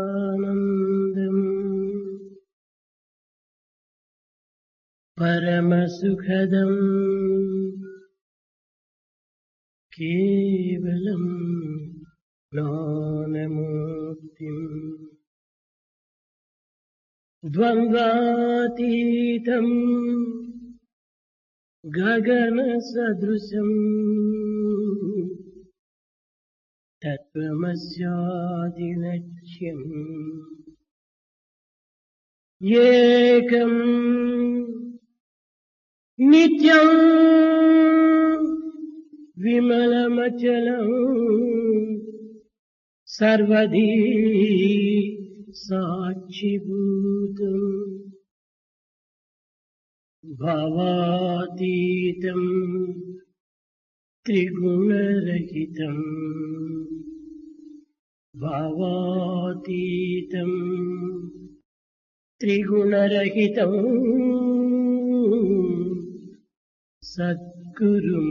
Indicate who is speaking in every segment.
Speaker 1: నిత్యానందం పరమసుఖదం కేవలం జ్ఞానమూర్తిం ద్వంద్వాతీతం గగన సదృశం తత్వమస్యాదిలక్ష్యం ఏకం నిత్యం విమలమచలం సర్వదీ సాక్షిభూతం భావాతీతం త్రిగుణరహితం భావాతీతం త్రిగుణరహితం సద్గురుం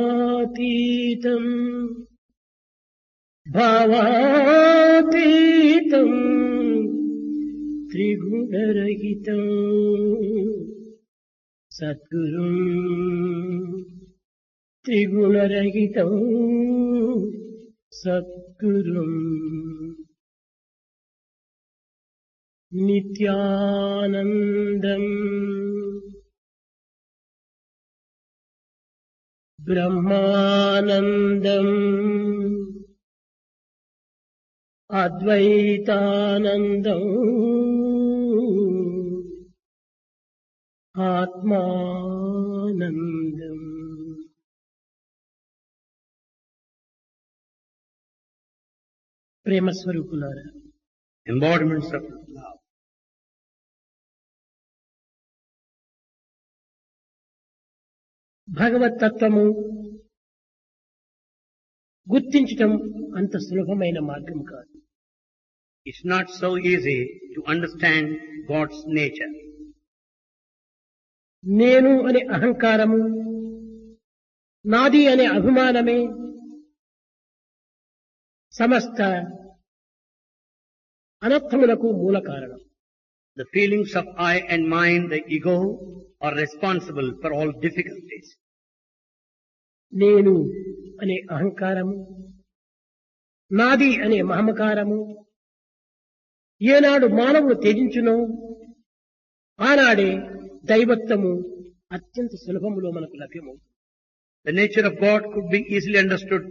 Speaker 1: భావాతీతం భావాతీతం త్రిగుణరహితం సద్గురుం త్రిగుణరహితం సద్గురుం నిత్యానందం బ్రహ్మానందం అద్వైతానందం ఆత్మానందం ప్రేమ స్వరూపులారా,
Speaker 2: embodiments of love.
Speaker 1: భగవత్ తత్వము గుర్తించటం అంత సులభమైన మార్గం కాదు.
Speaker 2: It's not so easy to understand God's nature.
Speaker 1: నేను అనే అహంకారము, నాది అనే అభిమానమే సమస్త అనర్థములకు మూల కారణం.
Speaker 2: The feelings of I and mine, the ego, are responsible for all difficulties.
Speaker 1: నేను అనే అహంకారము, నాది అనే మమకారము ఏనాడు మానవుడు త్యజించునో ఆనాడే దైవత్వము అత్యంత సులభములో మనకు లభ్యమవుతుంది.
Speaker 2: The nature of God could be easily understood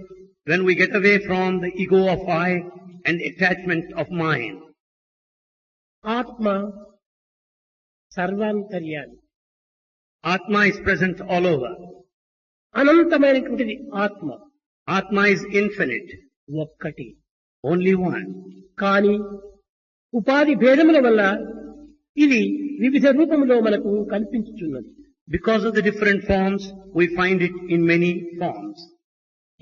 Speaker 2: when we get away from the ego of I and the attachment of mine.
Speaker 1: ఆత్మ సర్వాంతర్యామి,
Speaker 2: Atma is present all over.
Speaker 1: అనంతమైనటువంటిది ఆత్మ.
Speaker 2: Atma is infinite,
Speaker 1: ఒక్కటి.
Speaker 2: only one.
Speaker 1: కాని ఉపాధి భేదముల వల్ల ఇది వివిధ రూపములో మనకు కనిపించుచున్నది.
Speaker 2: Because of the different forms, we find it in many forms.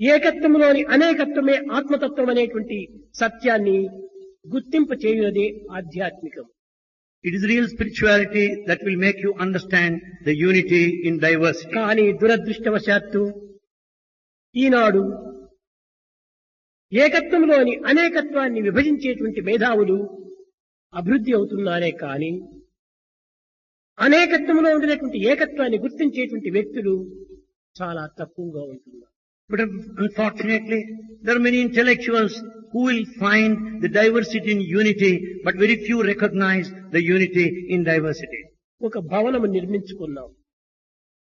Speaker 1: ఏకత్వములోని అనేకత్వమే ఆత్మతత్వం అనేటువంటి సత్యాన్ని గుర్తింప చేయునదే ఆధ్యాత్మికం.
Speaker 2: It is real spirituality that will make you understand the unity in diversity.
Speaker 1: కానీ దురదృష్టవశాత్తు ఈనాడు ఏకత్వంలోని అనేకత్వాన్ని విభజించేటువంటి మేధావులు అభివృద్ధి అవుతున్నారే కానీ అనేకత్వంలో ఉండినటువంటి ఏకత్వాన్ని గుర్తించేటువంటి వ్యక్తులు చాలా తక్కువగా ఉంటున్నారు.
Speaker 2: But unfortunately, there are many intellectuals who will find the diversity in unity, but very few recognize the unity in diversity.
Speaker 1: ఒక భవనము నిర్మించుకున్నాం.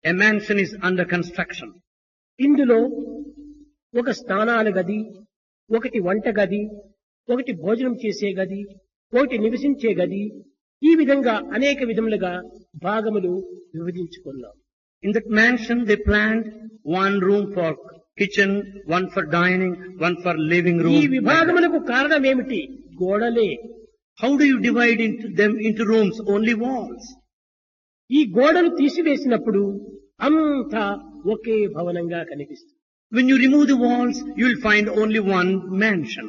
Speaker 2: A mansion is under construction.
Speaker 1: ఇందులో ఒక స్నానాల గది, ఒకటి వంట గది, ఒకటి భోజనం చేసే గది, ఒకటి నివసించే గది, ఈ విధంగా అనేక విధములుగా భాగములు విభజించుకున్నాం.
Speaker 2: In that mansion, they planned one room for kitchen, one for dining, one for living room.
Speaker 1: ఈ విభాగములకు కారణం ఏమిటి? గోడలే.
Speaker 2: How do you divide them into rooms? Only walls.
Speaker 1: ఈ గోడలు తీసివేసినప్పుడు అంతా ఒకే భవనంగా కనిపిస్తుంది.
Speaker 2: When you remove the walls, you will find only one mansion.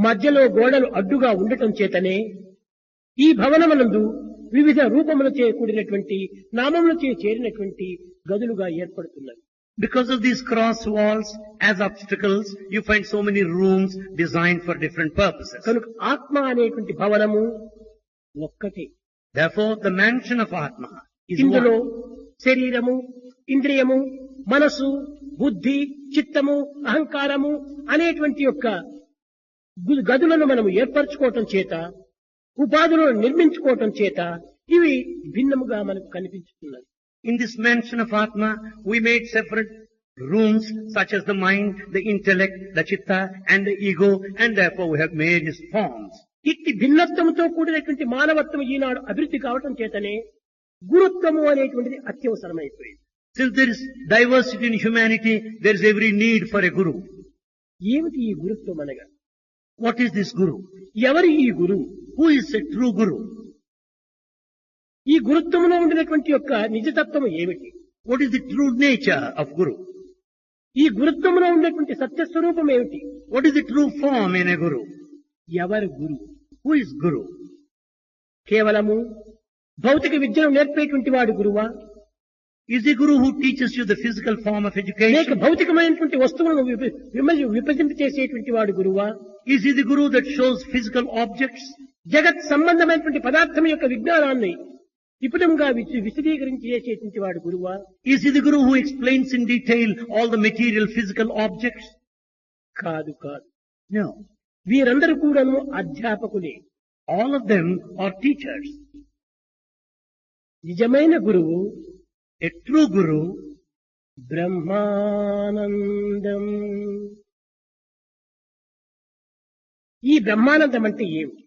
Speaker 1: మధ్యలో గోడలు అడ్డుగా ఉండటం చేతనే ఈ భవనమునందు వివిధ రూపములచే కూడినటువంటి నామములచే చేరినటువంటి గదులుగా ఏర్పడుతున్నవి.
Speaker 2: Because of these cross walls as obstacles, you find so many rooms designed for different purposes.
Speaker 1: కనుక ఆత్మ అనేటువంటి భవనము ఒక్కటే.
Speaker 2: Therefore, the mansion of Atma is
Speaker 1: ఇందులో
Speaker 2: one.
Speaker 1: శరీరము, ఇంద్రియము, మనసు, బుద్ధి, చిత్తము, అహంకారము అనేటువంటి యొక్క గదులను మనము ఏర్పరచుకోవటం చేత, ఉపాధులను నిర్మించుకోవటం చేత ఇవి భిన్నముగా మనకు కనిపించుతున్నది.
Speaker 2: In this mansion of Atma, we made separate rooms such as the mind, the intellect, the chitta and the ego, and therefore we have made his forms.
Speaker 1: ఇట్టి భిన్నత్వంతో కూడినటువంటి మానవత్వం ఈనాడు అభివృద్ధి కావటం చేతనే గురుత్వము అనేటువంటిది అత్యవసరమైపోయింది.
Speaker 2: Since there is diversity in humanity, there is every need for a guru.
Speaker 1: ఏమిటి ఈ గురుత్వం అనగా?
Speaker 2: What is this guru?
Speaker 1: ఎవరు ఈ గురువు?
Speaker 2: Who is a true guru?
Speaker 1: ఈ గురుత్వంలో ఉండినటువంటి యొక్క నిజతత్వం ఏమిటి?
Speaker 2: What is the true nature of guru?
Speaker 1: ఈ గురుత్వంలో ఉండేటువంటి సత్యస్వరూపం ఏమిటి?
Speaker 2: What is the true form in a guru?
Speaker 1: ఎవరు గురువు?
Speaker 2: Who is guru?
Speaker 1: కేవలము భౌతిక విద్యను నేర్పేటువంటి వాడు గురువా?
Speaker 2: Is the guru who teaches you the physical form of
Speaker 1: లేక
Speaker 2: education?
Speaker 1: భౌతికమైనటువంటి వస్తువులను విభజింపచేసేటువంటి వాడు గురువా?
Speaker 2: Is he the guru that shows physical objects?
Speaker 1: జగత్ సంబంధమైనటువంటి పదార్థం యొక్క విజ్ఞానాన్ని విపులంగా విశదీకరించి చేసేటువంటి వాడు గురువా?
Speaker 2: Is he the guru who explains in detail all the material physical objects?
Speaker 1: కాదు కాదు.
Speaker 2: No.
Speaker 1: వీరందరూ కూడాను అధ్యాపకులే.
Speaker 2: All of them are teachers.
Speaker 1: నిజమైన గురువు
Speaker 2: A true guru
Speaker 1: బ్రహ్మానందం. ఈ బ్రహ్మానందం అంటే ఏమిటి?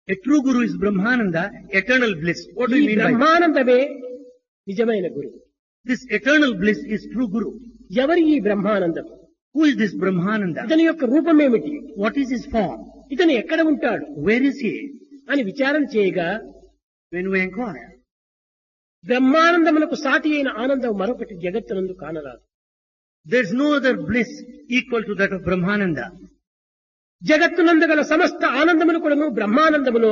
Speaker 2: A true guru is Brahmananda, eternal bliss. What do
Speaker 1: ఈ
Speaker 2: you mean by that?
Speaker 1: బ్రహ్మానందమే నిజమైన గురువు.
Speaker 2: This eternal bliss is true guru.
Speaker 1: ఎవరు ఈ Brahmanandam?
Speaker 2: Who is this Brahmananda?
Speaker 1: ఇతని యొక్క రూపం ఏమిటి?
Speaker 2: What is his form?
Speaker 1: ఇతను ఎక్కడ ఉంటాడు
Speaker 2: Where is he?
Speaker 1: అని విచారణ చేయగా
Speaker 2: When we inquire,
Speaker 1: బ్రహ్మానందమునకు సాటి అయిన ఆనందం మరొకటి జగత్తునందు కానరాదు.
Speaker 2: there is no other bliss equal to that of Brahmananda.
Speaker 1: జగత్తునందు గల సమస్త ఆనందములు కూడాను బ్రహ్మానందములో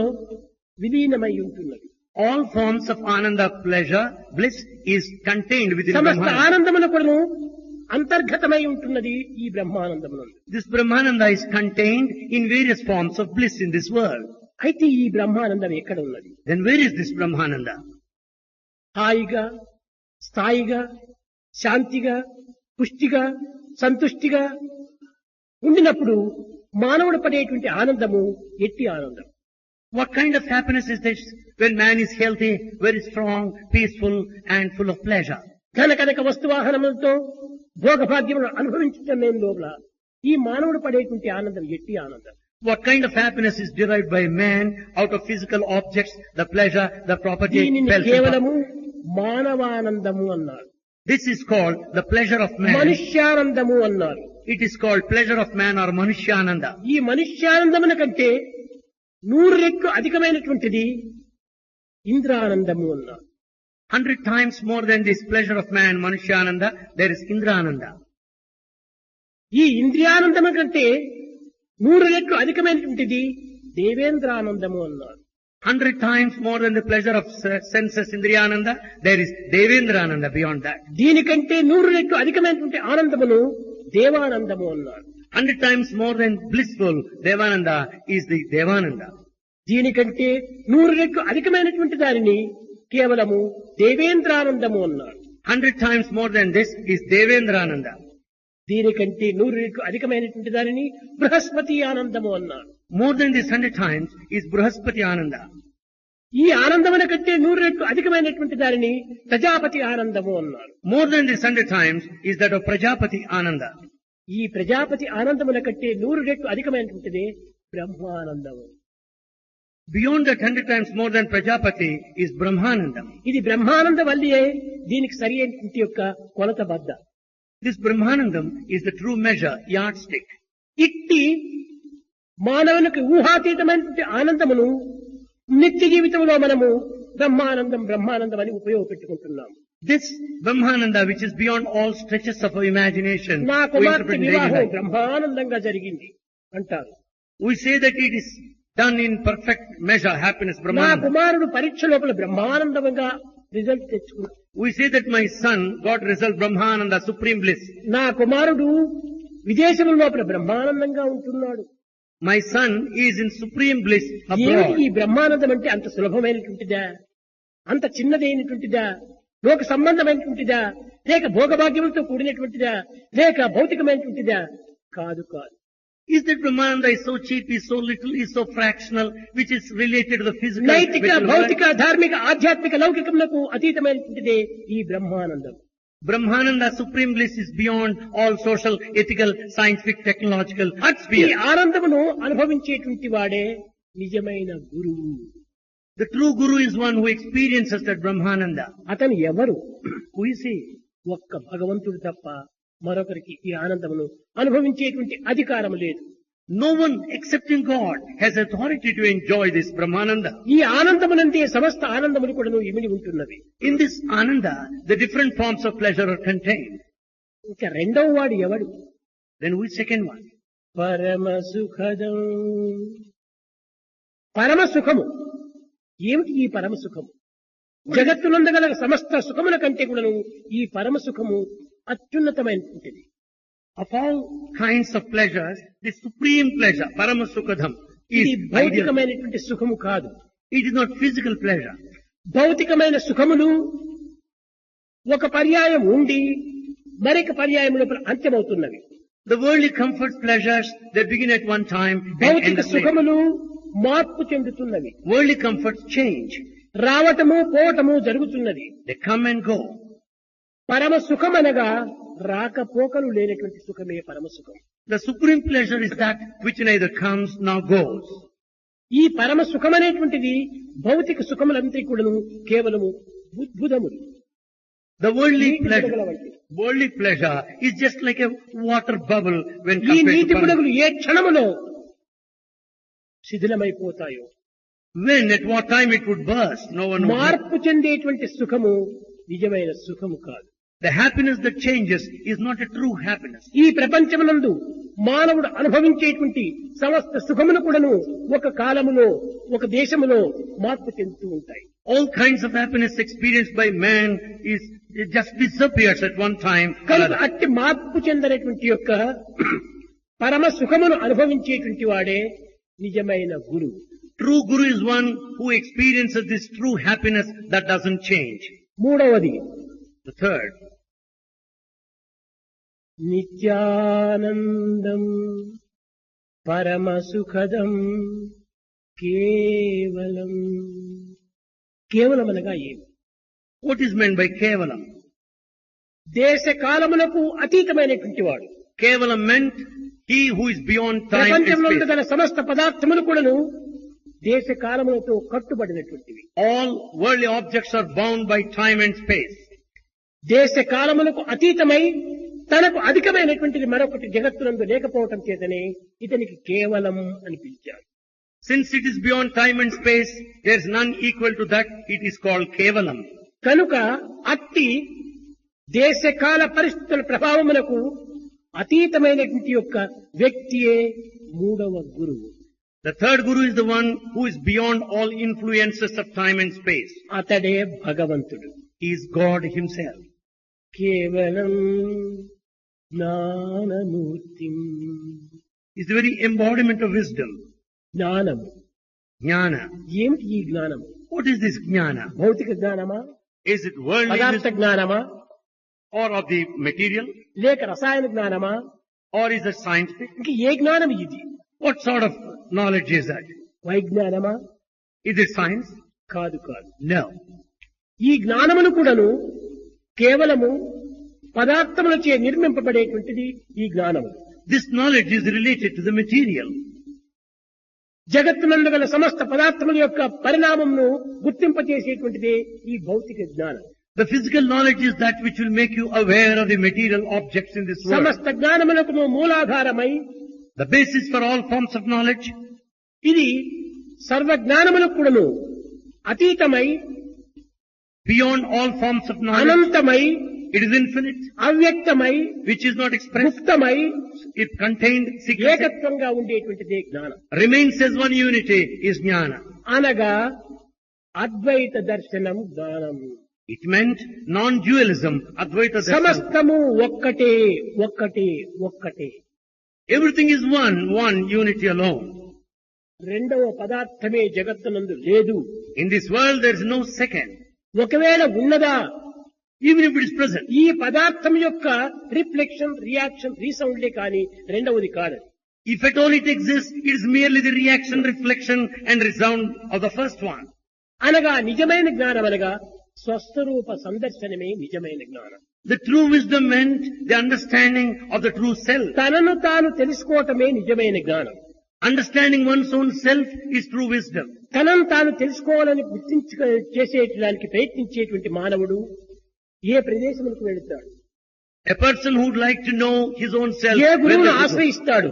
Speaker 1: విలీనమై ఉంటున్నది.
Speaker 2: All forms of Ananda pleasure, bliss is contained within
Speaker 1: సమస్త
Speaker 2: Brahmananda.
Speaker 1: ఆనందములు కూడాను అంతర్గతమై ఉంటున్నది ఈ బ్రహ్మానందమునందు.
Speaker 2: This Brahmananda is contained in various forms of bliss in this world.
Speaker 1: అయితే ఈ బ్రహ్మానందం ఎక్కడ ఉన్నది?
Speaker 2: Then where is this Brahmananda?
Speaker 1: హాయిగా, స్థాయిగా, శాంతిగా, పుష్టిగా, సంతుష్టిగా ఉండినప్పుడు మానవుడు పడేటువంటి ఆనందము ఎట్టి ఆనందం.
Speaker 2: What kind of happiness is this when man is healthy, very strong, peaceful and full of pleasure?
Speaker 1: ధనకనక వస్తువాహనములతో భోగభాగ్యములను అనుభవించటం లోపల ఈ మానవుడు పడేటువంటి ఆనందం ఎట్టి ఆనందం.
Speaker 2: What kind of happiness is derived by man out of physical objects, the pleasure, the property,
Speaker 1: దీనిని
Speaker 2: wealth, and
Speaker 1: కేవలము మానవానందము అన్నారు.
Speaker 2: this is called the pleasure of man.
Speaker 1: మనుష్యానందము అన్నారు.
Speaker 2: It is called pleasure of man or Manushyananda.
Speaker 1: ఈ మనుష్యానందమున కంటే 100 రెట్లు అధికమైనటువంటిది ఇంద్రానందము అన్నారు.
Speaker 2: 100 times more than this pleasure of man, Manushyananda, there is Indrananda.
Speaker 1: ఈ ఇంద్రియానందము కంటే 100 రెట్లు అధికమైనటువంటిది దేవేంద్రానందము అన్నారు.
Speaker 2: 100 times more than the pleasure of senses, Indriyananda, there is Devendrananda beyond that.
Speaker 1: దీనికంటే 100 రెట్లు అధికమైనటువంటి ఆనందమును దేవానందము అన్నారు.
Speaker 2: 100 times more than blissful Devananda is the Devananda.
Speaker 1: దీనికంటే 100 రెట్లు అధికమైనటువంటి దానిని కేవలము దేవేంద్రానందము అన్నారు.
Speaker 2: 100 times more than this is Devendrananda.
Speaker 1: దీనికంటే 100 రెట్లు అధికమైనటువంటి దానిని బృహస్పతి ఆనందము అన్నారు.
Speaker 2: More than this 100 times is Bruhaspati Ananda.
Speaker 1: ఈ ఆనందముల కంటే 100 రెట్లు అధికమైనటువంటి దానిని ప్రజాపతి ఆనందము అన్నారు.
Speaker 2: More than this 100 times is that of Prajapati Ananda.
Speaker 1: ఈ ప్రజాపతి ఆనందముల కంటే 100 రెట్లు అధికమైనటువంటిది Brahmanandam.
Speaker 2: Beyond that 100 times more than Prajapati is Brahmananda.
Speaker 1: ఇది బ్రహ్మానంద వల్లియే దీనికి సరి అయినటువంటి యొక్క కొలత బద్ద.
Speaker 2: This Brahmanandam is the true measure, yardstick.
Speaker 1: ఇట్టి మానవునికి ఊహాతీతమైనటువంటి ఆనందమును నిత్య జీవితంలో మనము బ్రహ్మానందం బ్రహ్మానందం అని ఉపయోగపెట్టుకుంటున్నాము.
Speaker 2: This Brahmananda, which is beyond all stretches of our imagination,
Speaker 1: నా
Speaker 2: we
Speaker 1: కుమార్తె
Speaker 2: interpret in daily
Speaker 1: వివాహం
Speaker 2: life.
Speaker 1: బ్రహ్మానందంగా జరిగింది అంటారు.
Speaker 2: We say that it is done in perfect measure, happiness,
Speaker 1: నా
Speaker 2: Brahmananda.
Speaker 1: కుమారుడు పరీక్ష లోపల బ్రహ్మానందంగా రిజల్ట్ తెచ్చుకున్నాడు.
Speaker 2: We say that my son got result Brahmananda, supreme bliss.
Speaker 1: నా కుమారుడు విదేశం లోపల బ్రహ్మానందంగా ఉంటున్నాడు.
Speaker 2: My son is in supreme bliss
Speaker 1: ఏమిటి
Speaker 2: abroad.
Speaker 1: ఈ బ్రహ్మానందం అంటే అంత సులభమైనటువంటిదా, అంత చిన్నదైనటువంటిదా, లోక సంబంధమైనటువంటిదా, లేక భోగభాగ్యములతో కూడినటువంటిదా, లేక భౌతికమైనటువంటిదా? కాదు కాదు.
Speaker 2: Is that Brahmananda is so cheap, is so little, is so fractional, which is related to the physical,
Speaker 1: నైతిక,
Speaker 2: spiritual
Speaker 1: భౌతిక,
Speaker 2: world?
Speaker 1: ధార్మిక, ఆధ్యాత్మిక, లౌకికములకు అతీతమైనటువంటిదే ఈ Brahmanandam.
Speaker 2: Brahmananda, supreme bliss is beyond all social, ethical, scientific, technological
Speaker 1: ఈ
Speaker 2: spheres.
Speaker 1: ఆనందమును అనుభవించేటువంటి వాడే నిజమైన గురువు.
Speaker 2: The true Guru is one who experiences that Brahmananda.
Speaker 1: అతను ఎవరు?
Speaker 2: Who is he?
Speaker 1: ఒక్క భగవంతుడు తప్ప మరొకరికి ఈ ఆనందమును అనుభవించేటువంటి అధికారం లేదు.
Speaker 2: No one excepting God has authority to enjoy this Brahmananda.
Speaker 1: ఈ ఆనందమునందే సమస్త ఆనందములు కూడాను ఇమిడి ఉంటున్నవి.
Speaker 2: In this Ananda, the different forms of pleasure are contained.
Speaker 1: ఇంకా రెండవ వాడు ఎవడు?
Speaker 2: Then who is second one?
Speaker 1: పరమ సుఖదం. పరమ సుఖము ఏమిటి? ఈ పరమ సుఖము జగత్తునందగల సమస్త సుఖముల కంటే కూడాను ఈ పరమ సుఖము అత్యున్నతమైనటువంటిది.
Speaker 2: Of all kinds of pleasures, the supreme pleasure, Paramasukadham, is
Speaker 1: ఇది
Speaker 2: ideal.
Speaker 1: భౌతికమైనటువంటి సుఖము కాదు.
Speaker 2: It is not physical pleasure.
Speaker 1: భౌతికమైన సుఖములు ఒక పర్యాయం ఉండి మరొక పర్యాయం లోపల అంత్యమవుతున్నవి.
Speaker 2: The worldly comforts, pleasures, they begin at one time and end
Speaker 1: భౌతిక
Speaker 2: at later.
Speaker 1: సుఖములు మార్పు చెందుతున్నవి.
Speaker 2: Worldly comforts change.
Speaker 1: రావటము పోవటము జరుగుతున్నది.
Speaker 2: They come and go.
Speaker 1: పరమ సుఖమనగా రాకపోకలు లేనటువంటి సుఖమే పరమ సుఖం.
Speaker 2: The supreme pleasure is that which neither comes nor goes.
Speaker 1: ఈ పరమ సుఖం అనేటువంటిది భౌతిక సుఖములంతా కూడాను కేవలము బుద్భుదములు.
Speaker 2: The
Speaker 1: నీటి
Speaker 2: worldly pleasure is just like a water bubble when
Speaker 1: ఈ
Speaker 2: compared
Speaker 1: నీటి
Speaker 2: to
Speaker 1: బుడగలు ఏ క్షణములో శిథిలమైపోతాయో,
Speaker 2: when, at what time it would burst, no one would know.
Speaker 1: మార్పు చెందేటువంటి సుఖము నిజమైన సుఖము కాదు.
Speaker 2: The happiness that changes is not a true happiness.
Speaker 1: ఈ ప్రపంచమునందు మానవుడు అనుభవించేటువంటి సమస్త సుఖములు కూడాను ఒక కాలములో ఒక దేశములో మార్పు చెందుతూ ఉంటాయి.
Speaker 2: All kinds of happiness experienced by man it just disappears at one time or
Speaker 1: కనుక
Speaker 2: other.
Speaker 1: అట్టి మార్పు చెందనటువంటి యొక్క పరమ సుఖమును అనుభవించేటువంటి వాడే నిజమైన గురువు.
Speaker 2: True Guru is one who experiences this true happiness that doesn't change.
Speaker 1: మూడవది
Speaker 2: The third,
Speaker 1: నిత్యానందం పరమ సుఖదం కేవలం. కేవలం అనగా ఏమి?
Speaker 2: what is meant by Kevalam?
Speaker 1: దేశ కాలములకు అతీతమైనటువంటి వాడు.
Speaker 2: Kevalam meant he who is beyond time and
Speaker 1: ప్రపంచంలో
Speaker 2: space.
Speaker 1: గల సమస్త పదార్థములు కూడాను దేశ కాలములతో కట్టుబడినటువంటివి.
Speaker 2: All worldly objects are bound by time and space.
Speaker 1: దేశ కాలములకు అతీతమై తనకు అధికమైనటువంటిది మరొకటి జగత్తునందు లేకపోవటం చేతనే ఇతనికి కేవలం అని పిలిచారు.
Speaker 2: Since it is beyond time and space, there is none equal to that. It is called Kevalam.
Speaker 1: కనుక అట్టి దేశకాల పరిస్థితుల ప్రభావమునకు అతీతమైనటువంటి యొక్క వ్యక్తియే మూడవ గురువు.
Speaker 2: The third Guru is the one who is beyond all influences of time and space.
Speaker 1: అతడే భగవంతుడు.
Speaker 2: He is God himself.
Speaker 1: కేవలం Gnanamurthy.
Speaker 2: He is the very embodiment of wisdom.
Speaker 1: జ్ఞానము
Speaker 2: Jnana.
Speaker 1: ఏమిటి? ఈ జ్ఞానము
Speaker 2: What is this Jnana?
Speaker 1: భౌతిక జ్ఞానమా,
Speaker 2: Is it worldly
Speaker 1: పదార్థ
Speaker 2: wisdom
Speaker 1: జ్ఞానమా,
Speaker 2: or of the material,
Speaker 1: లేక రసాయన జ్ఞానమా,
Speaker 2: or is it scientific?
Speaker 1: ఇంక ఏ జ్ఞానం ఇది?
Speaker 2: What sort of knowledge is that?
Speaker 1: వైజ్ఞానమా?
Speaker 2: Is it science?
Speaker 1: కాదు కాదు.
Speaker 2: No.
Speaker 1: ఈ జ్ఞానమును కూడాను కేవలము పదార్థములచే నిర్మింపబడేటువంటిది ఈ జ్ఞానము.
Speaker 2: This knowledge is related to the material.
Speaker 1: జగత్తునందు గల సమస్త పదార్థముల యొక్క పరిణామమును గుర్తింపచేసేటువంటిదే ఈ భౌతిక జ్ఞానం.
Speaker 2: The physical knowledge is that which will make you aware of the material objects in this world.
Speaker 1: సమస్త జ్ఞానములకు మూలాధారమై
Speaker 2: The basis for all forms of knowledge.
Speaker 1: ఇది సర్వజ్ఞానములకు కూడాను అతీతమై
Speaker 2: Beyond all forms of knowledge.
Speaker 1: అనంతమై
Speaker 2: It is infinite,
Speaker 1: అవ్యక్తమై
Speaker 2: which is not expressed.
Speaker 1: ముక్తమై
Speaker 2: It contained secrecy.
Speaker 1: ఏకత్వంగా ఉండేటువంటిదే జ్ఞానం.
Speaker 2: Remains as one unity is Jnana.
Speaker 1: అనగా అద్వైత దర్శనం జ్ఞానం.
Speaker 2: It meant non-dualism, Advaita Darshan.
Speaker 1: సమస్తము ఒక్కటే ఒక్కటే ఒక్కటే.
Speaker 2: Everything is one unity alone.
Speaker 1: రెండవ పదార్థమే జగత్తునందు లేదు.
Speaker 2: In this world there is no second,
Speaker 1: ఒకవేళ ఉన్నదా,
Speaker 2: even if it is present.
Speaker 1: ఈ పదార్థం యొక్క రిఫ్లెక్షన్, రియాక్షన్, రీసౌండ్లే కానీ రెండవది కాదు.
Speaker 2: If at all it exists, it is merely the reaction, reflection and resound of the first one.
Speaker 1: అనగా నిజమైన జ్ఞానం అనగా స్వస్వరూప సందర్శనమే నిజమైన జ్ఞానం.
Speaker 2: The true wisdom meant the understanding of the true self.
Speaker 1: తనను తాను తెలుసుకోవటమే నిజమైన జ్ఞానం.
Speaker 2: Understanding one's own self is true wisdom.
Speaker 1: తనను తాను తెలుసుకోవాలని చేసేటానికి ప్రయత్నించేటువంటి మానవుడు ఏ ప్రదేశములకు వెళుతాడు?
Speaker 2: A person who would like to know his own self,
Speaker 1: A
Speaker 2: where
Speaker 1: గురువును
Speaker 2: does he go?
Speaker 1: ఆశ్రయిస్తాడు?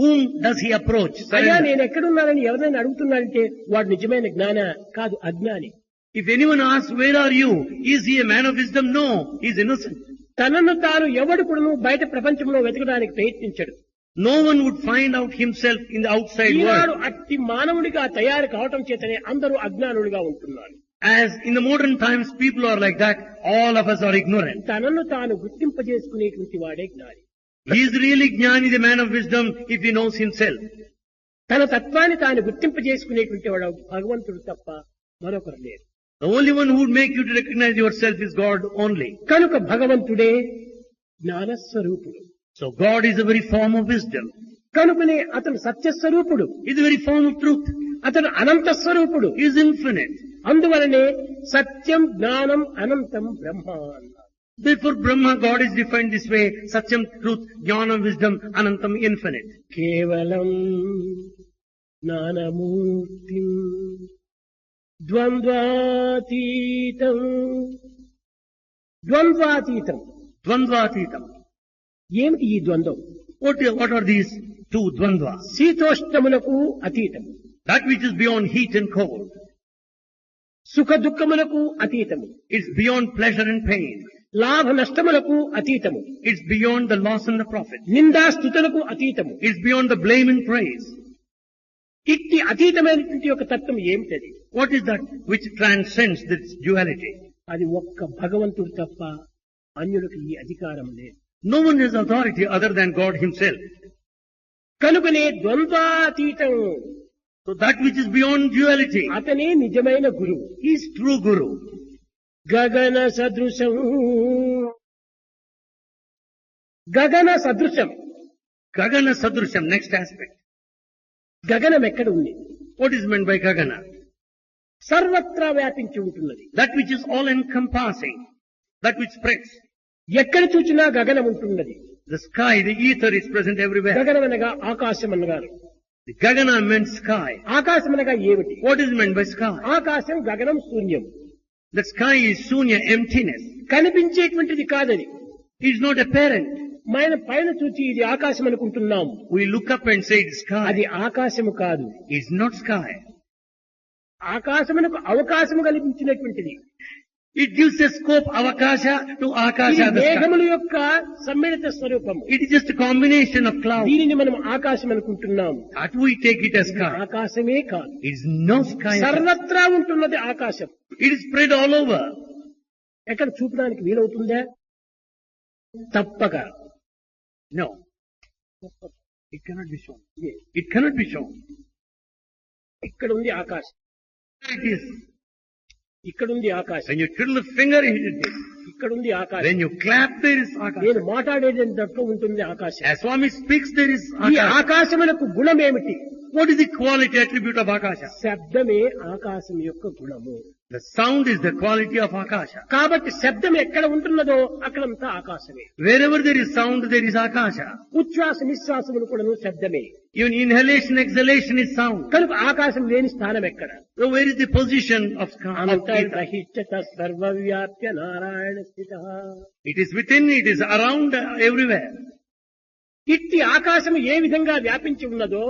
Speaker 2: Whom does he approach?
Speaker 1: అయ్యా
Speaker 2: Surrender.
Speaker 1: నేను ఎక్కడున్నానని ఎవరైనా అడుగుతున్నాడంటే వాడు నిజమైన జ్ఞాన కాదు, అజ్ఞాని.
Speaker 2: If anyone asks, where are you? Is he a man of wisdom? No, he is innocent.
Speaker 1: తనను తాను ఎవడు కూడా బయట ప్రపంచంలో వెతకడానికి ప్రయత్నించడు.
Speaker 2: No one would find out himself in the outside
Speaker 1: Eenadu
Speaker 2: world.
Speaker 1: అట్టి మానవుడిగా తయారు కావటం చేతనే అందరూ అజ్ఞానులుగా ఉంటున్నారు.
Speaker 2: As in the modern times people are like that, all of us are ignorant.
Speaker 1: తనను తాను గుర్తింపజేసుకునేటువంటి వాడే జ్ఞాని.
Speaker 2: He is really Jnani, the man of wisdom, if he knows himself.
Speaker 1: తన తత్వాన్ని తాను గుర్తింపజేసుకునేటువంటి వాడు భగవంతుడు తప్ప మరొకరు లేరు.
Speaker 2: The only one who would make you to recognize yourself is God only.
Speaker 1: కనుక భగవంతుడే జ్ఞానస్వరూపుడు.
Speaker 2: So God is the very form of wisdom.
Speaker 1: కనుకనే అతను సత్యస్వరూపుడు.
Speaker 2: He is the very form of truth.
Speaker 1: అతను అనంత స్వరూపుడు.
Speaker 2: He is infinite.
Speaker 1: అందువలనే సత్యం, జ్ఞానం, అనంతం బ్రహ్మ అన్నారు.
Speaker 2: Therefore Brahma, God is defined this way: Satyam, truth, Jnanam, wisdom, Anantam, infinite.
Speaker 1: కేవలం Gnanamurthy ద్వంద్వాతీతం. ద్వంద్వాతీతం
Speaker 2: Dvandvatitam.
Speaker 1: ఏమిటి ఈ ద్వంద్వం?
Speaker 2: What are these two dvandvas?
Speaker 1: శీతోష్ణములకు అతీతం,
Speaker 2: That which is beyond heat and cold.
Speaker 1: సుఖ దుఃఖములకు అతీతము,
Speaker 2: It's beyond pleasure and pain.
Speaker 1: లాభ నష్టములకు అతీతము,
Speaker 2: It's beyond the loss and the profit.
Speaker 1: నిందాస్తుతులకు అతీతము.
Speaker 2: It's beyond the blame and praise.
Speaker 1: ఇట్టి అతీతమైనటువంటి యొక్క తత్వం ఏమిటది?
Speaker 2: What is that which transcends this duality?
Speaker 1: అది ఒక్క భగవంతుడు తప్ప అన్యులకు ఈ అధికారం లేదు.
Speaker 2: No one has authority other than God himself.
Speaker 1: కనుకనే ద్వంద్వాతీతం,
Speaker 2: So that which is beyond duality,
Speaker 1: అతనే నిజమైన గురువు.
Speaker 2: he is true Guru.
Speaker 1: గగన సదృశం. గగన సదృశం.
Speaker 2: Gagana Sadrusham, next aspect.
Speaker 1: గగనం ఎక్కడ ఉంది?
Speaker 2: What is meant by Gagana?
Speaker 1: సర్వత్రా వ్యాపించి ఉంటున్నది.
Speaker 2: That which is all encompassing, that which spreads.
Speaker 1: ఎక్కడ చూచినా గగనం ఉంటున్నది.
Speaker 2: The sky, the ether is present everywhere.
Speaker 1: గగనం అనగా ఆకాశం అనగారు.
Speaker 2: The Gagana meant sky.
Speaker 1: ఆకాశం అనగా ఏమిటి?
Speaker 2: What is meant by sky?
Speaker 1: ఆకాశం, గగనం, శూన్యం.
Speaker 2: The sky is shunya, emptiness.
Speaker 1: కనిపించేటువంటిది కాదది.
Speaker 2: It is not apparent.
Speaker 1: మన పైన చూచి ఇది ఆకాశం అనుకుంటున్నాం.
Speaker 2: We look up and say it's
Speaker 1: అది
Speaker 2: sky.
Speaker 1: ఆకాశము కాదు.
Speaker 2: It's not sky.
Speaker 1: ఆకాశమునకు అవకాశము కల్పించినటువంటిది.
Speaker 2: It gives a scope, avakasha, to
Speaker 1: ఇది
Speaker 2: akasha, the sky.
Speaker 1: మేఘముల యొక్క సమ్మిళిత స్వరూపము.
Speaker 2: It is just a combination of clouds.
Speaker 1: దీనిని మనం ఆకాశం అనుకుంటున్నాం.
Speaker 2: That we take it as sky.
Speaker 1: ఆకాశమే కాదు.
Speaker 2: It is no sky. at all.
Speaker 1: సర్వత్రా ఉంటున్నది ఆకాశం.
Speaker 2: It is spread all over.
Speaker 1: ఎక్కడ చూపడానికి వీలవుతుందా? తప్పక.
Speaker 2: No. It cannot be shown. It cannot be shown.
Speaker 1: ఇక్కడ ఉంది ఆకాశం,
Speaker 2: It is.
Speaker 1: ఇక్కడ ఉంది ఆకాశం,
Speaker 2: When you twiddle the finger, it is.
Speaker 1: ఇక్కడ ఉంది ఆకాశం.
Speaker 2: When you clap, there is
Speaker 1: నేను
Speaker 2: akasha.
Speaker 1: మాట్లాడేటట్టు ఉంటుంది ఆకాశం.
Speaker 2: As Swami speaks, there is
Speaker 1: ఈ
Speaker 2: akasha.
Speaker 1: ఆకాశమునకు గుణం ఏమిటి?
Speaker 2: What is the quality attribute of akasha?
Speaker 1: శబ్దమే ఆకాశం యొక్క గుణము.
Speaker 2: The sound is the quality of akasha.
Speaker 1: కాబట్టి శబ్దం ఎక్కడ ఉంటున్నదో అక్కడంతా ఆకాశమే.
Speaker 2: Wherever there is sound, there is akasha.
Speaker 1: ఉచ్ఛ్వాస నిశ్వాసములు కూడాను శబ్దమే.
Speaker 2: Even inhalation, exhalation is sound.
Speaker 1: కనుక ఆకాశం లేని స్థానం ఎక్కడ?
Speaker 2: So where is the position of sky? Of ether?
Speaker 1: అంతర్బహిష్ట సర్వవ్యాప్య Narayana స్థితః.
Speaker 2: It is within, it is around, everywhere.
Speaker 1: ఇట్టి ఆకాశం ఏ విధంగా వ్యాపించి ఉన్నదో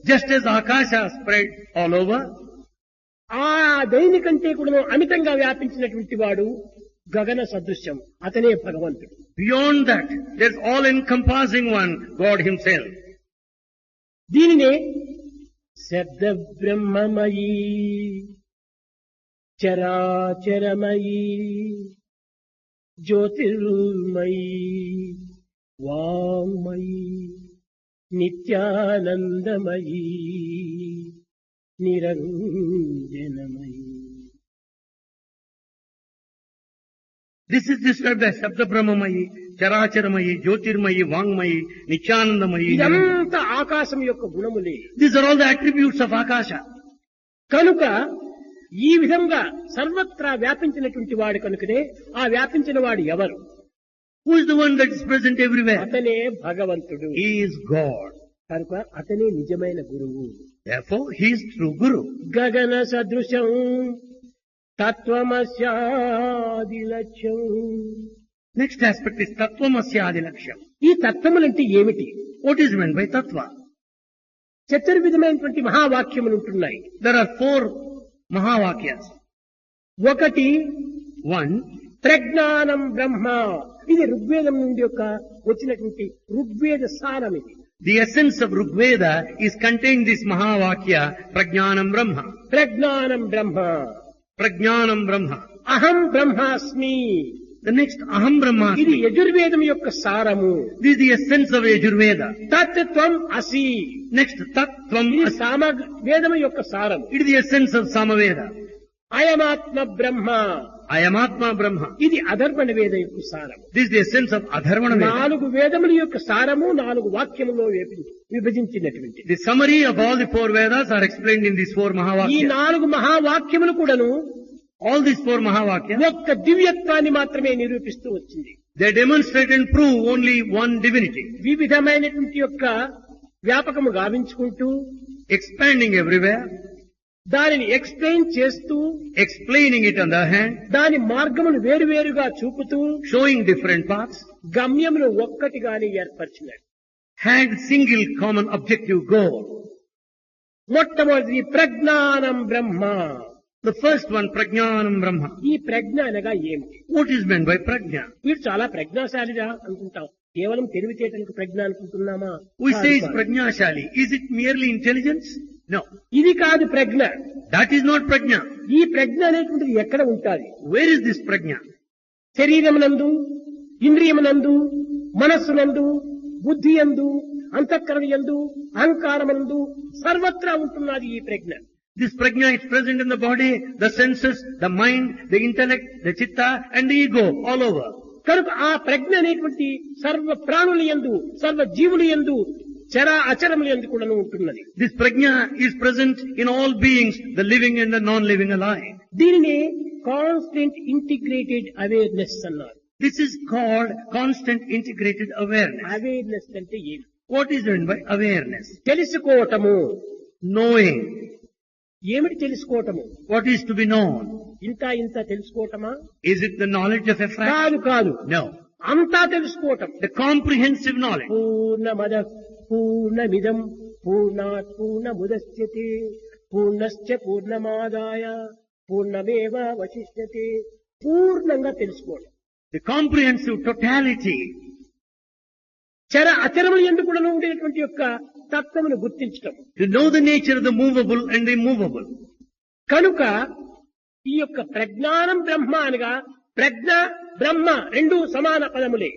Speaker 2: Just as akasha spread all over,
Speaker 1: ఆ దైని కంటే కూడా అమితంగా వ్యాపించినటువంటి వాడు గగన సదృశ్యం, అతనే భగవంతుడు.
Speaker 2: beyond that, there's all-encompassing one, God himself.
Speaker 1: దీనినే శబ్ద బ్రహ్మమయీ చరాచరమయీ Jyothirmayi వాంగ్మయీ నిత్యానందమయీ నిరంజనమయీ.
Speaker 2: This is described as Sabda Brahmamayi, Characharamayi, Jyotirmayi, Vangmayi, Nityanandamayi.
Speaker 1: ఇదంతా ఆకాశం యొక్క గుణములే.
Speaker 2: These are all the attributes of Akasha.
Speaker 1: కనుక ఈ విధంగా సర్వత్రా వ్యాపించినటువంటి వాడు కనుకనే ఆ వ్యాపించిన వాడు ఎవరు?
Speaker 2: Who is the one that is present everywhere?
Speaker 1: అతనే భగవంతుడు.
Speaker 2: He is God.
Speaker 1: కనుక అతనే నిజమైన గురువు.
Speaker 2: Therefore, he is true Guru.
Speaker 1: గగన సదృశం తత్వమస్యాది లక్ష్యం.
Speaker 2: Next aspect is Tattvamasya Laksham.
Speaker 1: ఈ తత్వములంటే ఏమిటి?
Speaker 2: What is meant by Tattva?
Speaker 1: చతుర్విధమైనటువంటి మహావాక్యములు ఉంటున్నాయి.
Speaker 2: There are 4 Mahavakyas.
Speaker 1: ఒకటి
Speaker 2: 1,
Speaker 1: ప్రజ్ఞానం బ్రహ్మ. ఇది ఋగ్వేదం నుండి యొక్క వచ్చినటువంటి ఋగ్వేద సారం. ఇది
Speaker 2: the essence of Rigveda is contained this Mahavakya, Prajnanam Brahma.
Speaker 1: ప్రజ్ఞానం బ్రహ్మ.
Speaker 2: Prajnanam Brahma.
Speaker 1: అహం బ్రహ్మాస్మి.
Speaker 2: The next Aham Brahma.
Speaker 1: ఇది యజుర్వేదం యొక్క సారము.
Speaker 2: This is the essence of Yajurveda.
Speaker 1: తత్వం అసి.
Speaker 2: Next Tattvam.
Speaker 1: ఇది సామవేదం యొక్క సారము.
Speaker 2: It is the essence of Samaveda.
Speaker 1: అయమాత్మ Brahma.
Speaker 2: Ayamatma Brahma.
Speaker 1: ఇది అధర్వణ వేద యొక్క సారము.
Speaker 2: This is the essence of Adharvana Veda.
Speaker 1: 4 వేదముల యొక్క సారము 4 వాక్యములో విభజించినటువంటి.
Speaker 2: The summary of all the 4 Vedas are explained in these 4
Speaker 1: ఈ
Speaker 2: Mahavakyas.
Speaker 1: 4 మహావాక్యములు కూడాను
Speaker 2: All these 4 Mahavakyas,
Speaker 1: ఒక్క దివ్యత్వాన్ని మాత్రమే నిరూపిస్తూ వచ్చింది.
Speaker 2: they demonstrate and prove only one divinity.
Speaker 1: వివిధమైనటువంటి యొక్క వ్యాపకము గావించుకుంటూ
Speaker 2: Expanding everywhere,
Speaker 1: దానిని ఎక్స్ప్లెయిన్ చేస్తూ
Speaker 2: explaining it on the hand,
Speaker 1: దాని మార్గమును వేరువేరుగా చూపుతూ
Speaker 2: showing different paths,
Speaker 1: గమ్యమును ఒక్కటిగానే ఏర్పరిచినాడు.
Speaker 2: had single common objective goal.
Speaker 1: మొట్టమొదటి ప్రజ్ఞానం బ్రహ్మ.
Speaker 2: The first one, Prajnanam Brahma.
Speaker 1: ఈ ప్రజ్ఞ అనగా ఏమిటి?
Speaker 2: What is meant by Prajna?
Speaker 1: వీడు చాలా ప్రజ్ఞాశాలిగా అనుకుంటాం. కేవలం తెలివితేటలకు ప్రజ్ఞ అనుకుంటున్నామా?
Speaker 2: We say it's
Speaker 1: కాదు.
Speaker 2: Prajnashali. Is it merely intelligence? No.
Speaker 1: ఇది కాదు ప్రజ్ఞ.
Speaker 2: That is not Prajna.
Speaker 1: ఈ ప్రజ్ఞ అనేటువంటిది ఎక్కడ ఉంటాది?
Speaker 2: Where is this Prajna?
Speaker 1: శరీరమునందు, ఇంద్రియమునందు, మనస్సునందు, బుద్ధి యందు, అంతఃకరణ యందు, అహంకారమునందు సర్వత్రా ఉంటున్నది ఈ ప్రజ్ఞ.
Speaker 2: This Prajna is present in the body, the senses, the mind, the intellect, the chitta and the ego all over.
Speaker 1: కనుక ఆ ప్రజ్ఞ అనేటువంటి సర్వ ప్రాణుల యందు, సర్వ జీవుల యందు, చరా అచరముల యందు కూడా ఉంటున్నది.
Speaker 2: This Prajna is present in all beings, the living and the non-living alike.
Speaker 1: దీనిని కాన్స్టెంట్ ఇంటిగ్రేటెడ్ అవేర్నెస్ అన్నారు.
Speaker 2: This is called constant integrated awareness.
Speaker 1: Awareness అంటే ఏమి?
Speaker 2: What is meant by awareness?
Speaker 1: తెలుసుకోవటము.
Speaker 2: Knowing.
Speaker 1: ఏమిటి తెలుసుకోవటము?
Speaker 2: What is to be known?
Speaker 1: ఇంత తెలుసుకోవటమా?
Speaker 2: Is it the knowledge of a fraction?
Speaker 1: కాదు కాదు.
Speaker 2: No.
Speaker 1: అంతా తెలుసుకోవటం.
Speaker 2: The comprehensive knowledge.
Speaker 1: పూర్ణమద పూర్ణమిదం పూర్ణాత్ పూర్ణముదచ్యతే పూర్ణశ్చ పూర్ణమాదాయ పూర్ణమేవావశిష్యతే. పూర్ణంగా తెలుసుకోవడం.
Speaker 2: The comprehensive totality.
Speaker 1: చర అచరములు ఎందుకు కూడా ఉండేటువంటి యొక్క తత్వమును గుర్తించటం.
Speaker 2: To know the nature of the movable and the immovable.
Speaker 1: కనుక ఈ యొక్క ప్రజ్ఞానం బ్రహ్మ అనగా ప్రజ్ఞ బ్రహ్మ రెండు సమాన పదములే.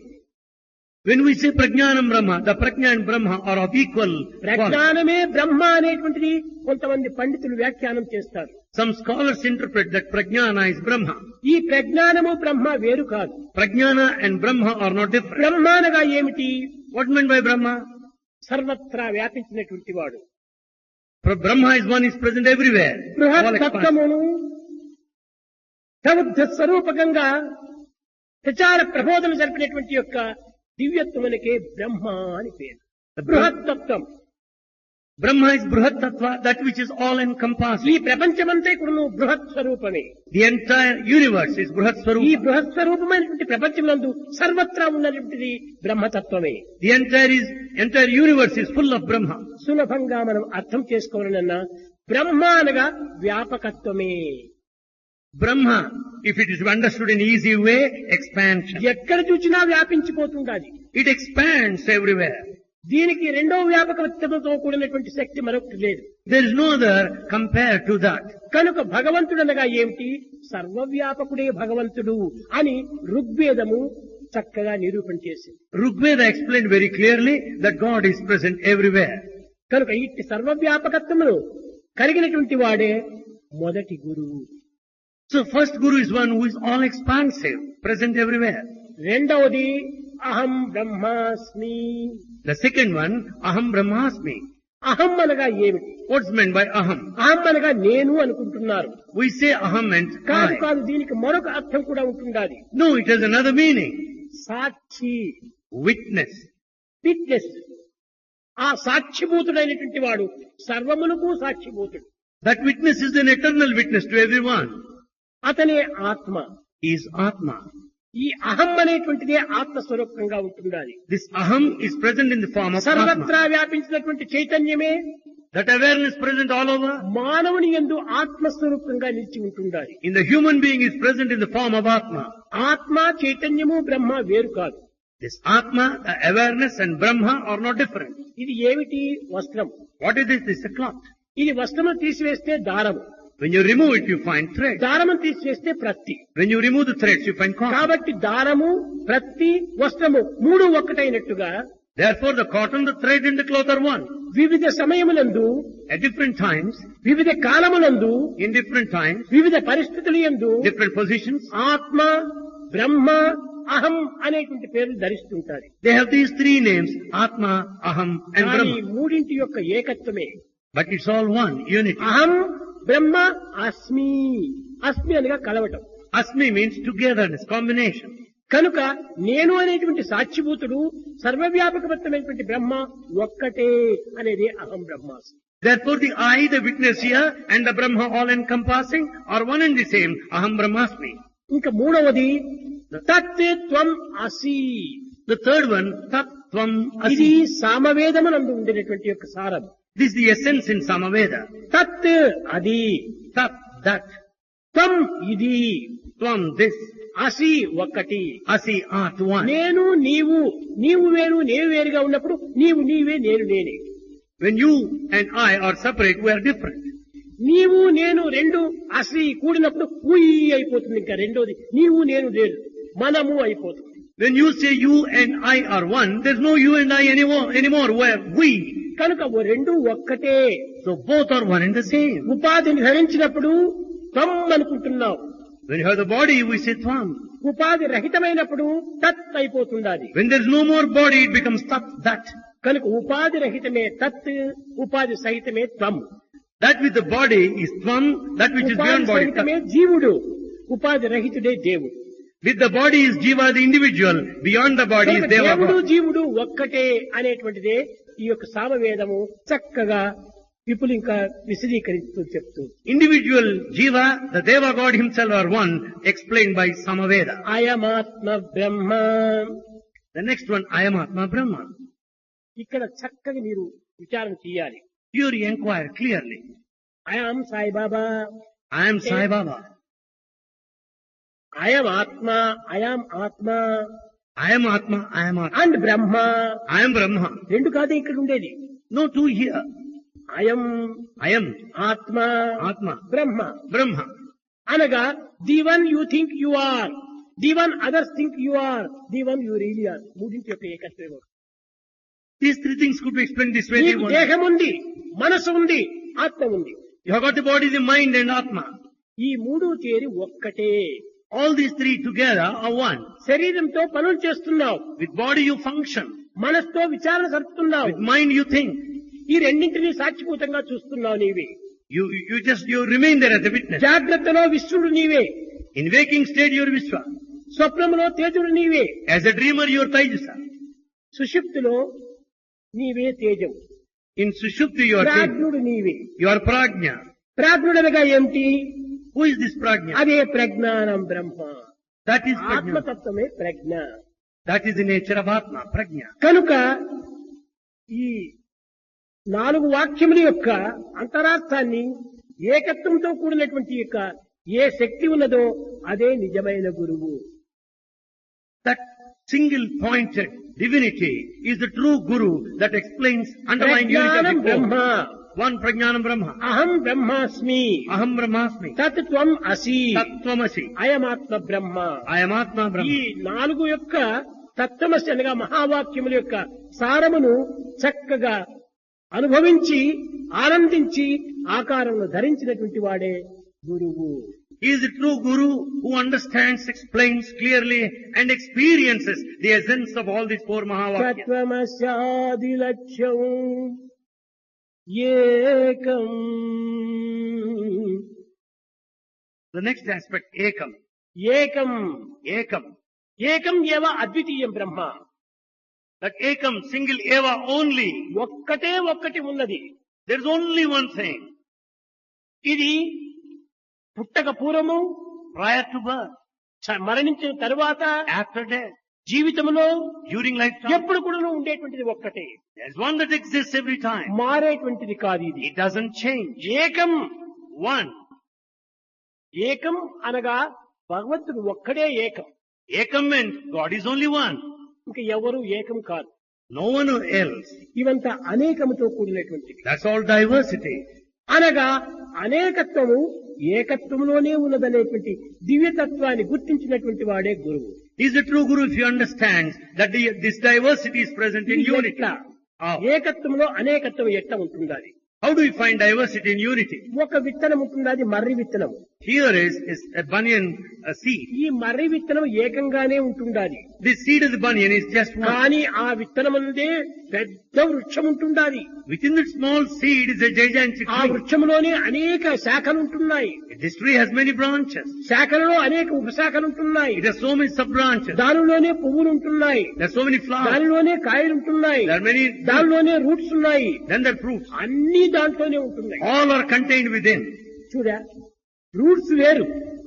Speaker 2: When we say Prajnanam Brahma, the Prajna and Brahma are of equal quality.
Speaker 1: ప్రజ్ఞానమే బ్రహ్మ అనేటువంటిది కొంతమంది పండితులు వ్యాఖ్యానం చేస్తారు.
Speaker 2: Some scholars interpret that Prajnana is Brahma.
Speaker 1: ఈ ప్రజ్ఞానము బ్రహ్మ వేరు కాదు.
Speaker 2: Prajnana and Brahma are not different.
Speaker 1: బ్రహ్మ అనగా ఏమిటి?
Speaker 2: What meant by Brahma?
Speaker 1: సర్వత్రా వ్యాపించినటువంటి వాడు.
Speaker 2: Brahma is one is present everywhere. All expanse.
Speaker 1: బృహత్తత్వమును Prabuddha స్వరూపకంగా ప్రచార ప్రబోధన జరిపినటువంటి యొక్క దివ్యత్వమునకే బ్రహ్మ అని పేరు. బృహత్తత్వం.
Speaker 2: Brahma is Bruhat Tattva, that which is all encompassing.
Speaker 1: ఈ ప్రపంచమంతా కూడా బృహత్ స్వరూపమే.
Speaker 2: The entire universe is Bruhat
Speaker 1: ఈ
Speaker 2: Swarupa.
Speaker 1: బృహత్ స్వరూపమైనటువంటి ప్రపంచమునందు సర్వత్రా ఉన్నటువంటిది బ్రహ్మతత్వమే.
Speaker 2: The entire universe is full of Brahma.
Speaker 1: సులభంగా మనం అర్థం చేసుకోవాలన్నా బ్రహ్మ అనగా వ్యాపకత్వమే.
Speaker 2: Brahma, if it is understood in easy way, expansion.
Speaker 1: ఎక్కడ చూసినా వ్యాపించిపోతుండాలి.
Speaker 2: It expands everywhere.
Speaker 1: దీనికి రెండో వ్యాపకత్వంతో కూడినటువంటి శక్తి మరొకటి లేదు.
Speaker 2: There is no other compared to that.
Speaker 1: కనుక భగవంతుడనగా ఏమిటి? సర్వవ్యాపకుడే భగవంతుడు అని ఋగ్వేదము చక్కగా నిరూపణ చేసింది.
Speaker 2: Rigveda explained very clearly that God is present everywhere.
Speaker 1: కనుక ఇట్టి సర్వవ్యాపకత్వమును కలిగినటువంటి వాడే మొదటి గురువు.
Speaker 2: So first Guru is one who is all expansive, present everywhere.
Speaker 1: రెండవది అహం బ్రహ్మాస్మి.
Speaker 2: The second one, Aham Brahmasmi.
Speaker 1: అహం అనగా ఏమిటి?
Speaker 2: What's meant by Aham?
Speaker 1: అహం అనగా నేను అనుకుంటున్నారు.
Speaker 2: We say Aham meant
Speaker 1: కాదు
Speaker 2: I.
Speaker 1: కాదు, దీనికి మరొక అర్థం కూడా ఉంటుండాలి.
Speaker 2: No, it has another meaning.
Speaker 1: Sakshi,
Speaker 2: Witness.
Speaker 1: Witness. ఆ సాక్షిభూతుడైనటువంటి వాడు సర్వమునకు సాక్షిభూతుడు.
Speaker 2: That witness is an eternal witness to everyone.
Speaker 1: అతనే ఆత్మ.
Speaker 2: He is Atma.
Speaker 1: ఈ అహం అనేటువంటిదే ఆత్మస్వరూపంగా ఉంటుండాలి.
Speaker 2: This Aham is present in the form of
Speaker 1: సర్వత్రా
Speaker 2: Atma.
Speaker 1: వ్యాపించినటువంటి చైతన్యమే
Speaker 2: That awareness present all over
Speaker 1: మానవుని యందు ఆత్మస్వరూపంగా నిలిచి ఉంటుండాలి.
Speaker 2: in the human being is present in the form of Atma.
Speaker 1: ఆత్మ, చైతన్యము, బ్రహ్మ వేరు కాదు.
Speaker 2: This Atma, the awareness and Brahma are not different.
Speaker 1: ఇది ఏమిటి? వస్త్రం.
Speaker 2: What is this? This is a cloth.
Speaker 1: ఇది వస్త్రము తీసివేస్తే దారము,
Speaker 2: When you remove it, you find thread.
Speaker 1: దారము తీసివేస్తే ప్రత్తి.
Speaker 2: When you remove the threads, you find cotton.
Speaker 1: కాబట్టి దారము, ప్రత్తి, వస్త్రము మూడు ఒక్కటైనట్టుగా
Speaker 2: Therefore, the cotton, the thread and the cloth are one.
Speaker 1: వివిధ సమయములందు,
Speaker 2: At different times,
Speaker 1: వివిధ కాలములందు,
Speaker 2: in different times,
Speaker 1: వివిధ పరిస్థితుల యందు
Speaker 2: different positions,
Speaker 1: ఆత్మ, బ్రహ్మ, అహం అనేటువంటి పేర్లు ధరిస్తుంటారు.
Speaker 2: they have these three names, Atma, Aham and
Speaker 1: కానీ
Speaker 2: Brahma.
Speaker 1: మూడింటి యొక్క ఏకత్వమే.
Speaker 2: But it's all one, unity.
Speaker 1: అహం, బ్రహ్మ, అస్మి. అస్మి అనగా కలవటం.
Speaker 2: Asmi means togetherness, combination.
Speaker 1: కనుక నేను అనేటువంటి సాక్షిభూతుడు, సర్వవ్యాపకమైనటువంటి బ్రహ్మ ఒక్కటే అనేది అహం బ్రహ్మాస్మి.
Speaker 2: Therefore, the I, the witness here, and the Brahma all encompassing are one and the same, Aham Brahmasmi.
Speaker 1: ఇంకా మూడవది తత్ త్వం అసి.
Speaker 2: The third one, Tat Tvam
Speaker 1: ఇది
Speaker 2: Asi.
Speaker 1: సామవేదమునందు ఉండినటువంటి యొక్క సారం.
Speaker 2: This is the essence in Samaveda.
Speaker 1: తత్ అది,
Speaker 2: Tat, that.
Speaker 1: త్వం ఇది,
Speaker 2: Tvam, this.
Speaker 1: అసి ఒక్కటి.
Speaker 2: Asi, art, one.
Speaker 1: నేను నీవు, నీవు వేరు నేను వేరుగా ఉన్నప్పుడు నీవు నీవే నేను నేనే.
Speaker 2: When you and I are separate, we are different.
Speaker 1: నీవు నేను రెండు అసి కూడినప్పుడు ఉయ్ అయిపోతుంది. ఇంకా రెండోది నీవు నేను లేదు, మనము అయిపోతుంది.
Speaker 2: When you say you and I are one, there's no you and I anymore. We're we.
Speaker 1: కనుక ఓ రెండు ఒక్కటే.
Speaker 2: So both are one and the same.
Speaker 1: ఉపాధిని ధరించినప్పుడు త్వం అనుకుంటున్నావు.
Speaker 2: When you have the body, we say Tvam.
Speaker 1: ఉపాధి రహితమైనప్పుడు తత్ అయిపోతుండాలి.
Speaker 2: When there's no more body, it becomes Tat, that.
Speaker 1: కనుక ఉపాధి రహితమే తత్, ఉపాధి సహితమే త్వం.
Speaker 2: That with the body is Tvam, that which is
Speaker 1: ఉపాధి
Speaker 2: beyond body.
Speaker 1: సహితమే జీవుడు, ఉపాధి రహితుడే దేవుడు.
Speaker 2: With the body is Jiva, the individual. Beyond the body is
Speaker 1: కనుక
Speaker 2: Deva
Speaker 1: దేవుడు
Speaker 2: God.
Speaker 1: జీవుడు ఒక్కటే అనేటువంటిదే ఈ యొక్క సామవేదము చక్కగా విపులింకా విశదీకరిస్తూ చెప్తూ
Speaker 2: Individual Jiva, the Deva God himself are one, explained by Samaveda.
Speaker 1: అయమాత్మ Brahma.
Speaker 2: The next one, I am Atma Brahma.
Speaker 1: ఇక్కడ చక్కగా మీరు విచారణ చేయాలి.
Speaker 2: Here you inquire clearly.
Speaker 1: అయం Saibaba,
Speaker 2: I am Sai Baba.
Speaker 1: అయం ఆత్మ, అయం ఆత్మ
Speaker 2: I am Atma, I am Atma.
Speaker 1: And Brahma.
Speaker 2: I am Brahma.
Speaker 1: రెండు కాదు ఇక్కడ ఉండేది.
Speaker 2: No two here.
Speaker 1: అయం
Speaker 2: I am
Speaker 1: Atma,
Speaker 2: Atma,
Speaker 1: Brahma
Speaker 2: Brahma.
Speaker 1: అనగా the one you think you are, the one others think you are, the one you really are. మూడింటి యొక్క ఏకత్వం.
Speaker 2: These three things could be explained this way.
Speaker 1: నీకు దేహం ఉంది, మనసు ఉంది, ఆత్మ ఉంది.
Speaker 2: You have got the body, the mind and Atma.
Speaker 1: ఈ మూడు చేరి ఒక్కటే.
Speaker 2: All these three together are one.
Speaker 1: శరీరంతో పనులు చేస్తున్నావు,
Speaker 2: With body you function.
Speaker 1: మనసుతో విచారణ జరుపుతున్నావు,
Speaker 2: With mind you think.
Speaker 1: ఈ రెండింటినీ సాక్షిభూతంగా చూస్తున్నావు నీవే.
Speaker 2: You remain there as a witness.
Speaker 1: జాగ్రత్తలో విశ్వడు నీవే,
Speaker 2: In waking state you are Vishwa.
Speaker 1: స్వప్నములో తేజుడు నీవే,
Speaker 2: As a dreamer you are Taijasa.
Speaker 1: సుషుప్తిలో నీవే తేజం,
Speaker 2: In Sushupti you are Tej.
Speaker 1: ప్రాజ్ఞుడు నీవే.
Speaker 2: You are Prajna.
Speaker 1: ప్రాజ్ఞుడనగా ఏమిటి?
Speaker 2: Who is this Prajna?
Speaker 1: అదే ప్రజ్ఞానం బ్రహ్మ.
Speaker 2: That is Prajna.
Speaker 1: ఆత్మతత్వమే Pragna.
Speaker 2: That is the nature of Atma, Prajna.
Speaker 1: కనుక ఈ 4 వాక్యముల యొక్క అంతరార్థాన్ని ఏకత్వంతో కూడినటువంటి యొక్క ఏ శక్తి ఉన్నదో అదే నిజమైన గురువు.
Speaker 2: That single-pointed divinity is the true Guru that explains underlying unity
Speaker 1: ప్రజ్ఞానం
Speaker 2: of the
Speaker 1: Brahma
Speaker 2: core. One Prajnanam Brahma.
Speaker 1: అహం బ్రహ్మాస్మి
Speaker 2: Aham Brahmasmi.
Speaker 1: తత్ త్వం అసి
Speaker 2: Tattvamasi.
Speaker 1: అయమాత్మ Brahma.
Speaker 2: I am Atma
Speaker 1: ఈ
Speaker 2: Brahma.
Speaker 1: 4 యొక్క తత్వమసి అనగా మహావాక్యముల యొక్క సారమును చక్కగా అనుభవించి ఆనందించి ఆకారమును ధరించినటువంటి వాడే గురువు.
Speaker 2: He is the true Guru who understands, explains clearly and experiences the essence of all these 4 Mahavakyas.
Speaker 1: తత్వమస్యాది లక్ష్యం ఏకం.
Speaker 2: The next aspect, Ekam.
Speaker 1: ఏకం
Speaker 2: Ekam.
Speaker 1: ఏకం ఏవ అద్వితీయం బ్రహ్మ.
Speaker 2: That Ekam, single Eva only.
Speaker 1: ఒక్కటే ఒక్కటి ఉన్నది.
Speaker 2: There is only one thing.
Speaker 1: ఇది పుట్టక పూర్వము,
Speaker 2: Prior to birth,
Speaker 1: మరణించిన తరువాత,
Speaker 2: after death,
Speaker 1: జీవితంలో
Speaker 2: during lifetime.
Speaker 1: ఎప్పుడు కూడా ఉండేటువంటిది ఒక్కటే,
Speaker 2: There is one that exists every time.
Speaker 1: మారేటువంటిది కాదు ఇది.
Speaker 2: It doesn't change.
Speaker 1: ఏకం.
Speaker 2: One.
Speaker 1: ఏకం అనగా భగవంతుడు ఒక్కడే ఏకం.
Speaker 2: Ekam meant God is only one.
Speaker 1: ఇంకా ఎవరు ఏకం కాదు.
Speaker 2: No one else.
Speaker 1: ఇవంతా అనేకముతో కూడినటువంటిది.
Speaker 2: That's all diversity.
Speaker 1: అనగా అనేకత్వము ఏకత్వంలోనే ఉన్నదనేటువంటి దివ్యతత్వాన్ని గుర్తించినటువంటి వాడే గురువు.
Speaker 2: He is the true Guru if he understands that this diversity is present in
Speaker 1: ఇది
Speaker 2: unity.
Speaker 1: ఎట్లా?
Speaker 2: How?
Speaker 1: ఏకత్వంలో అనేకత్వం ఎట్లా ఉంటుండాలి?
Speaker 2: How do we find diversity in unity?
Speaker 1: ఒక విత్తనం ఉంటుంది, అది మర్రి విత్తనం.
Speaker 2: Here is a banyan seed.
Speaker 1: ఈ మర్రి విత్తనం ఏకంగానే ఉంటుండాలి.
Speaker 2: This seed of the banyan is just one.
Speaker 1: కానీ ఆ విత్తనముందే పెద్ద వృక్షం ఉంటుండాలి.
Speaker 2: Within that small seed is a gigantic
Speaker 1: ఆ
Speaker 2: tree.
Speaker 1: వృక్షంలోనే అనేక శాఖలు ఉంటున్నాయి.
Speaker 2: This tree has many branches.
Speaker 1: శాఖలలో అనేక ఉపశాఖలు ఉంటున్నాయి.
Speaker 2: It has so many sub-branches.
Speaker 1: దానిలోనే పువ్వులు ఉంటున్నాయి.
Speaker 2: There are so many flowers.
Speaker 1: దానిలోనే కాయలు ఉంటున్నాయి.
Speaker 2: There are many.
Speaker 1: దానిలోనే రూట్స్ ఉన్నాయి.
Speaker 2: Then there are fruits.
Speaker 1: అన్ని దాంట్లోనే ఉంటున్నాయి.
Speaker 2: All are contained within.
Speaker 1: చూడా, రూట్స్ వేరు,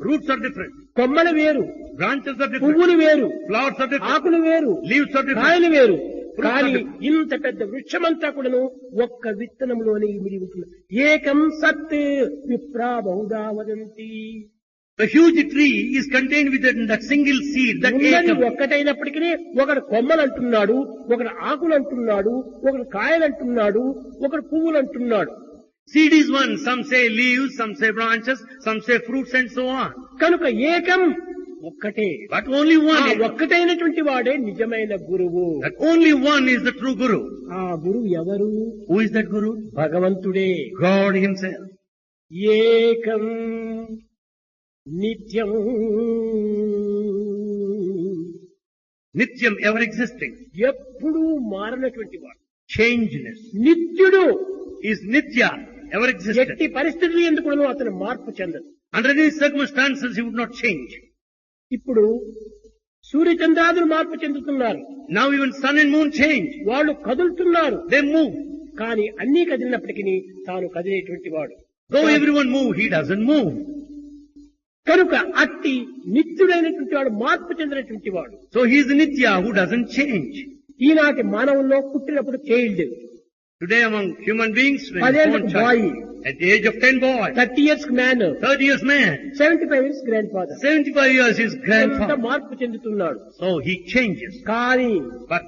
Speaker 2: Roots are different.
Speaker 1: కొమ్మలు వేరు,
Speaker 2: Branches are different.
Speaker 1: పువ్వులు వేరు,
Speaker 2: Flowers are different.
Speaker 1: ఆకులు వేరు,
Speaker 2: Leaves are different.
Speaker 1: కాయలు వేరు. కానీ ఇంత పెద్ద వృక్షమంతా కూడాను ఒక్క విత్తనంలోనే ఇమిడి ఉంటుంది. ఏకం సత్ విప్రా Bahuda వదంతి.
Speaker 2: The huge tree is contained within that single seed, that
Speaker 1: ఉన్నది
Speaker 2: Ekam.
Speaker 1: ఒక్కటైనప్పటికీ ఒకడు కొమ్మలు అంటున్నాడు, ఒకడు ఆకులు అంటున్నాడు, ఒకడు కాయలు అంటున్నాడు, ఒకడు పువ్వులు అంటున్నాడు.
Speaker 2: Seed is one. Some say leaves, some say branches, some say fruits and so on.
Speaker 1: కనుక ఏకం ఒక్కటే.
Speaker 2: But only
Speaker 1: ఆ
Speaker 2: one.
Speaker 1: ఒక్కటైనటువంటి వాడే నిజమైన గురువు.
Speaker 2: That only one is the true Guru.
Speaker 1: ఆ గురువు ఎవరు?
Speaker 2: Who is that Guru?
Speaker 1: భగవంతుడే.
Speaker 2: God Himself.
Speaker 1: ఏకం నిత్యం
Speaker 2: Nityam, ever existing.
Speaker 1: ఎప్పుడూ మారనటువంటి వాడు.
Speaker 2: Changeless.
Speaker 1: నిత్యుడు.
Speaker 2: Is Nitya, ever existent.
Speaker 1: ఎట్టి పరిస్థితులు ఎందుకు అతను మార్పు చెందదు.
Speaker 2: Under any circumstances He would not change.
Speaker 1: ఇప్పుడు సూర్యచంద్రాదులు మార్పు చెందుతున్నారు.
Speaker 2: Now even sun and moon change.
Speaker 1: వాళ్ళు కదులుతున్నారు.
Speaker 2: They move.
Speaker 1: కానీ అన్నీ కదిలినప్పటికీ తాను కదిలేటువంటి వాడు.
Speaker 2: Though everyone move, He doesn't move.
Speaker 1: కనుక అట్టి నిత్యుడైనటువంటి వాడు, మార్పు చెందినటువంటి వాడు.
Speaker 2: So He is the Nitya who doesn't change.
Speaker 1: ఈనాటి మానవుల్లో పుట్టినప్పుడు child,
Speaker 2: Today among human beings, when
Speaker 1: అదేంటి
Speaker 2: born child,
Speaker 1: boy,
Speaker 2: at the age of 10 boy,
Speaker 1: 30 years man,
Speaker 2: 30 years man,
Speaker 1: 75 years grand father.
Speaker 2: 75 years his
Speaker 1: ఎంత
Speaker 2: grandfather.
Speaker 1: మార్పు చెందుతున్నాడు.
Speaker 2: So he changes.
Speaker 1: కానీ
Speaker 2: But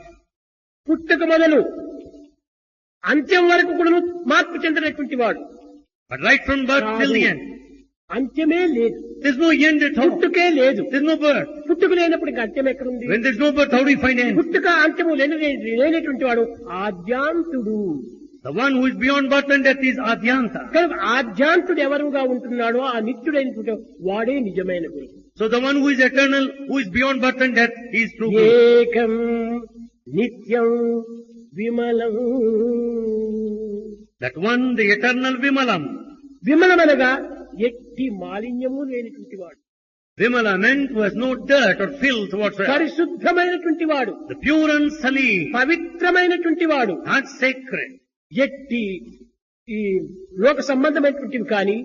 Speaker 1: పుట్టుక మొదలు అంత్యం వరకు కూడా మార్పు చెందినటువంటి వాడు.
Speaker 2: right from birth till the end,
Speaker 1: అంత్యమే లేదు,
Speaker 2: there's no end at all.
Speaker 1: పుట్టుకే లేదు.
Speaker 2: There's no birth.
Speaker 1: పుట్టుక లేనప్పుడు ఇంకా అంత్యం ఎక్కడుంది?
Speaker 2: When there's no birth, how do you find end?
Speaker 1: పుట్టుక అంత్యము లేనటువంటి వాడు ఆద్యాంతుడు.
Speaker 2: The one who is beyond birth and death is Adyanta.
Speaker 1: కనుక ఆద్యాంతుడు ఎవరుగా ఉంటున్నాడో ఆ నిత్యుడైనటువంటి వాడే నిజమైన గురువు.
Speaker 2: So the one who is eternal, who is beyond birth and death, he is true Guru.
Speaker 1: ఏకం నిత్యం విమలం.
Speaker 2: That one, the eternal Vimalam.
Speaker 1: విమలమనగా ఎట్టి మాలిన్యము లేనిటువంటి వాడు,
Speaker 2: Vimala meant who has no dirt or filth whatsoever.
Speaker 1: పరిశుద్ధమైనటువంటి వాడు,
Speaker 2: The pure and sully,
Speaker 1: పవిత్రమైనటువంటి వాడు.
Speaker 2: not sacred.
Speaker 1: ఎట్టి ఈ లోక సంబంధమైనటువంటివి కానీ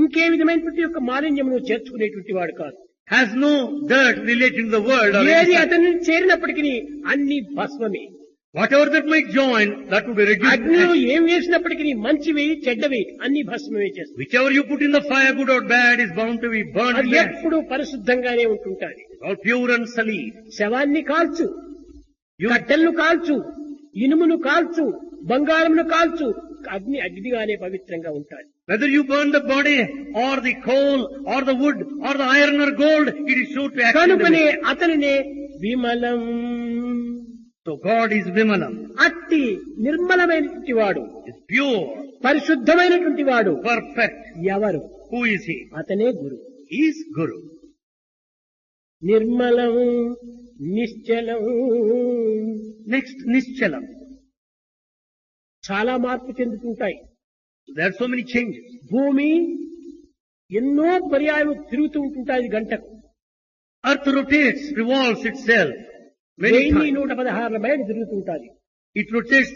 Speaker 1: ఇంకే విధమైనటువంటి యొక్క మాలిన్యమును చేర్చుకునేటువంటి వాడు కాదు.
Speaker 2: Has no dirt relating to the world or
Speaker 1: ఏది
Speaker 2: anything.
Speaker 1: అతన్ని చేరినప్పటికీ అన్ని భస్మమే.
Speaker 2: Whatever that might join, that would be reduced.
Speaker 1: అగ్నిలో ఏం వేసినప్పటికీ మంచివి చెడ్డవి అన్ని భస్మమే చేస్తాయి.
Speaker 2: Whichever you put in the fire, good or bad, is bound to be burned.
Speaker 1: అది ఎప్పుడు పరిశుద్ధంగానే ఉంటుంటాది.
Speaker 2: All pure and solid.
Speaker 1: శవాన్ని కాల్చు, కట్టెలను కాల్చు, ఇనుమును కాల్చు, బంగారమును కాల్చు, అగ్ని అగ్నిగానే పవిత్రంగా ఉంటాయి.
Speaker 2: Whether you burn the body or the coal or the wood or the iron or gold, it is sure to act.
Speaker 1: కనుకనే అతనినే విమలం.
Speaker 2: So God is Vimalam.
Speaker 1: అట్టి నిర్మలమైనటువంటి వాడు,
Speaker 2: Is pure,
Speaker 1: పరిశుద్ధమైనటువంటి వాడు
Speaker 2: perfect.
Speaker 1: ఎవరు?
Speaker 2: Who is He?
Speaker 1: అతనే గురు.
Speaker 2: He is Guru.
Speaker 1: నిర్మలం నిశ్చలం.
Speaker 2: Next, Nischalam.
Speaker 1: చాలా మార్పు చెందుతుంటాయి.
Speaker 2: There are so many changes.
Speaker 1: భూమి ఎన్నో పర్యాయం తిరుగుతూ ఉంటుంటాయి గంటకు.
Speaker 2: Earth rotates, revolves itself. Many times.
Speaker 1: 1116 మైళ్ళు తిరుగుతుంటాది.
Speaker 2: It rotates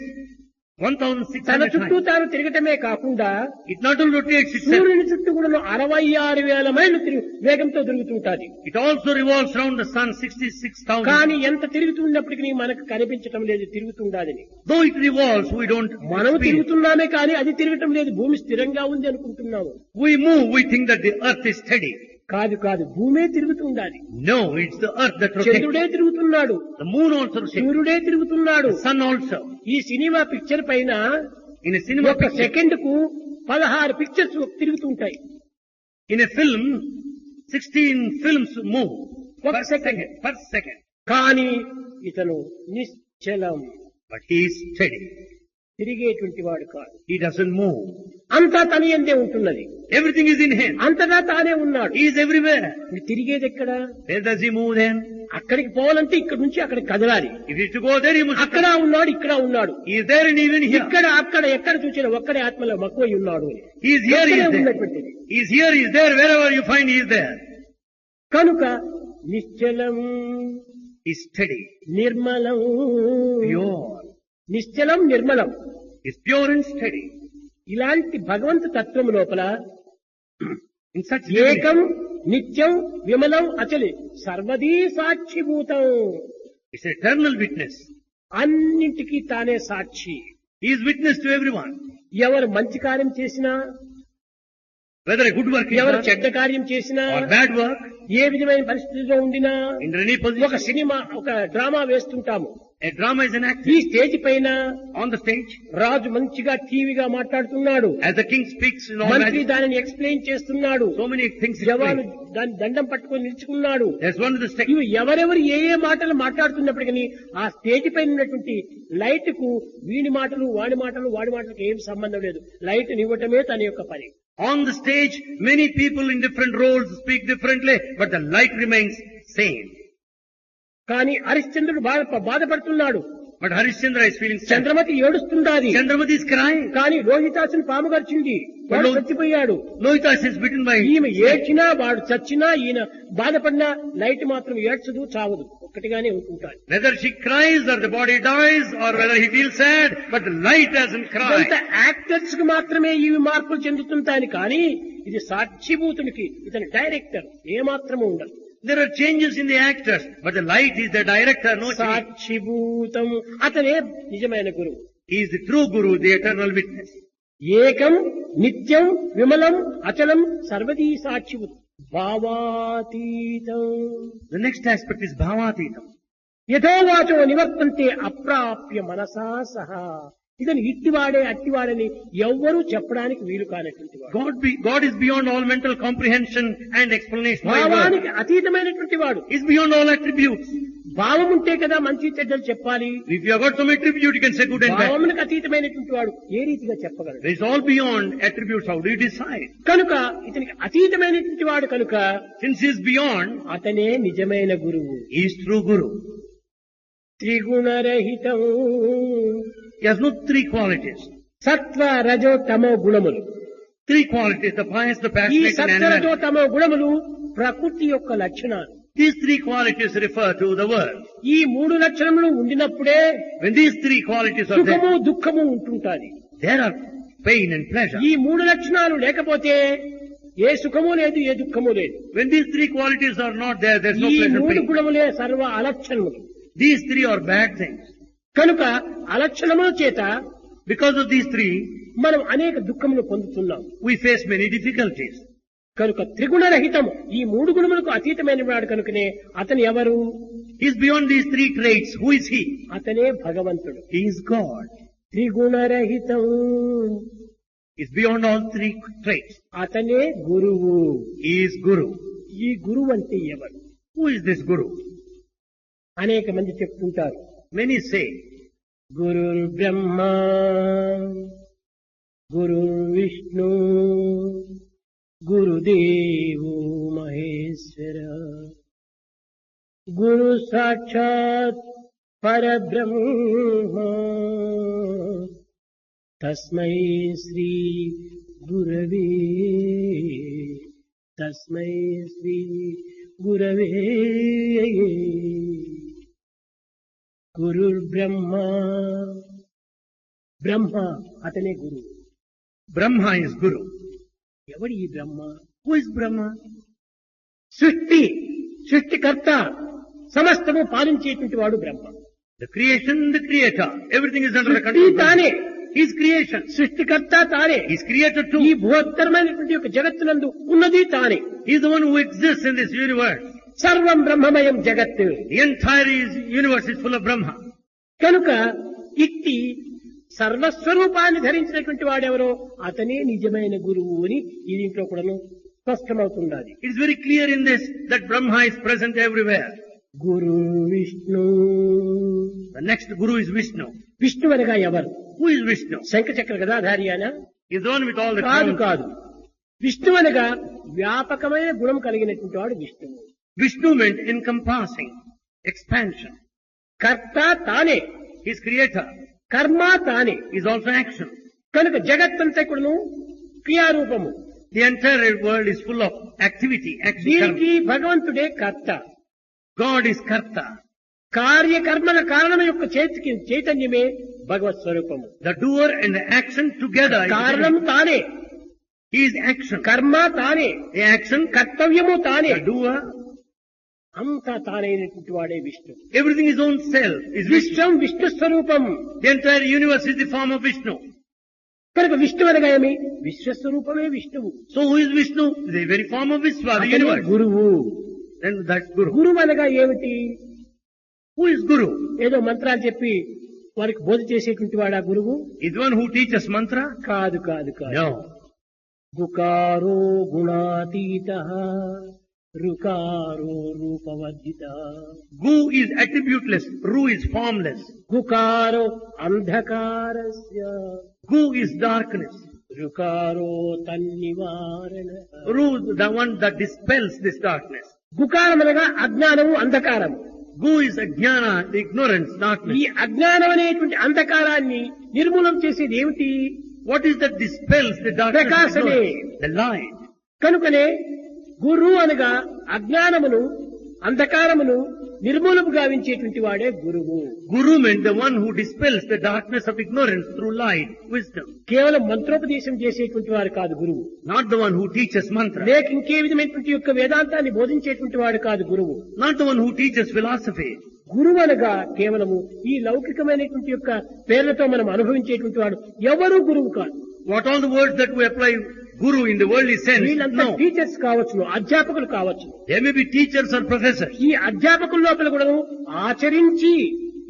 Speaker 1: తన
Speaker 2: 1,600
Speaker 1: చుట్టూ
Speaker 2: times.
Speaker 1: తాను తిరగటమే కాకుండా
Speaker 2: It not only rotates itself,
Speaker 1: సూర్యుని చుట్టూ కూడా 66,000 మైళ్ళు వేగంతో తిరుగుతుంటాది.
Speaker 2: it also revolves around the sun 66,000.
Speaker 1: కానీ ఎంత తిరుగుతున్నప్పటికీ మనకు కనిపించటం లేదు తిరుగుతుండాలని.
Speaker 2: Though it revolves, we don't
Speaker 1: మనం
Speaker 2: experience.
Speaker 1: తిరుగుతున్నామే కానీ అది తిరగటం లేదు. భూమి స్థిరంగా ఉంది అనుకుంటున్నాము.
Speaker 2: We move, we think that the earth is steady.
Speaker 1: కాదు కాదు, భూమే తిరుగుతుండాలి.
Speaker 2: No, it's the earth that rotates.
Speaker 1: చంద్రుడే తిరుగుతున్నాడు,
Speaker 2: The moon also rotates.
Speaker 1: సూర్యుడే తిరుగుతున్నాడు.
Speaker 2: The sun also.
Speaker 1: ఈ సినిమా పిక్చర్ పైన
Speaker 2: In a cinema
Speaker 1: ఒక
Speaker 2: picture,
Speaker 1: సెకండ్ కు 16 పిక్చర్స్ తిరుగుతుంటాయి.
Speaker 2: in a film, 16 films move.
Speaker 1: ఒక
Speaker 2: Per
Speaker 1: second.
Speaker 2: second. Per second.
Speaker 1: కానీ ఇతను నిశ్చలం,
Speaker 2: But he is steady.
Speaker 1: తిరిగేటువంటి వాడు కాదు.
Speaker 2: He doesn't move.
Speaker 1: అంతా తన యందే ఉంటున్నది.
Speaker 2: Everything is in him.
Speaker 1: అంతటా తానే ఉన్నాడు.
Speaker 2: He is everywhere.
Speaker 1: ఇది తిరిగేది ఎక్కడ?
Speaker 2: Where does he move then?
Speaker 1: అక్కడికి పోవాలంటే ఇక్కడ నుంచి అక్కడికి కదలాలి.
Speaker 2: If he is to go there, he must.
Speaker 1: అక్కడ ఉన్నాడు, ఇక్కడ ఉన్నాడు.
Speaker 2: He is there and even here.
Speaker 1: ఇక్కడ అక్కడ ఎక్కడ చూసినా ఒక్కడే ఆత్మలో మక్కువై ఉన్నాడు.
Speaker 2: He is here, he is there.
Speaker 1: ఉన్నటువంటిది.
Speaker 2: He is here, he is there. Wherever you find, he is there.
Speaker 1: కనుక నిశ్చలం,
Speaker 2: He is steady,
Speaker 1: నిర్మలం.
Speaker 2: pure.
Speaker 1: నిశ్చలం నిర్మలం.
Speaker 2: He is pure and steady.
Speaker 1: ఇలాంటి భగవంతు తత్వం లోపల
Speaker 2: In such
Speaker 1: ఏకం నిత్యం విమలం అచలి సర్వదీ సాక్షిభూతం.
Speaker 2: it's eternal witness.
Speaker 1: అన్నింటికీ తానే సాక్షి.
Speaker 2: He is witness to everyone.
Speaker 1: ఎవరు మంచి కార్యం చేసినా,
Speaker 2: Whether a good work is
Speaker 1: ఎవరు
Speaker 2: done
Speaker 1: చెడ్డ కార్యం చేసినా,
Speaker 2: or bad work,
Speaker 1: ఏ విధమైన పరిస్థితిలో ఉండినా,
Speaker 2: in any
Speaker 1: ఒక
Speaker 2: position,
Speaker 1: సినిమా ఒక డ్రామా వేస్తుంటాము.
Speaker 2: a drama is an act.
Speaker 1: ఈ స్టేజ్ పైన
Speaker 2: On the stage,
Speaker 1: రాజు మంచిగా టీవీగా మాట్లాడుతున్నాడు,
Speaker 2: as the king speaks in all
Speaker 1: మంత్రి
Speaker 2: magic,
Speaker 1: దానిని ఎక్స్ప్లెయిన్ చేస్తున్నాడు,
Speaker 2: so many things
Speaker 1: జవాను
Speaker 2: explained.
Speaker 1: దాని దండం పట్టుకొని నిలుచుకున్నాడు.
Speaker 2: There's one of the stake.
Speaker 1: ఇవి ఎవరెవరు ఏ ఏ మాటలు మాట్లాడుతున్నప్పటికీ ఆ స్టేజ్ పైన ఉన్నటువంటి లైట్ కు వీడి మాటలు వాడి మాటలు వాడి మాటలకు ఏం సంబంధం లేదు. లైట్ నివ్వటమే తన యొక్క పని.
Speaker 2: On the stage, many people in different roles speak differently, but the light remains same.
Speaker 1: కానీ హరిశ్చంద్రుడు బాధపడుతున్నాడు,
Speaker 2: But Harishchandra is feeling sad.
Speaker 1: Chandramati ఏడుస్తుండాలి.
Speaker 2: Chandramati is crying.
Speaker 1: కానీ రోహితాసుని పాము గరిచింది, వాడు
Speaker 2: But
Speaker 1: చచ్చిపోయాడు.
Speaker 2: Lohitas is bitten by
Speaker 1: ఈమె ఏడ్చినా వాడు చచ్చినా ఈయన బాధపడినా లైట్ మాత్రం ఏడ్చదు చావదు, ఒక్కటిగానే ఉంటుంటాడు.
Speaker 2: whether she cries or the body dies or whether he feels sad, but the light doesn't cry.
Speaker 1: కొంత యాక్టర్స్ కి మాత్రమే ఇవి మార్పులు చెందుతుంటాయి కానీ ఇది సాక్షిభూతునికి, ఇతని డైరెక్టర్ ఏమాత్రము ఉండదు.
Speaker 2: There are changes in the actors, but the light is the director, no change.
Speaker 1: సాక్షిభూతం అతనే నిజమైన గురువు.
Speaker 2: He is the true Guru, the eternal witness.
Speaker 1: ఏకం నిత్యం విమలం అచలం సర్వదీ సాక్షిభూతం భావాతీతం.
Speaker 2: The next aspect is Bhavatitam.
Speaker 1: యథోవాచో నివర్తంతే అప్రాప్య మనసా సహా. ఇతను ఇట్టివాడే అట్టివాడని ఎవ్వరూ చెప్పడానికి వీలు కానటువంటి వాడు.
Speaker 2: God is beyond all mental comprehension and explanation.
Speaker 1: భావానికి అతీతమైనటువంటి వాడు.
Speaker 2: He is beyond all attributes.
Speaker 1: భావం ఉంటే కదా మంచి చెడ్డలు చెప్పాలి.
Speaker 2: If you have got some attribute, you can say good and bad.
Speaker 1: భావమునికి అతీతమైనటువంటి వాడు ఏ రీతిగా చెప్పగలడు?
Speaker 2: It is all beyond attributes. How do you decide?
Speaker 1: కనుక ఇతనికి అతీతమైనటువంటి వాడు కనుక
Speaker 2: Since he is beyond,
Speaker 1: అతనే నిజమైన గురువు.
Speaker 2: he is true Guru.
Speaker 1: త్రిగుణరహితం.
Speaker 2: He has no three qualities.
Speaker 1: సత్వ రజో తమో గుణములు.
Speaker 2: Three qualities, the pious, the
Speaker 1: ఈ
Speaker 2: passionate, and
Speaker 1: సత్వ రజో
Speaker 2: animal.
Speaker 1: తమో గుణములు ప్రకృతి యొక్క లక్షణాలు.
Speaker 2: These three qualities refer to the world.
Speaker 1: ఈ మూడు లక్షణములు ఉండినప్పుడే
Speaker 2: When these three qualities are
Speaker 1: సుఖము
Speaker 2: there,
Speaker 1: దుఃఖము ఉంటుంటాది.
Speaker 2: there are pain and pleasure.
Speaker 1: ఈ మూడు లక్షణాలు లేకపోతే ఏ సుఖము లేదు, ఏ దుఃఖము లేదు.
Speaker 2: When these three qualities are not there, there is no
Speaker 1: ఈ
Speaker 2: pleasure and
Speaker 1: మూడు
Speaker 2: pain.
Speaker 1: గుణములే సర్వ అలక్షణములు.
Speaker 2: These three are bad things.
Speaker 1: కనుక అలక్షణముల చేత
Speaker 2: Because of these three,
Speaker 1: మనం అనేక దుఃఖములు పొందుతున్నాం.
Speaker 2: we face many difficulties.
Speaker 1: కనుక త్రిగుణరహితం ఈ మూడు గుణములకు అతీతమైన వాడు కనుకనే అతను ఎవరు?
Speaker 2: He is beyond these three traits. Who is he?
Speaker 1: అతనే భగవంతుడు.
Speaker 2: He is God.
Speaker 1: త్రిగుణరహితం
Speaker 2: He is beyond all three traits.
Speaker 1: అతనే గురువు.
Speaker 2: He is Guru.
Speaker 1: ఈ గురువు అంటే ఎవరు?
Speaker 2: Who is this Guru?
Speaker 1: అనేక మంది చెప్తుంటారు.
Speaker 2: Many say,
Speaker 1: గురుర్ బ్రహ్మ, గురుర్ విష్ణు, గురుదేవో మహేశ్వర, గురు సాక్షాత్ పరబ్రహ్మ, తస్మై శ్రీ గురవే, తస్మై శ్రీ గురవే. గురుర్ బ్రహ్మ, బ్రహ్మ అతనే గురువు.
Speaker 2: Brahma is Guru.
Speaker 1: ఎవడు ఈ బ్రహ్మ?
Speaker 2: Who is Brahma?
Speaker 1: సృష్టికర్త, సమస్తము పాలించేటువంటి వాడు బ్రహ్మ.
Speaker 2: The creation, the creator. Everything is under the
Speaker 1: సృష్టి
Speaker 2: control of
Speaker 1: తానే,
Speaker 2: Brahma. He is creation.
Speaker 1: సృష్టికర్త తానే,
Speaker 2: He is creator
Speaker 1: ఈ
Speaker 2: too.
Speaker 1: బృహత్తరమైనటువంటి యొక్క జగత్తునందు ఉన్నది తానే.
Speaker 2: He is the one who exists in this universe.
Speaker 1: సర్వం బ్రహ్మమయం జగత్.
Speaker 2: The entire universe is full of Brahma.
Speaker 1: కనుక ఇట్టి సర్వస్వరూపాన్ని ధరించినటువంటి వాడెవరో అతనే నిజమైన గురువు అని ఈ దీంట్లో కూడాను స్పష్టమవుతున్నది.
Speaker 2: It is very clear in this that Brahma is present everywhere.
Speaker 1: Guru Vishnu.
Speaker 2: The next Guru is Vishnu.
Speaker 1: Vishnu అనగా ఎవరు?
Speaker 2: Who is Vishnu?
Speaker 1: శంఖచక్ర గదాధారి అనా?
Speaker 2: He is the one with all the
Speaker 1: కాదు
Speaker 2: crowns.
Speaker 1: కాదు. విష్ణు అనగా వ్యాపకమైన గుణం కలిగినటువంటి వాడు విష్ణువు.
Speaker 2: Vishnu meant encompassing, expansion.
Speaker 1: కర్త తానే,
Speaker 2: He is creator.
Speaker 1: కర్మ తానే.
Speaker 2: He is also action.
Speaker 1: కనుక జగత్తంతా కూడాను క్రియారూపము.
Speaker 2: The entire world is full of activity, action.
Speaker 1: దీనికి
Speaker 2: Karma.
Speaker 1: భగవంతుడే కర్త.
Speaker 2: God is Karta.
Speaker 1: కార్యకర్మల కారణం యొక్క చైతన్యమే భగవత్ స్వరూపము.
Speaker 2: The doer and the action together.
Speaker 1: కారణం తానే,
Speaker 2: He is action.
Speaker 1: కర్మ తానే,
Speaker 2: The action,
Speaker 1: కర్తవ్యము తానే,
Speaker 2: the doer,
Speaker 1: అంతా తానైనటువంటి వాడే Vishnu.
Speaker 2: everything is own self. Is Vishnu.
Speaker 1: విశ్వం విష్ణు స్వరూపం.
Speaker 2: The entire universe is the form of Vishnu.
Speaker 1: కనుక విష్ణు అనగా ఏమి? విశ్వస్వరూపమే విష్ణువు.
Speaker 2: So who is Vishnu? The very form of Vishwa, the
Speaker 1: అతనే
Speaker 2: universe.
Speaker 1: గురువు.
Speaker 2: Then that's Guru.
Speaker 1: గురువు అనగా ఏమిటి?
Speaker 2: Who is Guru?
Speaker 1: ఏదో మంత్రాలు చెప్పి వారికి బోధ చేసేటువంటి వాడా గురువు?
Speaker 2: Is the one who teaches mantra?
Speaker 1: కాదు కాదు కాదు.
Speaker 2: No.
Speaker 1: గుకారో గుణాతీత, రుకారో రూపవర్జిత.
Speaker 2: Gu is attributeless. Ru is formless.
Speaker 1: గుకారో అంధకారస్య,
Speaker 2: Gu is darkness.
Speaker 1: రుకారో తన్నివారణ.
Speaker 2: Ru, the one that dispels this darkness.
Speaker 1: గుకారం అనగా అజ్ఞానము, అంధకారము.
Speaker 2: Gu is ajnana, the ignorance,
Speaker 1: ఈ
Speaker 2: darkness.
Speaker 1: అజ్ఞానం అనేటువంటి అంధకారాన్ని నిర్మూలం చేసేది ఏమిటి?
Speaker 2: What is that dispels the darkness?
Speaker 1: ప్రకాశమే.
Speaker 2: The light.
Speaker 1: కనుకనే గురు అనగా అజ్ఞానమును, అంధకారమును నిర్మూలము గావించేటువంటి వాడే గురువు.
Speaker 2: Guru meant the one who dispels the darkness of ignorance through light, wisdom.
Speaker 1: కేవలం మంత్రోపదేశం చేసేటువంటి వారు కాదు గురువు.
Speaker 2: Not the one who teaches mantra.
Speaker 1: లేక ఇంకే విధమైనటువంటి యొక్క వేదాంతాన్ని బోధించేటువంటి వాడు కాదు గురువు.
Speaker 2: Not the one who teaches philosophy.
Speaker 1: గురువు అనగా కేవలము ఈ లౌకికమైనటువంటి యొక్క పేర్లతో మనం అనుభవించేటువంటి వాడు ఎవరు గురువు కాదు.
Speaker 2: What all the words that we apply Guru in the worldly sense?
Speaker 1: వీళ్ళంతా
Speaker 2: No.
Speaker 1: టీచర్స్ కావచ్చును, అధ్యాపకులు కావచ్చు.
Speaker 2: They may be teachers or professors.
Speaker 1: ఈ అధ్యాపకుల లోపల కూడా ఆచరించి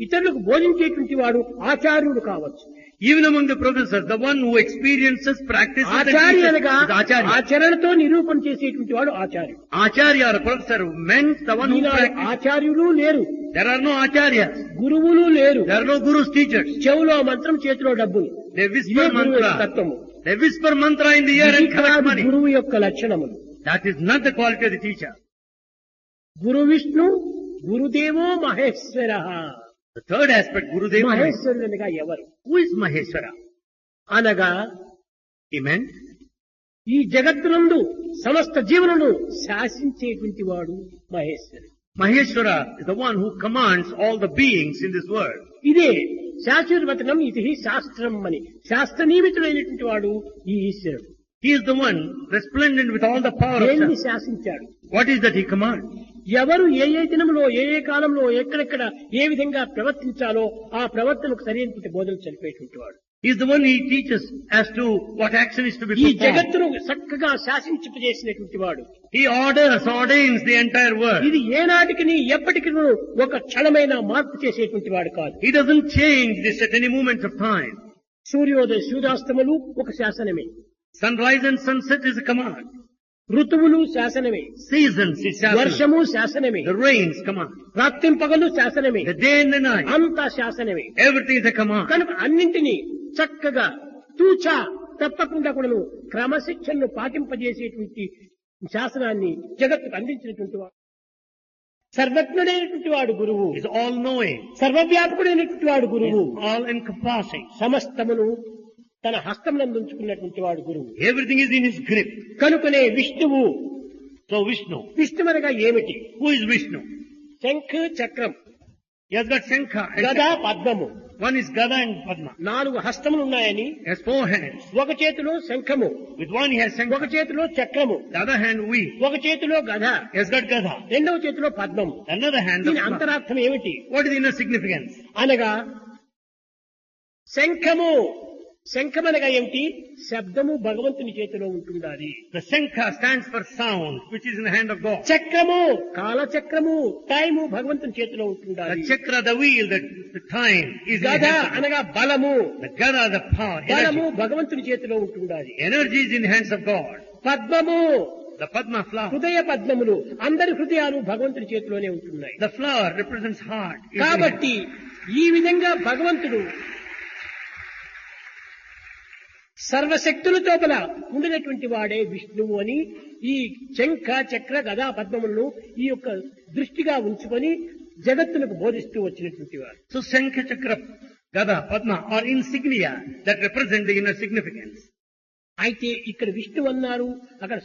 Speaker 1: ఇతరులకు బోధించేటువంటి వాడు ఆచార్యుడు కావచ్చు.
Speaker 2: Even among the professors, the one who experiences, practices, and
Speaker 1: Acharya
Speaker 2: teaches
Speaker 1: అనగా
Speaker 2: is Acharya.
Speaker 1: ఆచరణతో నిరూపణ చేసేటువంటి వాడు ఆచార్యుడు.
Speaker 2: Acharya or professor meant the one who
Speaker 1: Eenadu
Speaker 2: practices.
Speaker 1: ఆచార్యులు లేరు,
Speaker 2: There are no acharyas.
Speaker 1: గురువులు లేరు.
Speaker 2: There are no gurus, teachers.
Speaker 1: చెవులో మంత్రం, చేతిలో డబ్బులు.
Speaker 2: They
Speaker 1: ఇదే
Speaker 2: whisper
Speaker 1: గురువు యొక్క
Speaker 2: mantra.
Speaker 1: తత్వము.
Speaker 2: They whisper mantra in the ear
Speaker 1: ఇది
Speaker 2: and collect
Speaker 1: కాదు
Speaker 2: money.
Speaker 1: గురువు యొక్క లక్షణములు.
Speaker 2: That is not the quality of the teacher.
Speaker 1: Guru Vishnu, గురుదేవో Maheshwara.
Speaker 2: The third aspect, Gurudeva.
Speaker 1: మహేశ్వరుడు అనగా ఎవరు?
Speaker 2: Who is Maheshwara?
Speaker 1: అనగా
Speaker 2: He meant
Speaker 1: ఈ జగత్తునందు సమస్త జీవులను శాసించేటువంటి వాడు మహేశ్వరుడు.
Speaker 2: Maheshwara is the one who commands all the beings in this world.
Speaker 1: ఇదే శాశ్వతవచనం, ఇది శాస్త్రం అని శాస్త్ర నియమితుడైనటువంటి వాడు ఈ ఈశ్వరుడు.
Speaker 2: He is the one resplendent with all the power of
Speaker 1: దేన్ని
Speaker 2: Shastra.
Speaker 1: శాసించాడు?
Speaker 2: What is that he commands?
Speaker 1: ఎవరు ఏ ఏ దినంలో ఏ ఏ కాలంలో ఎక్కడెక్కడ ఏ విధంగా ప్రవర్తించాలో ఆ ప్రవర్తనకు సరైనటువంటి బోధన చనిపోయేటువంటి వాడు.
Speaker 2: He is the one he teaches as to what action is to be
Speaker 1: ఈ
Speaker 2: performed.
Speaker 1: జగత్తును చక్కగా శాసించేసినటువంటి వాడు.
Speaker 2: He ordains the entire world.
Speaker 1: ఇది ఏనాటికి ఎప్పటికీ ఒక క్షణమైన మార్పు చేసేటువంటి వాడు కాదు.
Speaker 2: He doesn't change this at any moment of time.
Speaker 1: సూర్యోదయ సూర్యాస్తములు ఒక శాసనమే.
Speaker 2: Sunrise and sunset is a command.
Speaker 1: ఋతువులు శాసనమే.
Speaker 2: Seasons is శాసనం.
Speaker 1: వర్షము శాసనమే.
Speaker 2: The rains command.
Speaker 1: రాత్రింపగలు శాసనమే.
Speaker 2: The day and the night.
Speaker 1: అంతా శాసనమే.
Speaker 2: Everything is a command.
Speaker 1: కనుక అన్నింటినీ చక్కగా తూచా తప్పకుండా కూడా క్రమశిక్షణను పాటింపజేసేటువంటి శాసనాన్ని జగత్తుకు అందించినటువంటి వాడు. సర్వజ్ఞుడైనటువంటి వాడు గురువు.
Speaker 2: He is all knowing.
Speaker 1: సర్వవ్యాపకుడైనటువంటి వాడు
Speaker 2: He
Speaker 1: గురువు.
Speaker 2: is all encompassing.
Speaker 1: సమస్తమును తన హస్తమునందు ఉంచుకున్నటువంటి వాడు గురువు.
Speaker 2: Everything is in his grip.
Speaker 1: కనుకనే విష్ణువు.
Speaker 2: So Vishnu.
Speaker 1: విష్ణువనగా ఏమిటి?
Speaker 2: Who is Vishnu?
Speaker 1: శంఖ చక్రం
Speaker 2: He has got Shankha and
Speaker 1: గదా
Speaker 2: Chakra.
Speaker 1: పద్మము.
Speaker 2: One is Gada and Padma.
Speaker 1: 4 హస్తములు ఉన్నాయని
Speaker 2: He has 4 hands.
Speaker 1: ఒక చేతిలో శంఖము,
Speaker 2: With one he has
Speaker 1: ఒక
Speaker 2: Shankha.
Speaker 1: చేతిలో చక్రము,
Speaker 2: The other hand we.
Speaker 1: ఒక చేతిలో గద,
Speaker 2: He has got Gada.
Speaker 1: రెండవ చేతిలో పద్మము.
Speaker 2: Another hand.
Speaker 1: దీని
Speaker 2: Padma.
Speaker 1: అంతరార్థం ఏమిటి
Speaker 2: What is the inner significance?
Speaker 1: అనగా శంఖము, శంఖమనగా ఏమిటి? శబ్దము భగవంతుని చేతిలో ఉంటుండాలి.
Speaker 2: The Shankha stands for sound, which is in the hand of God.
Speaker 1: చక్రము, కాలచక్రము, టైము భగవంతుని చేతిలో ఉంటుండాలి.
Speaker 2: The Chakra, the wheel, the time is in the
Speaker 1: గద
Speaker 2: hand of God.
Speaker 1: అనగా బలము,
Speaker 2: The Gada, the power,
Speaker 1: బలము
Speaker 2: energy.
Speaker 1: భగవంతుని చేతిలో ఉంటుండాలి.
Speaker 2: Energy is in the hands of God.
Speaker 1: పద్మము,
Speaker 2: The Padma flower.
Speaker 1: హృదయ పద్మములు, అందరి హృదయాలు భగవంతుని చేతిలోనే ఉంటున్నాయి.
Speaker 2: The flower represents heart. is in the
Speaker 1: కాబట్టి ఈ విధంగా భగవంతుడు సర్వశక్తుల తోపల ఉండినటువంటి వాడే విష్ణువు అని ఈ శంఖ చక్ర గదా పద్మములను ఈ యొక్క దృష్టిగా ఉంచుకొని జగత్తులకు బోధిస్తూ వచ్చినటువంటి వాడు.
Speaker 2: So Shankha, Chakra, Gada, Padma are insignia that represent the inner significance.
Speaker 1: అయితే ఇక్కడ విష్ణువు అన్నారు, అక్కడ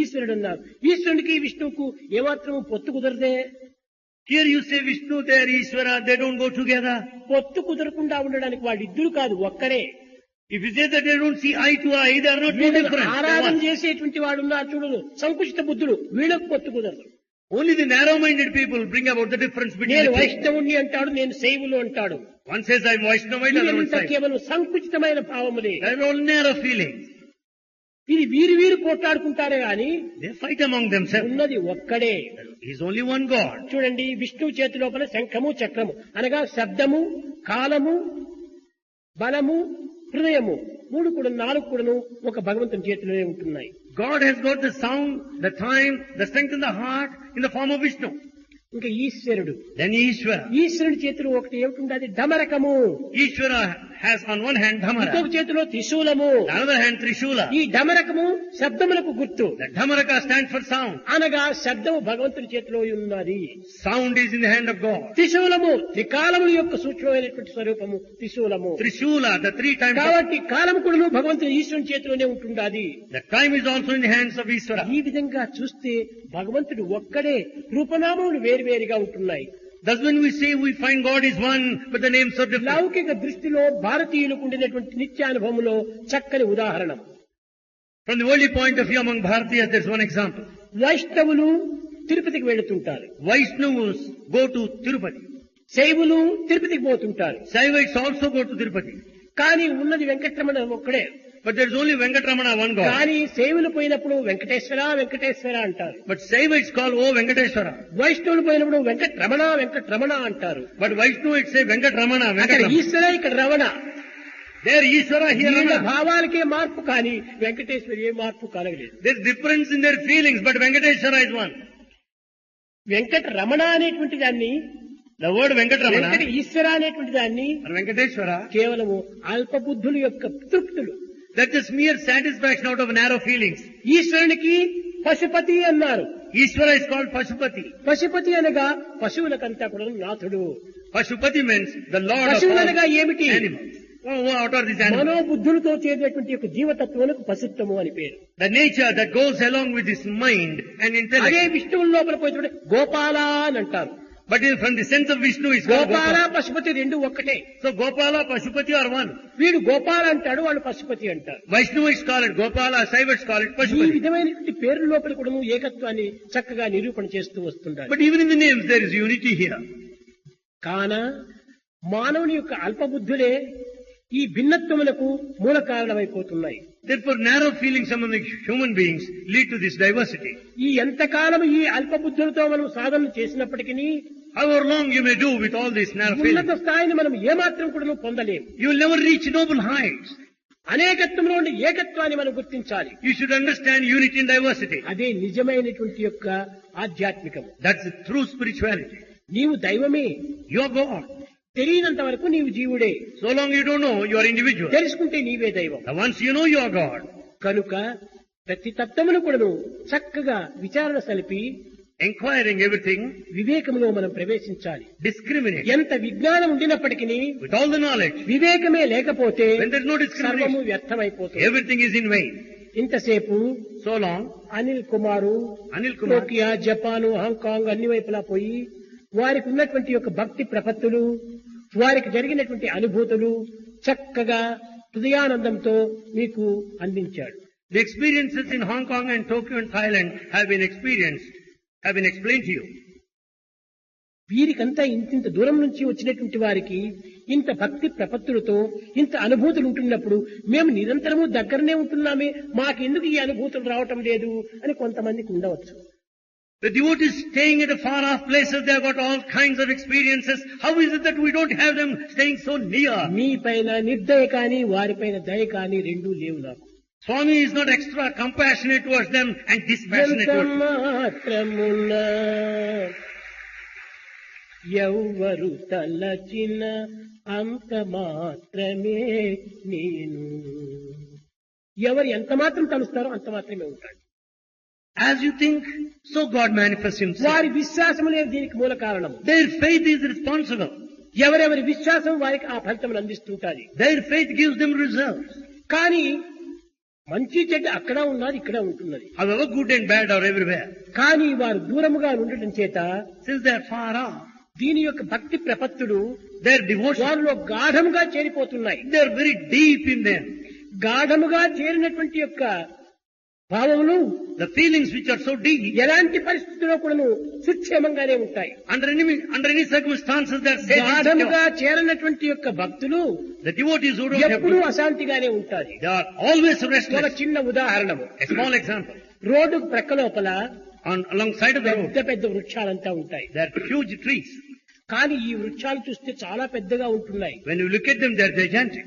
Speaker 1: ఈశ్వరుడు అన్నారు. ఈశ్వరునికి విష్ణువుకు ఏమాత్రం పొత్తు కుదరదే.
Speaker 2: Here you say Vishnu, there Ishvara, they don't go together.
Speaker 1: పొత్తు కుదరకుండా ఉండడానికి వాళ్ళిద్దరు కాదు, ఒక్కరే.
Speaker 2: If you say that they don't see eye to eye, they are not two different. They are
Speaker 1: ఆరాధన
Speaker 2: one.
Speaker 1: చేసేటువంటి వాడు ఉన్నారు చూడను, సంకుచిత బుద్ధుడు, వీళ్ళకు పొత్తు కుదరదు.
Speaker 2: Only the narrow-minded people bring about the difference between
Speaker 1: నేను
Speaker 2: the two.
Speaker 1: వైష్ణవుణ్ణి అంటాడు, నేను శైవులు అంటాడు.
Speaker 2: One says I'm Vaishnavite, the other one
Speaker 1: ఇదంతా
Speaker 2: says.
Speaker 1: కేవలం సంకుచితమైన భావములే.
Speaker 2: They are all narrow feelings.
Speaker 1: ఇది వీరు పోట్లాడుకుంటారే గాని
Speaker 2: They fight among themselves.
Speaker 1: ఉన్నది ఒక్కడే.
Speaker 2: He is only one God.
Speaker 1: చూడండి, విష్ణువు చేతి లోపల శంఖము చక్రము అనగా శబ్దము, కాలము, బలము, హృదయము, 3 కూడా 4 కూడాను ఒక భగవంతుని చేతిలోనే ఉంటున్నాయి.
Speaker 2: God has got the sound, the time, the strength in the heart in the form of Vishnu.
Speaker 1: ఇంకా ఈశ్వరుడు,
Speaker 2: Then Ishvara.
Speaker 1: ఈశ్వరుడి చేతిలో ఒకటి ఏమిటి? అది డమరకము.
Speaker 2: Ishvara has on one hand
Speaker 1: ఇంకొక
Speaker 2: Dhamara,
Speaker 1: చేతిలో త్రిశూలము.
Speaker 2: the other hand Trishula.
Speaker 1: ఈ డమరకము శబ్దములకు గుర్తు.
Speaker 2: The Dhamaraka stands for sound.
Speaker 1: అనగా శబ్దము భగవంతుని చేతిలో ఉన్నది.
Speaker 2: Sound is in the hand of God.
Speaker 1: త్రిశూలము త్రికాలముల యొక్క సూక్ష్మమైనటువంటి స్వరూపము త్రిశూలము.
Speaker 2: Trishula, the 3 times.
Speaker 1: కాబట్టి కాలము కూడాను భగవంతుని ఈశ్వరుని చేతిలోనే ఉంటుండాది.
Speaker 2: The time is also in the hands of Ishvara.
Speaker 1: ఈ విధంగా చూస్తే భగవంతుడు ఒక్కడే, రూపనామములు వేరువేరుగా ఉంటున్నాయి.
Speaker 2: Thus when we say we find God is one, but the names are different.
Speaker 1: లౌకిక దృష్టిలో భారతీయులకు ఉండినటువంటి నిత్యానుభవంలో చక్కని ఉదాహరణ.
Speaker 2: From the worldly point of view among Bharatiyas, there's one example.
Speaker 1: వైష్ణవులు తిరుపతికి వెళుతుంటారు,
Speaker 2: Vaishnavas go to Tirupati.
Speaker 1: శైవులు తిరుపతికి పోతుంటారు.
Speaker 2: Shaivites also go to Tirupati.
Speaker 1: కానీ ఉన్నది వెంకటరమణ ఒక్కడే.
Speaker 2: But there's only Venkatramana, one God.
Speaker 1: కానీ శైవులు పోయినప్పుడు Venkateswara Venkateswara anటారు.
Speaker 2: But Shaivites call, oh Venkateshwara.
Speaker 1: వైష్ణవులు పోయినప్పుడు వెంకటరమణ వెంకటరమణ అంటారు.
Speaker 2: But Vaishnavites say Venkatramana,
Speaker 1: అక్కడ
Speaker 2: Venkatramana.
Speaker 1: ఈశ్వర, ఇక్కడ రమణ.
Speaker 2: There Ishvara, here
Speaker 1: వీళ్ళ
Speaker 2: Ramana.
Speaker 1: భావాలకే మార్పు, కానీ వెంకటేశ్వరి ఏ మార్పు కలగలేదు.
Speaker 2: There's difference in their feelings, but Venkateshwara is one.
Speaker 1: Venkata Ramana అనేటువంటి దాన్ని,
Speaker 2: The word
Speaker 1: వెంకట
Speaker 2: Venkatramana
Speaker 1: ఈశ్వర అనేటువంటి దాన్ని
Speaker 2: or Venkateshwara,
Speaker 1: కేవలము అల్పబుద్ధుల యొక్క తృప్తులు.
Speaker 2: that's just mere satisfaction out of narrow feelings.
Speaker 1: ఈశ్వరునికి పశుపతి అన్నారు.
Speaker 2: Ishvara is called Pashupati.
Speaker 1: Pashupati అనగా పశువులకంతా కూడా నాథుడు.
Speaker 2: Pashupati means the Lord of
Speaker 1: పశువులనగా
Speaker 2: all
Speaker 1: ఏమిటి?
Speaker 2: animals. What are these animals?
Speaker 1: మనోబుద్ధులతో చేసేటువంటి యొక్క జీవతత్వానికి పశుత్వము అని పేరు.
Speaker 2: The nature that goes along with his mind and
Speaker 1: అదే
Speaker 2: intellect.
Speaker 1: విష్ణువుల లోపల పోయి గోపాల అని అంటారు.
Speaker 2: But from the sense of Vishnu, it's called
Speaker 1: Gopala
Speaker 2: Gopala.
Speaker 1: Pashupati రెండు ఒక్కటే.
Speaker 2: So Gopala, Pashupati are one.
Speaker 1: వీడు గోపాల అంటాడు, వాళ్ళు పశుపతి అంటారు.
Speaker 2: Vaishnavites call it Gopala, Saivites call it
Speaker 1: ఈ
Speaker 2: Pashupati.
Speaker 1: విధమైనటువంటి పేరు లోపల కూడా ఏకత్వాన్ని చక్కగా నిరూపణ చేస్తూ వస్తుంటారు.
Speaker 2: But even in the names there is unity here.
Speaker 1: కాన మానవుని యొక్క అల్పబుద్ధులే ఈ భిన్నత్వములకు మూల కారణమైపోతున్నాయి.
Speaker 2: Therefore narrow feelings among the human beings lead to this diversity.
Speaker 1: ఈ ఎంతకాలం ఈ అల్పబుద్ధులతో మనం సాధన చేసినప్పటికీ
Speaker 2: However long you may do with all these narrow
Speaker 1: ఉన్నత
Speaker 2: feelings,
Speaker 1: స్థాయిని మనం ఏమాత్రం కూడా పొందలేము.
Speaker 2: you will never reach noble heights.
Speaker 1: అనేకత్వంలో ఉండే ఏకత్వాన్ని మనం గుర్తించాలి.
Speaker 2: You should understand unity and diversity.
Speaker 1: అదే నిజమైనటువంటి యొక్క ఆధ్యాత్మికము.
Speaker 2: That's the true spirituality.
Speaker 1: నీవు దైవమే,
Speaker 2: You are God.
Speaker 1: తెలియనంత వరకు నీవు జీవుడే,
Speaker 2: So long you don't know, you are individual.
Speaker 1: తెలుసుకుంటే నీవే దైవం.
Speaker 2: And once you know you are God,
Speaker 1: కనుక ప్రతి తత్వమును కూడాను చక్కగా విచారణ సలిపి
Speaker 2: inquiring everything,
Speaker 1: వివేకంలో మనం ప్రవేశించాలి.
Speaker 2: discriminate.
Speaker 1: ఎంత విజ్ఞానం ఉండినప్పటికీ
Speaker 2: With all the knowledge,
Speaker 1: వివేకమే లేకపోతే
Speaker 2: when there is no
Speaker 1: సర్వము
Speaker 2: discrimination,
Speaker 1: వ్యర్థమైపోతుంది.
Speaker 2: everything is in vain.
Speaker 1: ఇంతసేపు
Speaker 2: So long,
Speaker 1: అనిల్ కుమారు
Speaker 2: Anil Kumar,
Speaker 1: Tokyo, Japan, Hong Kong అన్ని వైపులా పోయి వారికి ఉన్నటువంటి యొక్క భక్తి ప్రపత్తులు, వారికి జరిగినటువంటి అనుభూతులు చక్కగా హృదయానందంతో మీకు అందించాడు.
Speaker 2: the experiences in Hong Kong and Tokyo and Thailand have been explained to you.
Speaker 1: వీరికంతా ఇంత దూరం నుంచి వచ్చినటువంటి వారికి ఇంత భక్తి ప్రపత్తులతో ఇంత అనుభూతులు ఉంటున్నప్పుడు మేము నిరంతరము దగ్గరనే ఉంటున్నామే, మాకెందుకు ఈ అనుభూతులు రావటం లేదు అని కొంతమందికి ఉండవచ్చు.
Speaker 2: The devotees staying at a far off places, they have got all kinds of experiences. How is it that we don't have them staying so near?
Speaker 1: మీ పైన నిర్దయ కానీ వారిపైన దయ కానీ రెండూ లేవు నాకు.
Speaker 2: Swami is not extra compassionate towards them and dispassionate
Speaker 1: ఎంత
Speaker 2: towards them.
Speaker 1: మాత్రమున ఎవ్వరు తలచిన అంత మాత్రమే నేను. ఎవరు ఎంత మాత్రం తలుస్తారో అంత మాత్రమే ఉంటాడు.
Speaker 2: As you think, so God manifests himself.
Speaker 1: వారి విశ్వాసమునే దీనికి మూల కారణం.
Speaker 2: Their faith is responsible.
Speaker 1: ఎవరెవరి విశ్వాసం వారికి ఆ ఫలితం అందిస్తుంటాది.
Speaker 2: Their faith gives them results.
Speaker 1: కానీ మంచి చెడ్డ అక్కడ ఉన్నది, ఇక్కడ ఉంటున్నది.
Speaker 2: However, good and bad are everywhere.
Speaker 1: కానీ వారు దూరముగా ఉండటం చేత
Speaker 2: Since they are far off,
Speaker 1: దీని యొక్క భక్తి ప్రపత్తులు
Speaker 2: their devotion,
Speaker 1: వారిలో గాఢముగా చేరిపోతున్నాయి.
Speaker 2: they are very deep in them.
Speaker 1: గాఢముగా చేరినటువంటి యొక్క భావములు
Speaker 2: The feelings which are so deep,
Speaker 1: ఎలాంటి పరిస్థితుల్లో కూడాను సుక్షేమంగానే ఉంటాయి.
Speaker 2: under any circumstances, they are safe and
Speaker 1: గాఢముగా
Speaker 2: secure.
Speaker 1: చేరినటువంటి యొక్క భక్తులు
Speaker 2: The devotees who don't have
Speaker 1: ఎప్పుడూ
Speaker 2: good,
Speaker 1: అశాంతిగానే ఉంటారు.
Speaker 2: they are always
Speaker 1: ఒక
Speaker 2: restless.
Speaker 1: చిన్న ఉదాహరణము,
Speaker 2: A small example.
Speaker 1: రోడ్డు ప్రక్క లోపల
Speaker 2: Alongside of the road,
Speaker 1: పెద్ద పెద్ద వృక్షాలంతా ఉంటాయి.
Speaker 2: there are huge trees.
Speaker 1: కానీ ఈ వృక్షాలు చూస్తే చాలా పెద్దగా ఉంటున్నాయి.
Speaker 2: When you look at them, they are gigantic.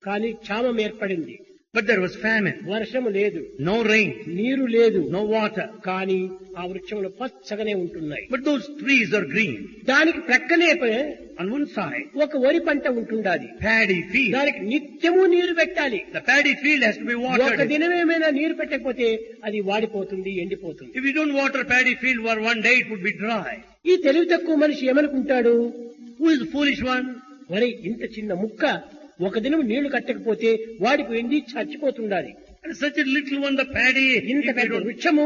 Speaker 1: కానీ క్షామం ఏర్పడింది,
Speaker 2: But there was famine,
Speaker 1: వర్షము లేదు,
Speaker 2: no rain,
Speaker 1: నీరు లేదు,
Speaker 2: no water.
Speaker 1: కానీ ఆ వృక్షములు పచ్చగానే ఉంటున్నాయి.
Speaker 2: But those trees are green.
Speaker 1: దానికి ప్రక్కనే
Speaker 2: On one side,
Speaker 1: ఒక వరి పంట ఉంటుండాలి.
Speaker 2: paddy field.
Speaker 1: దానికి నిత్యము నీరు పెట్టాలి.
Speaker 2: The paddy field has to be
Speaker 1: ఒక
Speaker 2: watered.
Speaker 1: దినం ఏమైనా నీరు పెట్టకపోతే అది వాడిపోతుంది, ఎండిపోతుంది.
Speaker 2: If you don't water paddy field for one day, it would be dry.
Speaker 1: ఈ తెలివి తక్కువ మనిషి ఏమనుకుంటాడు,
Speaker 2: Who is the foolish one?
Speaker 1: మరి ఇంత చిన్న ముక్క ఒక దినం నీళ్లు కట్టకపోతే వాడికి ఎండి చచ్చిపోతుండాలి.
Speaker 2: And such a little one, the paddy,
Speaker 1: ఇంత
Speaker 2: if you
Speaker 1: పెద్ద
Speaker 2: don't,
Speaker 1: వృక్షము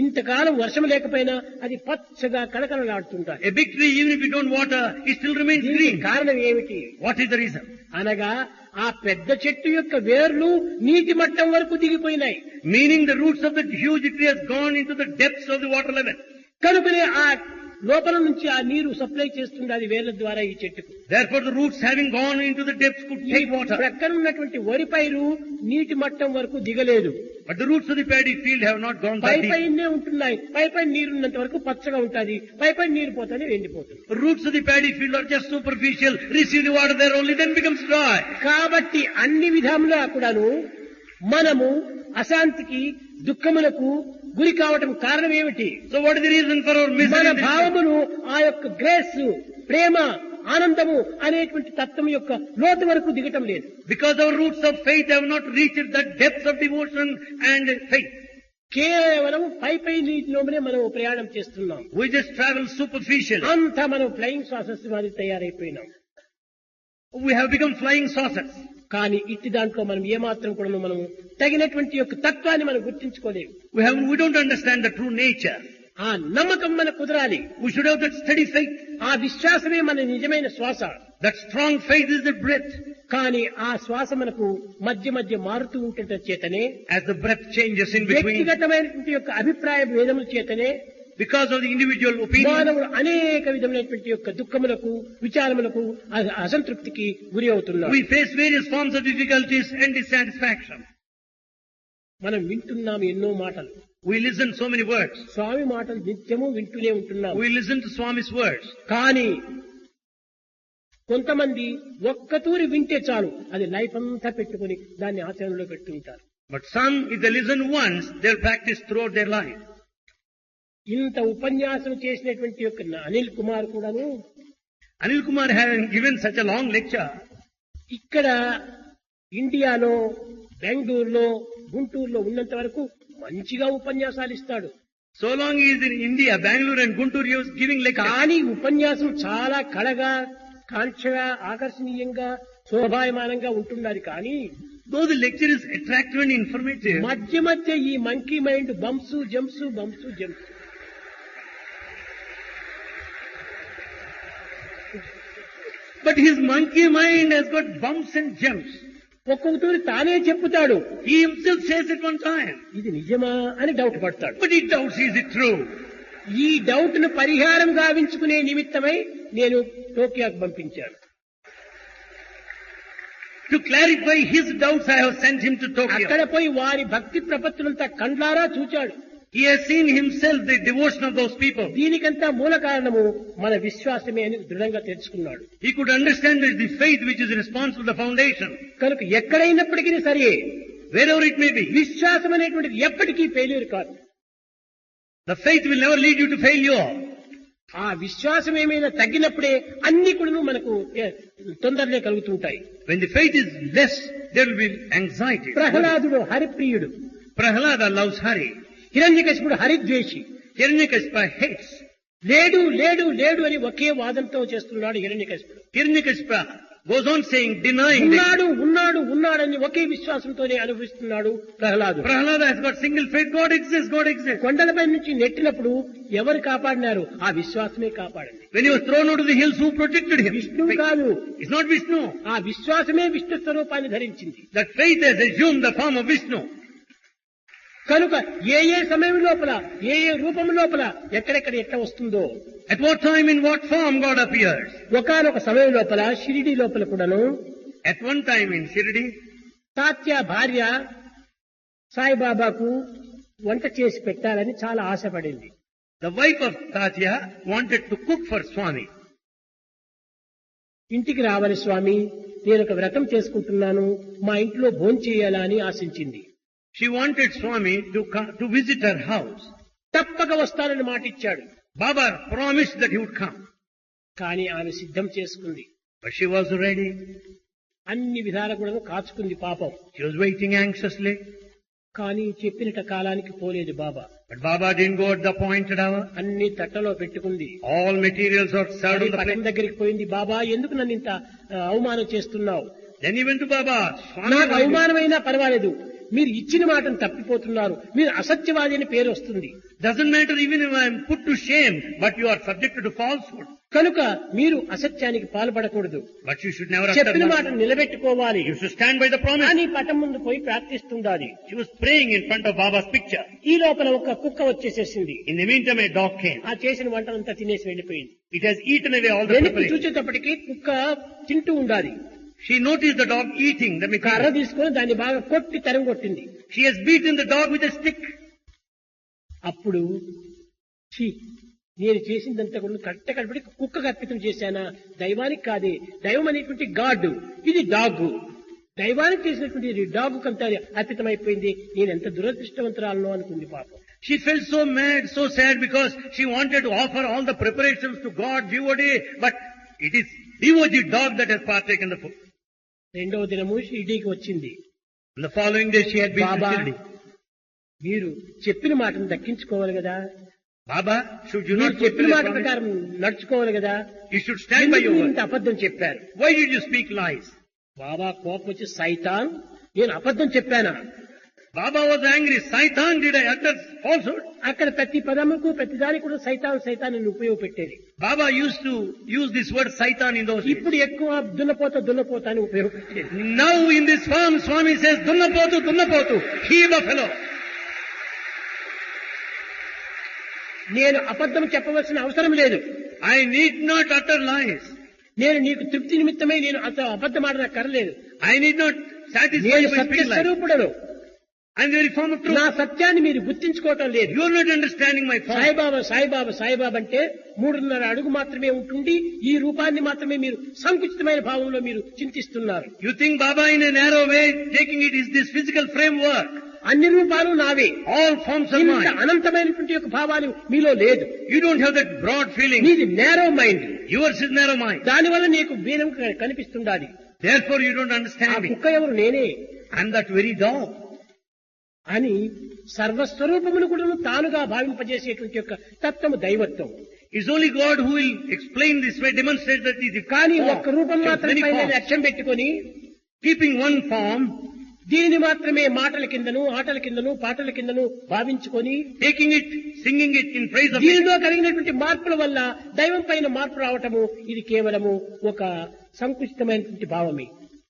Speaker 1: ఇంతకాలం వర్షం లేకపోయినా అది పచ్చగా కళకళలాడుతుంటాలి.
Speaker 2: a big tree, even if you don't water, it still remains
Speaker 1: దీనికి
Speaker 2: green.
Speaker 1: కారణం ఏమిటి
Speaker 2: What is the reason?
Speaker 1: అనగా ఆ పెద్ద చెట్టు యొక్క వేర్లు నీటి మట్టం వరకు దిగిపోయినాయి.
Speaker 2: Meaning the roots of the huge tree has gone into the depths of the water level.
Speaker 1: కనుకనే ఆ లోపల నుంచి ఆ నీరు సప్లై చేస్తుంది అది వేర్ల ద్వారా ఈ చెట్టుకు.
Speaker 2: Therefore the roots having gone into the depths could take water.
Speaker 1: ప్రక్కన ఉన్నటువంటి వరి పైరు నీటి మట్టం వరకు దిగలేదు.
Speaker 2: But the roots of the paddy field have not gone
Speaker 1: pi
Speaker 2: that deep.
Speaker 1: పైనే ఉంటున్నాయి. పై పైన నీరు ఉన్నంత వరకు పచ్చగా ఉంటుంది, పై పైన నీరు పోతానే ఎండిపోతుంది.
Speaker 2: The roots of the paddy field are just superficial, receive the water there only, then becomes dry.
Speaker 1: కాబట్టి అన్ని విధములా కూడాను మనము అశాంతికి దుఃఖములకు గురి కావటం కారణం ఏమిటి?
Speaker 2: So what is the reason for our misery?
Speaker 1: మన
Speaker 2: in this world?
Speaker 1: భావమును ఆ యొక్క గ్రేస్, ప్రేమ, ఆనందము అనేటువంటి తత్వం యొక్క లోతు వరకు దిగటం లేదు.
Speaker 2: Because our roots of faith have not reached the depths of devotion and faith.
Speaker 1: కేవలం పై పై నీటిలోనే మనం ప్రయాణం చేస్తున్నాం.
Speaker 2: We just travel superficially.
Speaker 1: అంతా మనం ఫ్లయింగ్ సాసెస్ మాది తయారైపోయినాం.
Speaker 2: We have become flying saucers.
Speaker 1: కానీ ఇట్టి దాంట్లో మనం ఏమాత్రం కూడా మనం తగినటువంటి యొక్క తత్వాన్ని మనం గుర్తించుకోలేము.
Speaker 2: We don't understand the true nature.
Speaker 1: ఆ నమ్మకం మన కుదరాలి.
Speaker 2: We should have that steady faith.
Speaker 1: ఆ విశ్వాసమే మన నిజమైన శ్వాస.
Speaker 2: That strong faith is the breath.
Speaker 1: కానీ ఆ శ్వాస మనకు మధ్య మధ్య మారుతూ ఉంటుంట చేతనే,
Speaker 2: As the breath changes in between,
Speaker 1: వ్యక్తిగతమైనటువంటి యొక్క అభిప్రాయ భేదముల చేతనే
Speaker 2: because of the individual opinion,
Speaker 1: మానవుడు అనేక విధమైనటువంటి యొక్క దుఃఖములకు, విచారములకు, అసంతృప్తికి గురి అవుతున్నాడు.
Speaker 2: we face various forms of difficulties and dissatisfaction.
Speaker 1: మనం వింటున్నాము ఎన్నో మాటలు.
Speaker 2: We listen so many words.
Speaker 1: స్వామి మాటలు నిత్యము వింటూనే ఉంటున్నాము.
Speaker 2: We listen to Swami's words.
Speaker 1: కానీ కొంతమంది ఒక్కతూరి వింటే చాలు, అది లైఫ్ అంతా పెట్టుకుని దాన్ని ఆచరణలో పెట్టుకుంటారు.
Speaker 2: But some, if they listen once, they'll practice throughout their life.
Speaker 1: ఇంత ఉపన్యాసం చేసినటువంటి యొక్క అనిల్ కుమార్ కూడాను
Speaker 2: Anil Kumar having given such a long lecture,
Speaker 1: ఇక్కడ ఇండియాలో, బెంగళూరులో, గుంటూరులో ఉన్నంత వరకు మంచిగా ఉపన్యాసాలు ఇస్తాడు.
Speaker 2: so long he is in India, Bangalore and Guntur, he was giving lecture.
Speaker 1: కానీ ఉపన్యాసం చాలా కళగా, కాంక్షగా, ఆకర్షణీయంగా, శోభాయమానంగా ఉంటున్నది. కానీ
Speaker 2: Though the lecture is attractive and informative,
Speaker 1: మధ్య మధ్య ఈ monkey mind bumps jumps bumps jumps.
Speaker 2: but his monkey mind has got bumps and jumps.
Speaker 1: ఒక్కొక్కతూరి తానే చెప్పుతాడు,
Speaker 2: He himself says at one time,
Speaker 1: ఇది నిజమా అని డౌట్ పడతాడు.
Speaker 2: but he doubts, is it true?
Speaker 1: ఈ doubt ను పరిహారం గావించుకునే నిమిత్తమై నేను టోక్యోకు పంపించాను.
Speaker 2: To clarify his doubts, I have sent him to
Speaker 1: అక్కడ
Speaker 2: Tokyo.
Speaker 1: పోయి వారి భక్తి ప్రపత్తులంతా కండ్లారా చూచాడు.
Speaker 2: He has seen himself the devotion of those people.
Speaker 1: దీనికంతా మూల కారణము మన విశ్వాసమే అని దృఢంగా తెలుసుకున్నాడు.
Speaker 2: He could understand that the faith which is responsible for the foundation,
Speaker 1: కనుక ఎక్కడైనప్పటికీ సరే
Speaker 2: wherever it may be,
Speaker 1: విశ్వాసం అనేటువంటిది ఎప్పటికీ ఫెయిల్యూర్ కాదు.
Speaker 2: the faith will never lead you to failure.
Speaker 1: ఆ విశ్వాసం ఏమైనా తగ్గినప్పుడే అన్ని కూడా మనకు తొందరలే కలుగుతుంటాయి.
Speaker 2: When the faith is less, there will be anxiety.
Speaker 1: ప్రహ్లాదుడు హరిప్రియుడు,
Speaker 2: Prahlada loves Hari.
Speaker 1: హిరణ్యకశిపుడు హరిద్వేషి.
Speaker 2: Hiranyakashipu hates.
Speaker 1: లేడు లేడు లేడు అని ఒకే వాదంతో చేస్తున్నాడు హిరణ్యకశిపుడు.
Speaker 2: Hiranyakashipu goes on saying, denying that
Speaker 1: ఉన్నాడు ఉన్నాడు ఉన్నాడని ఒకే విశ్వాసంతోనే అనుభవిస్తున్నాడు ప్రహ్లాదుడు.
Speaker 2: Prahlada has got single faith, God exists, God exists.
Speaker 1: కొండలపై నుంచి నెట్టినప్పుడు ఎవరు కాపాడినారు? ఆ విశ్వాసమే కాపాడింది.
Speaker 2: When he was thrown out of the hills, who protected him?
Speaker 1: విష్ణువు కాదు,
Speaker 2: It's not Vishnu.
Speaker 1: ఆ విశ్వాసమే విష్ణు స్వరూపాన్ని ధరించింది.
Speaker 2: That faith has assumed the form of Vishnu.
Speaker 1: కనుక ఏ ఏ సమయం లోపల, ఏ ఏ రూపం లోపల, ఎక్కడెక్కడ ఎట్లా వస్తుందో,
Speaker 2: At what time, in what form God appears.
Speaker 1: ఒకానొక సమయం లోపల షిరిడి లోపల కూడాను
Speaker 2: At one time in Shirdi,
Speaker 1: Tatya భార్య సాయిబాబాకు వంట చేసి పెట్టాలని చాలా ఆశపడింది.
Speaker 2: the wife of Tatya wanted to cook for Swami.
Speaker 1: ఇంటికి రావాలి స్వామి, నేను ఒక వ్రతం చేసుకుంటున్నాను, మా ఇంట్లో భోంచేయాలా అని ఆశించింది.
Speaker 2: She wanted Swami to come to visit her house.
Speaker 1: తప్పక వస్తానని మాటిచ్చాడు.
Speaker 2: Baba promised that he would come.
Speaker 1: కానీ ఆమె సిద్ధం చేసుకుంది.
Speaker 2: But she was ready.
Speaker 1: అన్ని విధాల కూడా కాచుకుంది పాపం.
Speaker 2: She was waiting anxiously.
Speaker 1: కానీ చెప్పినట కాలానికి పోలేదు బాబా.
Speaker 2: But Baba didn't go at the appointed hour.
Speaker 1: అన్ని తట్టలో పెట్టుకుంది.
Speaker 2: All materials were served on the
Speaker 1: పట్టం
Speaker 2: plate.
Speaker 1: దగ్గరికి పోయింది. బాబా, ఎందుకు నన్ను ఇంత అవమానం చేస్తున్నావు?
Speaker 2: Then he went to Baba. Swami,
Speaker 1: నాకు
Speaker 2: why did-
Speaker 1: అవమానమైనా పర్వాలేదు, మీరు ఇచ్చిన మాటను తప్పిపోతున్నారు, మీరు అసత్యవాది అని పేరు వస్తుంది.
Speaker 2: doesn't matter even if I am put to shame, but you are subjected to falsehood.
Speaker 1: కనుక మీరు అసత్యానికి పాల్పడకూడదు,
Speaker 2: But you should never
Speaker 1: చెప్పిన
Speaker 2: utter
Speaker 1: మాటను
Speaker 2: nonsense.
Speaker 1: నిలబెట్టుకోవాలి
Speaker 2: You should stand by the promise.
Speaker 1: అని పటం ముందు పోయి ప్రార్థిస్తుండాలి.
Speaker 2: She was praying in front of Baba's picture.
Speaker 1: ఈ లోపల ఒక కుక్క వచ్చేసేసింది.
Speaker 2: In the meantime, a dog came.
Speaker 1: ఆ చేసిన వంటనంతా తినేసి వెళ్ళిపోయింది.
Speaker 2: It has eaten away all the
Speaker 1: వెనక్కి
Speaker 2: preparation.
Speaker 1: చూసేటప్పటికి కుక్క తింటూ ఉండాలి.
Speaker 2: She noticed the dog eating the
Speaker 1: కర్ర
Speaker 2: material.
Speaker 1: తీసుకొని దాన్ని బాగా కొట్టి తరం కొట్టింది.
Speaker 2: She has beaten the dog with a stick.
Speaker 1: అప్పుడు ఛీ, నేను చేసిందంతా కూడా కట్టకడపడి కుక్కకు అర్పితం చేశానా? దైవానికి కాదే, దైవం అనేటువంటి గాడ్, ఇది డాగ్. దైవానికి చేసినటువంటి డాగ్ కంతా అర్పితమైపోయింది. నేను ఎంత దురదృష్టవంతురాలను అనుకుంది పాపం.
Speaker 2: She felt so mad, so sad because she wanted to offer all the preparations to God, devotee, but it is devotee dog that has partaken the food.
Speaker 1: రెండవ దినము షిరిడీకి వచ్చింది.
Speaker 2: On the following day she had been to
Speaker 1: Baba,
Speaker 2: Shirdi.
Speaker 1: మీరు చెప్పిన మాటను దక్కించుకోవాలి కదా,
Speaker 2: Baba, should you
Speaker 1: మీరు
Speaker 2: not
Speaker 1: చెప్పిన
Speaker 2: fulfill
Speaker 1: మాట
Speaker 2: your promise?
Speaker 1: ప్రకారం నడుచుకోవాలి కదా,
Speaker 2: You should stand by your
Speaker 1: ఎందుకు
Speaker 2: word.
Speaker 1: ఇంత అబద్ధం చెప్పారు?
Speaker 2: Why did you speak lies?
Speaker 1: బాబా కోపం వచ్చి, సైతాన్, నేను అబద్ధం చెప్పానా?
Speaker 2: Baba was angry. Saitan, did I utter falsehood?
Speaker 1: అక్కడ ప్రతి పదముకు ప్రతి దానికి కూడా సైతాన్ అని ఉపయోగపెట్టేది.
Speaker 2: Baba used to use this word Saitan in those days.
Speaker 1: ఇప్పుడు ఎక్కువ దున్నపోత అని ఉపయోగపెట్టేది.
Speaker 2: Now in this form, Swami says, Dunnapotu, he buffalo.
Speaker 1: నేను అబద్ధం చెప్పవలసిన అవసరం లేదు.
Speaker 2: I need not utter lies.
Speaker 1: నేను నీకు తృప్తి నిమిత్తమై నేను అబద్ధం ఆడనక్కర్లేదు.
Speaker 2: I need not satisfy
Speaker 1: నేను
Speaker 2: my speech lies.
Speaker 1: సత్యస్వరూపుడను.
Speaker 2: I am the very form of truth.
Speaker 1: నా సత్యాన్ని మీరు గుర్తించుకోవటం లేదు.
Speaker 2: You are not understanding my form.
Speaker 1: Saibaba అంటే 3.5 అడుగు మాత్రమే ఉంటుండి ఈ రూపాన్ని మాత్రమే మీరు సంకుచితమైన భావంలో మీరు చింతిస్తున్నారు.
Speaker 2: You think Baba in a narrow way taking it is this physical framework.
Speaker 1: అన్ని రూపాలు నావే.
Speaker 2: All forms are
Speaker 1: ఇంత
Speaker 2: mine.
Speaker 1: అనంతమైనటువంటి యొక్క భావాలు మీలో లేదు.
Speaker 2: You don't have that broad feeling.
Speaker 1: నీది narrow mind.
Speaker 2: Yours is narrow mind.
Speaker 1: దానివల్ల నీకు వీరం కనిపిస్తుండాలి.
Speaker 2: Therefore you don't
Speaker 1: ఆ
Speaker 2: understand me.
Speaker 1: కుక్క ఎవరు? నేనే
Speaker 2: And that very dog.
Speaker 1: అని సర్వస్వరూపమును కూడా తానుగా భావింపజేసేటువంటి యొక్క తత్వము దైవత్వం.
Speaker 2: It's only God who will explain this way, demonstrate that it is
Speaker 1: కానీ
Speaker 2: form.
Speaker 1: ఒక్క రూపం మాత్రమే
Speaker 2: Many forms.
Speaker 1: లక్ష్యం పెట్టుకొని
Speaker 2: Keeping one form,
Speaker 1: దీనిని మాత్రమే మాటల కిందను ఆటల కిందను పాటల కిందను భావించుకొని
Speaker 2: taking it, singing it in praise of it.
Speaker 1: దీనిలో కలిగినటువంటి మార్పుల వల్ల దైవం పైన మార్పు రావటము ఇది కేవలము ఒక సంకుచితమైనటువంటి భావమే.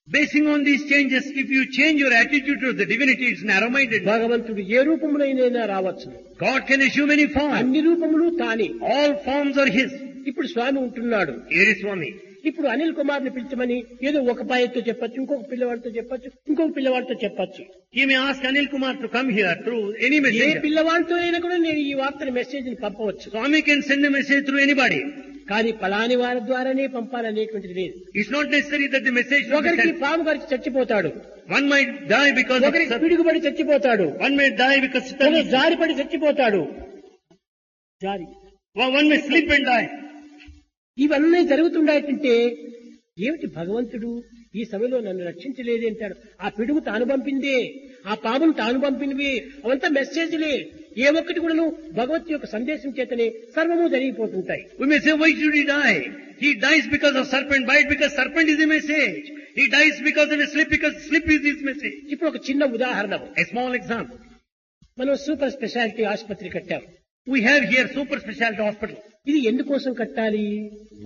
Speaker 2: Basing on these changes, if you change your attitude to the divinity, it's narrow-minded.
Speaker 1: భగవంతుడు ఏ రూపములైనా రావచ్చు.
Speaker 2: God can assume any form.
Speaker 1: అన్ని రూపములు తానే.
Speaker 2: All forms are His.
Speaker 1: ఇప్పుడు స్వామి ఉంటున్నాడు.
Speaker 2: Here is Swami.
Speaker 1: ఇప్పుడు అనిల్ కుమార్ ని పిలిచమని ఏదో ఒక పాయతో చెప్పొచ్చు, ఇంకొక పిల్లవాడితో చెప్పొచ్చు, ఇంకొక పిల్లవాడితో చెప్పొచ్చు.
Speaker 2: He may ask Anil Kumar to come here through any
Speaker 1: A
Speaker 2: messenger.
Speaker 1: పిల్లవాడితో అయినా కూడా నేను ఈ వార్తని మెసేజ్ ని పంపవచ్చు.
Speaker 2: Swami can send a message through anybody.
Speaker 1: కానీ పలాని వారి ద్వారానే పంపాలనేటువంటిది లేదు.
Speaker 2: It's not necessary that the message should be
Speaker 1: ఒకరికి
Speaker 2: sent.
Speaker 1: పాము గారికి చచ్చిపోతాడు,
Speaker 2: One might die because of
Speaker 1: ఒకరికి పిడుగుబడి చచ్చిపోతాడు,
Speaker 2: one may die because
Speaker 1: ఒకరు జారిపడి చచ్చిపోతాడు.
Speaker 2: one may slip and die.
Speaker 1: ఇవన్నీ జరుగుతుండేటంటే ఏమిటి భగవంతుడు ఈ సమయంలో నన్ను రక్షించలేదే అంటాడు. ఆ పిడుగు తాను పంపిందే, ఆ పామును తాను పంపినవి, అవంతా మెసేజ్లే. ఏ ఒక్కటి కూడాను భగవత్ యొక్క సందేశం చేతనే సర్వము జరిగిపోతుంటాయి.
Speaker 2: We may say, why should he die? He dies because of serpent bite, because serpent is the message. He dies because of a slip, because slip is his message.
Speaker 1: ఇప్పుడు ఒక చిన్న ఉదాహరణ.
Speaker 2: A small example.
Speaker 1: మనం super speciality ఆసుపత్రి కట్టాం.
Speaker 2: We have here super specialty hospital.
Speaker 1: ఇది ఎందుకోసం కట్టాలి?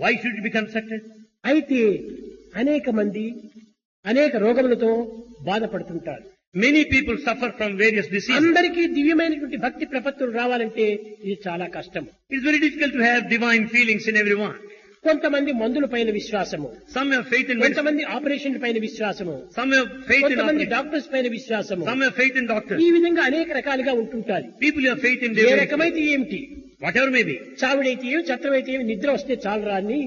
Speaker 2: Why should it be constructed?
Speaker 1: అయితే అనేక మంది అనేక రోగములతో బాధపడుతుంటారు.
Speaker 2: Many people suffer from various diseases.
Speaker 1: అందరికీ దివ్యమైనటువంటి భక్తి ప్రపత్తులు రావాలంటే ఇది చాలా కష్టం.
Speaker 2: It's very difficult to have divine feelings in everyone.
Speaker 1: కొంతమంది మందుల పైన విశ్వాసము,
Speaker 2: Some have faith in medicine.
Speaker 1: కొంతమంది ఆపరేషన్ పైన విశ్వాసము,
Speaker 2: Some have faith in
Speaker 1: కొంతమంది
Speaker 2: operation.
Speaker 1: డాక్టర్స్ పైన విశ్వాసము.
Speaker 2: Some have faith in doctors.
Speaker 1: ఈ విధంగా అనేక రకాలుగా ఉంటుంటారు.
Speaker 2: People have faith in
Speaker 1: A
Speaker 2: divinity.
Speaker 1: రకమైతే ఏమిటి,
Speaker 2: Whatever may be.
Speaker 1: చావిడైతే ఏమి చత్రమైతే ఏమి, నిద్ర వస్తే చాలు రాని.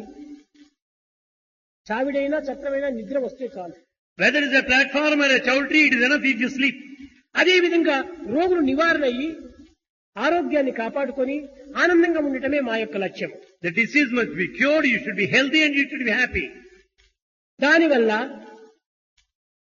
Speaker 1: చావిడైనా చత్రమైనా నిద్ర వస్తే చాలు.
Speaker 2: Whether it's a platform or a chowdhury, it is enough if you sleep.
Speaker 1: అదే విధంగా రోగులు నివారణ అయ్యి ఆరోగ్యాన్ని కాపాడుకొని ఆనందంగా ఉండటమే మా యొక్క లక్ష్యం.
Speaker 2: The disease must be cured, you should be healthy and you should be happy.
Speaker 1: దానివల్ల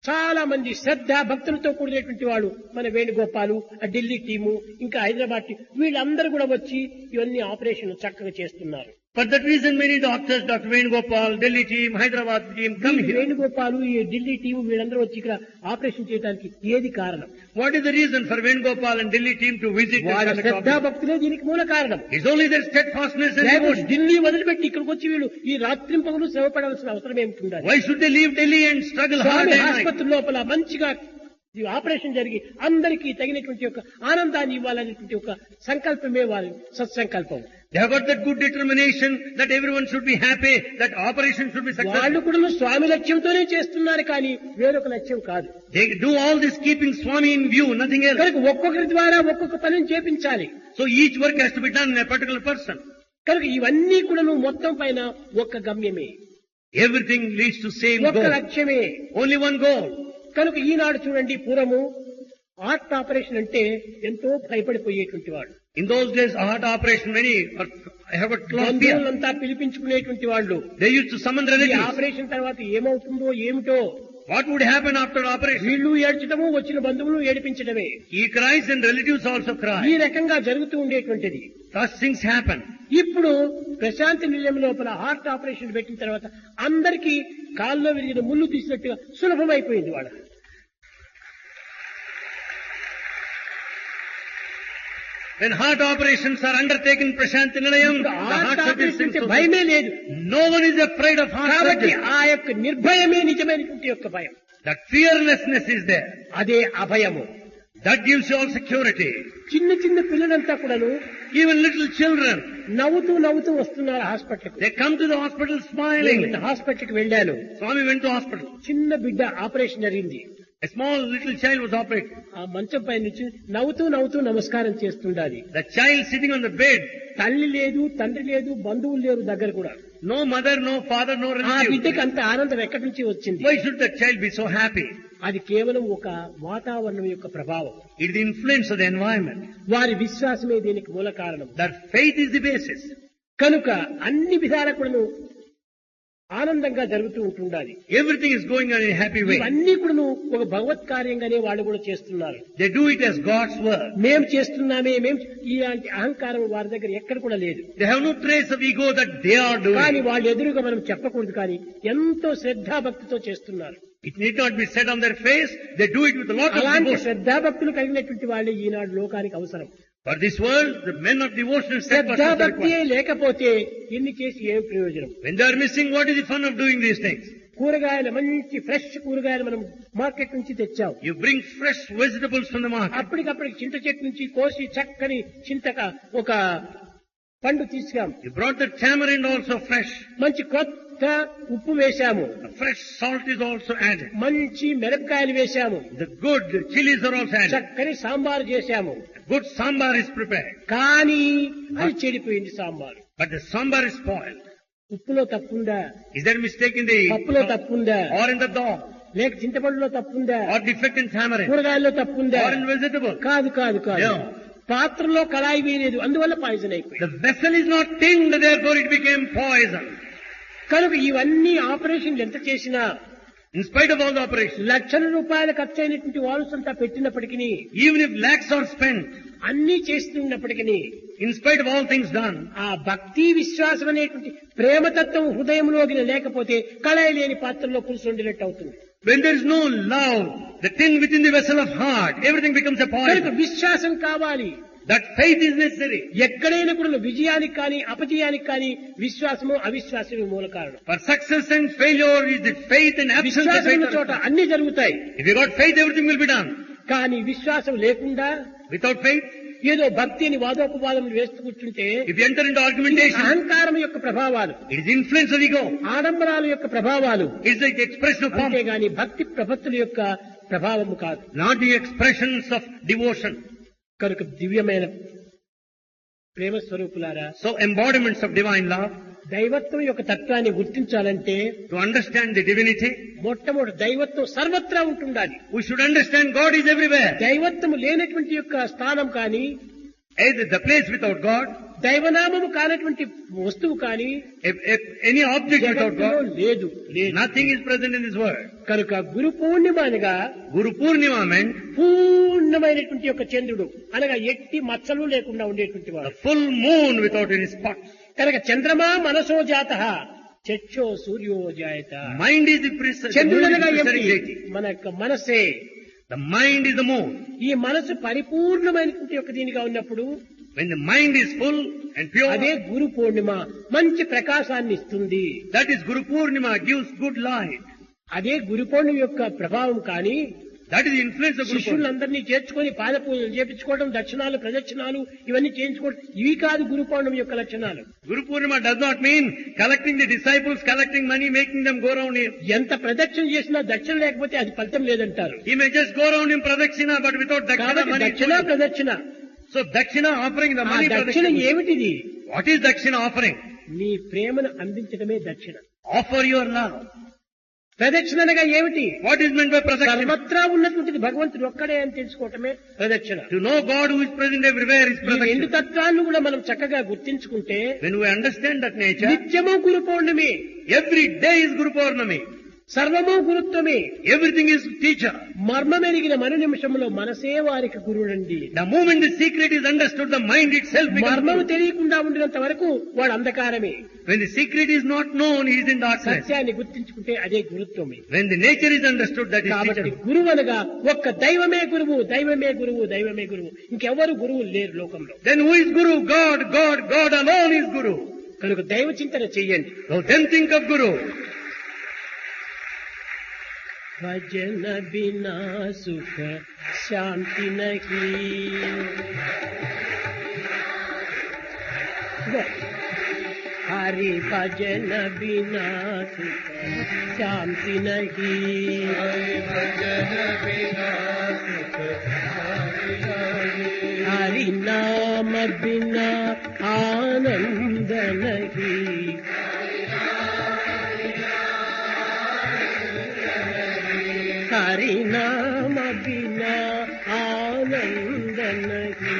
Speaker 1: చాలా మంది శ్రద్ధ భక్తులతో కూడినటువంటి వాళ్ళు మన వేణుగోపాలు, ఆ ఢిల్లీ టీము, ఇంకా హైదరాబాద్ టీం, వీళ్ళందరూ కూడా వచ్చి ఇవన్నీ ఆపరేషన్ చక్కగా చేస్తున్నారు.
Speaker 2: For that reason, many doctors, Dr. Venugopal, Delhi team, Hyderabad team, come
Speaker 1: ఈ
Speaker 2: here.
Speaker 1: వేణుగోపాలు, ఈ ఢిల్లీ టీము వీళ్ళందరూ వచ్చి ఇక్కడ ఆపరేషన్ చేయడానికి ఏది కారణం?
Speaker 2: What is the reason for Venugopal and Delhi team to visit and
Speaker 1: వాళ్ళ
Speaker 2: conduct
Speaker 1: శ్రద్ధా
Speaker 2: operation?
Speaker 1: భక్తులే దీనికి మూల కారణం.
Speaker 2: It's only their steadfastness and
Speaker 1: లేకపోతే
Speaker 2: devotion.
Speaker 1: ఢిల్లీ వదిలిపెట్టి ఇక్కడికి వచ్చి వీళ్ళు ఈ రాత్రింపగలు శ్రమ పడవలసిన అవసరం ఏమిటి ఉండాలి?
Speaker 2: Why should they leave Delhi and struggle hard
Speaker 1: Swamy
Speaker 2: and night?
Speaker 1: ఆసుపత్రి లోపల మంచిగా ఈ ఆపరేషన్ జరిగి అందరికీ తగినటువంటి ఒక ఆనందాన్ని ఇవ్వాలనేటువంటి ఒక సంకల్పమే వారి సత్సంకల్పం.
Speaker 2: They have got that good determination that everyone should be happy, that operation should be successful.
Speaker 1: వాళ్ళు కూడా స్వామి లక్ష్యంతోనే చేస్తున్నారు కానీ వేరొక లక్ష్యం కాదు.
Speaker 2: They do all this keeping Swami in view, nothing else.
Speaker 1: కనుక ఒక్కొక్కరి ద్వారా ఒక్కొక్క పనిని చేపించాలి.
Speaker 2: So each work has to be done in a particular person.
Speaker 1: కనుక ఇవన్నీ కూడా మొత్తం పైన ఒక్క గమ్యమే,
Speaker 2: Everything leads to same
Speaker 1: ఒక్క
Speaker 2: goal.
Speaker 1: లక్ష్యమే.
Speaker 2: Only one goal.
Speaker 1: కనుక ఈనాడు చూడండి, పూర్వము హార్ట్ ఆపరేషన్ అంటే ఎంతో భయపడిపోయేటువంటి వాడు.
Speaker 2: In those days, a heart operation, many have a lot of fear.
Speaker 1: బంధువులంతా పిలిపించుకునేటువంటి వాళ్ళు.
Speaker 2: They used to summon
Speaker 1: ఈ
Speaker 2: relatives.
Speaker 1: ఆపరేషన్ తర్వాత ఏమవుతుందో ఏమిటో,
Speaker 2: What would happen after operation?
Speaker 1: వీళ్ళు ఏడ్చడము, వచ్చిన బంధువులు ఏడిపించడమే,
Speaker 2: He cries and relatives also
Speaker 1: ఈ
Speaker 2: cry.
Speaker 1: రకంగా జరుగుతూ ఉండేటువంటిది.
Speaker 2: Such things happen.
Speaker 1: ఇప్పుడు ప్రశాంతి నిలయం లోపల హార్ట్ ఆపరేషన్ పెట్టిన తర్వాత అందరికీ కాల్లో విరిగిన ముళ్ళు తీసినట్టుగా సులభమైపోయింది వాళ్ళకి.
Speaker 2: When heart operations are undertaken, Prashant Nilayam, the
Speaker 1: heart
Speaker 2: heart surgery
Speaker 1: operation
Speaker 2: seems
Speaker 1: అంటే
Speaker 2: to
Speaker 1: భయమే లేదు.
Speaker 2: No one is afraid of heart
Speaker 1: కాబట్టి
Speaker 2: surgery.
Speaker 1: ఆ యొక్క నిర్భయమే నిజమైనటువంటి యొక్క భయం.
Speaker 2: That fearlessness is there.
Speaker 1: అదే అభయము.
Speaker 2: That gives you all security.
Speaker 1: చిన్న చిన్న పిల్లలంతా కూడాను
Speaker 2: Even little children,
Speaker 1: నవ్వుతూ నవ్వుతూ వస్తున్నారు హాస్పిటల్కి.
Speaker 2: they come to the hospital smiling.
Speaker 1: నేను హాస్పిటల్కి వెళ్ళాను.
Speaker 2: Swami went to hospital.
Speaker 1: చిన్న బిడ్డ ఆపరేషన్ జరిగింది.
Speaker 2: A small little child was operated.
Speaker 1: ఆ మంచం పై నుంచి నవ్వుతూ నవ్వుతూ నమస్కారం చేస్తుండాలి.
Speaker 2: The child sitting on the bed.
Speaker 1: తల్లి లేదు, తండ్రి లేదు, బంధువులు లేరు దగ్గర కూడా.
Speaker 2: No mother, no father, no
Speaker 1: ఆ
Speaker 2: relative.
Speaker 1: బిడ్డకి అంత ఆనందం ఎక్కడి నుంచి వచ్చింది?
Speaker 2: Why should that child be so happy?
Speaker 1: అది కేవలం ఒక వాతావరణం యొక్క ప్రభావం.
Speaker 2: It is the influence of the environment.
Speaker 1: వారి విశ్వాసమే దీనికి మూల కారణం.
Speaker 2: That faith is the basis.
Speaker 1: కనుక అన్ని విధాల కూడాను ఆనందంగా జరుగుతూ ఉంటుండాలి.
Speaker 2: Everything is going on in a happy way.
Speaker 1: ఇవన్నీ కూడాను ఒక భగవత్ కార్యంగానే వాళ్ళు కూడా చేస్తున్నారు.
Speaker 2: They do it as God's work.
Speaker 1: మేం చేస్తున్నామే, ఇలాంటి అహంకారం వారి దగ్గర ఎక్కడ కూడా లేదు.
Speaker 2: They have no trace of ego that they are
Speaker 1: కానీ
Speaker 2: doing.
Speaker 1: వాళ్ళు ఎదురుగా మనం చెప్పకూడదు, కానీ ఎంతో శ్రద్ధాభక్తితో చేస్తున్నారు.
Speaker 2: It need not be said on their face. They do it with a lot of
Speaker 1: అలాంటి
Speaker 2: devotion.
Speaker 1: శ్రద్ధాభక్తులు కలిగినటువంటి వాళ్ళే ఈనాడు లోకానికి అవసరం.
Speaker 2: For this world, the men of devotion and steadfastness are
Speaker 1: శ్రద్ధాభక్తియే
Speaker 2: required.
Speaker 1: లేకపోతే ఎన్ని చేసి ఏం ప్రయోజనం?
Speaker 2: When they are missing, what is the fun of doing these things?
Speaker 1: కూరగాయలు, మంచి ఫ్రెష్ కూరగాయలు మనం మార్కెట్ నుంచి తెచ్చాం.
Speaker 2: You bring fresh vegetables from the market.
Speaker 1: అప్పటికప్పటికి చింత చెట్టు నుంచి కోసి చక్కని చింతక ఒక పండు తీసుకాం.
Speaker 2: You brought the tamarind also fresh.
Speaker 1: మంచి కొత్త ఉప్పు వేశాము.
Speaker 2: The fresh salt is also added.
Speaker 1: మంచి మిరపకాయలు వేశాము.
Speaker 2: The good chilies are also added.
Speaker 1: చక్కని సాంబారు చేశాము.
Speaker 2: Good sambar is prepared.
Speaker 1: కానీ అది చెడిపోయింది sambar.
Speaker 2: But the sambar is spoiled.
Speaker 1: ఉప్పులో తప్పుందా?
Speaker 2: Is there mistake in the
Speaker 1: పప్పులో తప్పుందా?
Speaker 2: or in the dog?
Speaker 1: లేక చింతపండులో తప్పుందా?
Speaker 2: Or defect in tamarind?
Speaker 1: కూరగాయల్లో తప్పుందా?
Speaker 2: Or in vegetable?
Speaker 1: కాదు కాదు కాదు.
Speaker 2: No.
Speaker 1: పాత్రలో కళాయి వేయలేదు, అందువల్ల పాయిజన్ అయిపోయింది.
Speaker 2: The vessel is not tinged, therefore it became poison.
Speaker 1: కనుక ఇవన్నీ ఆపరేషన్లు ఎంత చేసినా,
Speaker 2: In spite of all the operations,
Speaker 1: లక్షల రూపాయలు ఖర్చు అయినటువంటి వాల్స్ అంతా పెట్టినప్పటికీ,
Speaker 2: even if lakhs are spent,
Speaker 1: అన్ని చేస్తున్నప్పటికీ,
Speaker 2: in spite of all things done,
Speaker 1: ఆ భక్తి విశ్వాసం అనేటువంటి ప్రేమతత్వం హృదయంలోకి లేకపోతే కళాయి లేని పాత్రలో పులుసు వండినట్టు అవుతుంది.
Speaker 2: when there is no love, the tin within the vessel of heart, everything becomes a
Speaker 1: కనుక
Speaker 2: poison.
Speaker 1: విశ్వాసం కావాలి.
Speaker 2: That faith is necessary.
Speaker 1: ఎక్కడైనా కూడా విజయానికి కానీ అపజయానికి కానీ విశ్వాసము అవిశ్వాసమే మూల కారణం.
Speaker 2: For success and failure is the faith and absence of
Speaker 1: విశ్వాసం ఉన్న
Speaker 2: faith.
Speaker 1: చోట అన్ని జరుగుతాయి.
Speaker 2: If you got faith, everything will be done.
Speaker 1: కానీ విశ్వాసం లేకుండా
Speaker 2: Without faith,
Speaker 1: ఏదో భక్తి అని వాదోపవాదం వేస్తూ కూర్చుంటే
Speaker 2: if you enter into argumentation,
Speaker 1: అహంకారం యొక్క ప్రభావాలు,
Speaker 2: it is influence of ego.
Speaker 1: ఆడంబరాల యొక్క ప్రభావాలు,
Speaker 2: It is the expression of pomp,
Speaker 1: అంతేగాని భక్తి ప్రపత్తుల యొక్క ప్రభావము కాదు.
Speaker 2: not the expressions of devotion.
Speaker 1: కనుక దివ్యమైన ప్రేమ స్వరూపులారా,
Speaker 2: So embodiments of divine love,
Speaker 1: దైవత్వం యొక్క తత్వాన్ని గుర్తించాలంటే
Speaker 2: to understand the divinity,
Speaker 1: మొట్టమొదటి దైవత్వం సర్వత్రా ఉంటుండాలి.
Speaker 2: we should understand God is everywhere.
Speaker 1: దైవత్వం లేనటువంటి యొక్క స్థానం కానీ,
Speaker 2: Either the place without God,
Speaker 1: దైవనామము కానటువంటి వస్తువు కానీ
Speaker 2: if any object without
Speaker 1: జగత్తులో
Speaker 2: God,
Speaker 1: లేదు.
Speaker 2: nothing is present in this world.
Speaker 1: కనుక గురు పూర్ణిమ అనగా
Speaker 2: Guru Purnima meant
Speaker 1: పూర్ణమైనటువంటి యొక్క చంద్రుడు అనగా ఎట్టి మచ్చలు లేకుండా ఉండేటువంటి
Speaker 2: the
Speaker 1: వాడు.
Speaker 2: full moon without any spots.
Speaker 1: కనుక చంద్రమా మనసో జాత చక్షో సూర్యో జాయత.
Speaker 2: Mind is the precise.
Speaker 1: చంద్రుడు
Speaker 2: moon is
Speaker 1: అనగా
Speaker 2: the
Speaker 1: ఏమిటి?
Speaker 2: serenity.
Speaker 1: మన యొక్క మనసే.
Speaker 2: The mind is the moon.
Speaker 1: ఈ మనసు పరిపూర్ణమైనటువంటి యొక్క దీనిగా ఉన్నప్పుడు
Speaker 2: When the mind is full and
Speaker 1: అదే
Speaker 2: pure,
Speaker 1: గురు పూర్ణిమ మంచి ప్రకాశాన్ని ఇస్తుంది.
Speaker 2: that is Guru Purnima, gives good light.
Speaker 1: అదే గురు పూర్ణిమ యొక్క ప్రభావం. కానీ
Speaker 2: That is the influence of Guru Purnima.
Speaker 1: శిష్యులందరినీ చేర్చుకొని పాద పూజలు చేపించుకోవడం, దక్షిణాలు ప్రదక్షిణాలు ఇవన్నీ చేయించుకోవడం, ఇవి కాదు గురు పౌర్ణమి యొక్క లక్షణాలు.
Speaker 2: Guru Purnima does not mean collecting the disciples, collecting money, making them go around him.
Speaker 1: ఎంత ప్రదక్షిణ చేసినా దక్షిణ లేకపోతే అది ఫలితం లేదంటారు.
Speaker 2: He may just go around in pradakshina, but without dakshina
Speaker 1: కాబట్టి
Speaker 2: money.
Speaker 1: దక్షిణ ప్రదక్షిణ.
Speaker 2: So dakshina offering the
Speaker 1: ఆ
Speaker 2: money
Speaker 1: దక్షిణ
Speaker 2: pradakshina.
Speaker 1: ఏమిటిది?
Speaker 2: What is dakshina offering?
Speaker 1: నీ ప్రేమను అందించడమే దక్షిణ.
Speaker 2: Offer your love.
Speaker 1: ప్రదక్షిణ అనగా ఏమిటి?
Speaker 2: What is meant by pradakshina?
Speaker 1: సర్వత్రా ఉన్నటువంటిది భగవంతుడు ఒక్కడే అని తెలుసుకోవటమే ప్రదక్షిణ.
Speaker 2: To know God who is present everywhere is
Speaker 1: ఈ రెండు
Speaker 2: pradakshina.
Speaker 1: తత్వాలను కూడా మనం చక్కగా గుర్తించుకుంటే
Speaker 2: When we understand that nature,
Speaker 1: నిత్యము గురు పౌర్ణమి.
Speaker 2: every day is Guru Purnami.
Speaker 1: సర్వము గురుత్వమే.
Speaker 2: Everything is teacher.
Speaker 1: మర్మమెరిగిన మరు నిమిషంలో మనసే వారికి గురుడండి.
Speaker 2: The moment the secret is understood, the mind itself becomes
Speaker 1: మర్మము
Speaker 2: Guru.
Speaker 1: తెలియకుండా ఉండినంత వరకు వాడు అంధకారమే.
Speaker 2: When the secret is not known, he is in darkness.
Speaker 1: సత్యాన్ని గుర్తించుకుంటే అదే గురుత్వమే.
Speaker 2: When the nature is understood, that is
Speaker 1: కాబట్టి
Speaker 2: teacher.
Speaker 1: గురువు అనగా ఒక్క దైవమే గురువు, దైవమే గురువు, దైవమే గురువు. ఇంకెవరు గురువులు లేరు లోకంలో.
Speaker 2: Then who is Guru? God, God, God alone is Guru.
Speaker 1: కనుక దైవ చింతన చెయ్యండి.
Speaker 2: So then think of Guru.
Speaker 1: భజన బినా సుఖ శాంతి నహీ. హరి భజన బినా సుఖ శాంతి నహీ. హరి నామ బినా ఆనంద నహీ. हरि नाम बिना आनंद नहीं.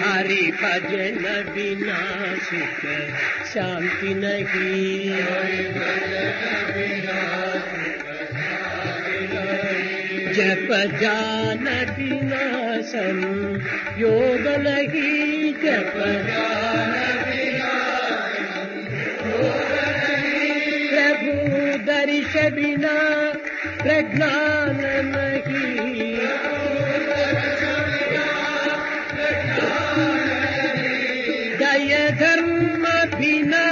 Speaker 1: हरि भजन बिना सुख शांति नहीं. जप जान बिना सम योग नहीं. जप प्रभु दर्श बिना प्रज्ञान नहीं. दय धर्म बिना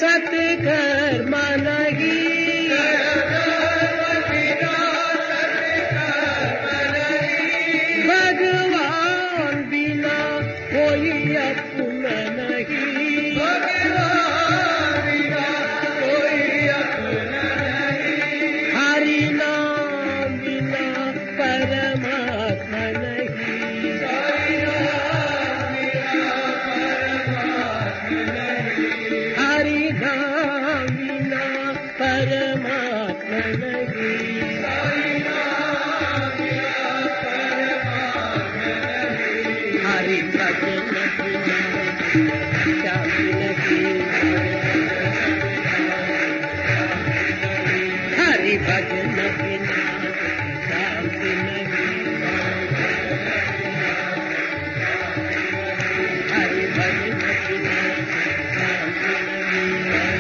Speaker 1: सत्कर्म नहीं. भगवान बिना कोई अपना नहीं. हरि नाम बिना परमात्मा नहीं. हरि नाम बिना परमात्मा नहीं. हरि भजन बिना शांति नहीं. हरि भजन बिना शांति नहीं. हरि भजन बिना शांति नहीं.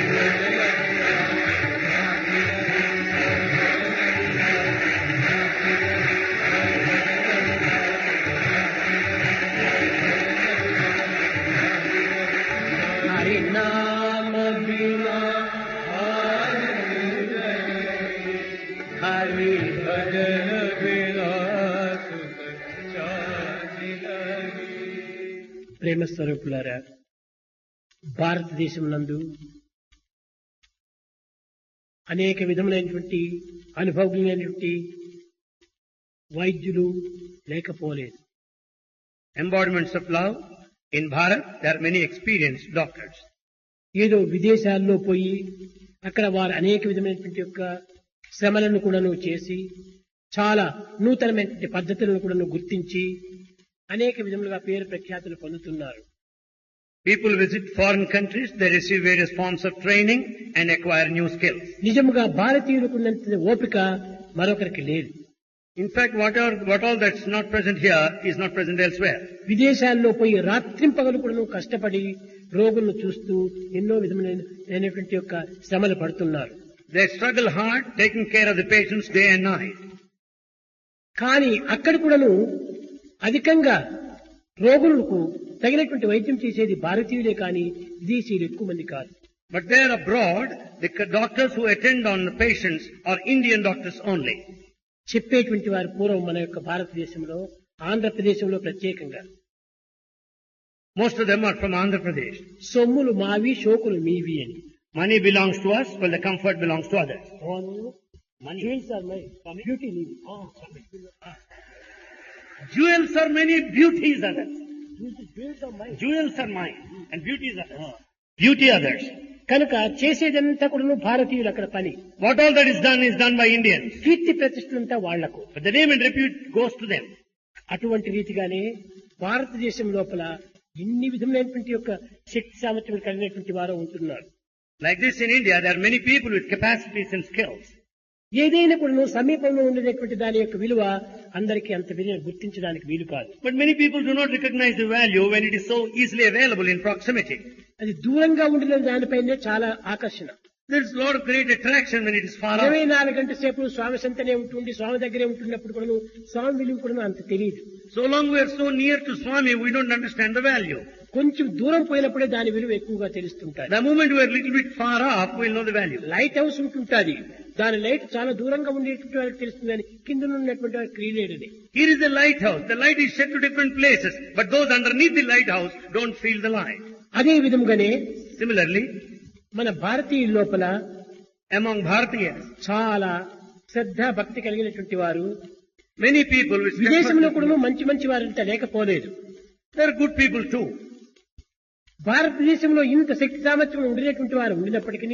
Speaker 1: हरि नाम बिना हरि भजन बिना सुख शांति नहीं. ప్రేమ స్వరూపులారా, భారతదేశం నందు అనేక విధములైనటువంటి అనుభవజ్ఞులైనటువంటి వైద్యులు లేకపోలేదు.
Speaker 2: Embodiments of love. In Bharat, there are many experienced doctors.
Speaker 1: ఏదో విదేశాల్లో పోయి అక్కడ వారు అనేక విధమైనటువంటి యొక్క శ్రమలను కూడాను చేసి చాలా నూతనమైనటువంటి పద్ధతులను కూడాను గుర్తించి అనేక విధములుగా పేరు ప్రఖ్యాతులు పొందుతున్నారు.
Speaker 2: People visit foreign countries, they receive various forms of training and acquire new skills.
Speaker 1: నిజముగా భారతీయులకు ఉన్నంత ఓపిక మరొకరికి లేదు.
Speaker 2: In fact, what all that's not present here is not present elsewhere.
Speaker 1: విదేశాల్లో పోయి రాత్రింపగలు కూడాను కష్టపడి రోగులను చూస్తూ ఎన్నో విధమైనటువంటి యొక్క శ్రమలు పడుతున్నారు.
Speaker 2: They struggle hard, taking care of the patients day and night.
Speaker 1: కానీ అక్కడ కూడాను అధికంగా రోగులకు తగినటువంటి వైద్యం చేసేది భారతీయులే కానీ విదేశీయులు ఎక్కువ మంది కాదు.
Speaker 2: But there abroad, the doctors who attend on the patients are Indian doctors only.
Speaker 1: చెప్పేటువంటి వారు పూర్వం మన యొక్క భారతదేశంలో ఆంధ్రప్రదేశంలో ప్రత్యేకంగా
Speaker 2: Most of them are from Andhra Pradesh.
Speaker 1: సొమ్ములు మావి షోకులు మీవి అని.
Speaker 2: Money belongs to us, while the comfort belongs to others. Jewels are many, beauties others. Jewels are mine, and beauties others. Beauty others.
Speaker 1: కనుక చేసేదంతా కూడా భారతీయులు అక్కడ పని.
Speaker 2: What all that is done by Indians.
Speaker 1: కీర్తి ప్రతిష్టలంతా వాళ్లకు.
Speaker 2: But the name and repute goes to them.
Speaker 1: అటువంటి రీతిగానే భారతదేశం లోపల ఎన్ని విధములైనటువంటి యొక్క శక్తి సామర్థ్యం కలిగినటువంటి వారు ఉంటున్నారు.
Speaker 2: Like this in India, there are many people with capacities and skills.
Speaker 1: ఏదైనా కూడా సమీపంలో ఉండేటువంటి దాని యొక్క విలువ అందరికీ అంత గుర్తించడానికి వీలు కాదు.
Speaker 2: But many people do not recognize the value when it is so easily available in proximity.
Speaker 1: అది దూరంగా ఉండిన దానిపైనే చాలా ఆకర్షణ.
Speaker 2: There is a lot of great attraction when it is far off.
Speaker 1: 24 గంటల సేపు స్వామి సంతనే ఉంటుంది, స్వామి దగ్గరే ఉంటున్నప్పుడు కూడా స్వామి విలువ కూడా అంత తెలియదు.
Speaker 2: So long we are so near to Swami, we don't understand the value.
Speaker 1: కొంచెం దూరం పోయినప్పుడే దాని విలువ ఎక్కువగా తెలుస్తుంటారు.
Speaker 2: The moment we are a little bit far off, we will know the value.
Speaker 1: Lighthouse ఉంటుంటుంది, దాని లైట్ చాలా దూరంగా ఉండేటువంటి వాళ్ళకి తెలుస్తుందని కింద ఉన్నటువంటి వారికి క్రియలేడని.
Speaker 2: Here is the lighthouse. The light is set to different places, but those underneath the lighthouse don't feel the light.
Speaker 1: అదే విధంగానే
Speaker 2: Similarly,
Speaker 1: మన భారతీయుల లోపల
Speaker 2: among Bharatiyas,
Speaker 1: చాలా శ్రద్ధ భక్తి కలిగినటువంటి వారు
Speaker 2: many people with
Speaker 1: విదేశంలో కూడా మంచి మంచి వారంతా లేకపోలేదు.
Speaker 2: there are good people too.
Speaker 1: భారతదేశంలో ఇంత శక్తి సామర్థ్యం ఉండేటువంటి వారు ఉండినప్పటికీ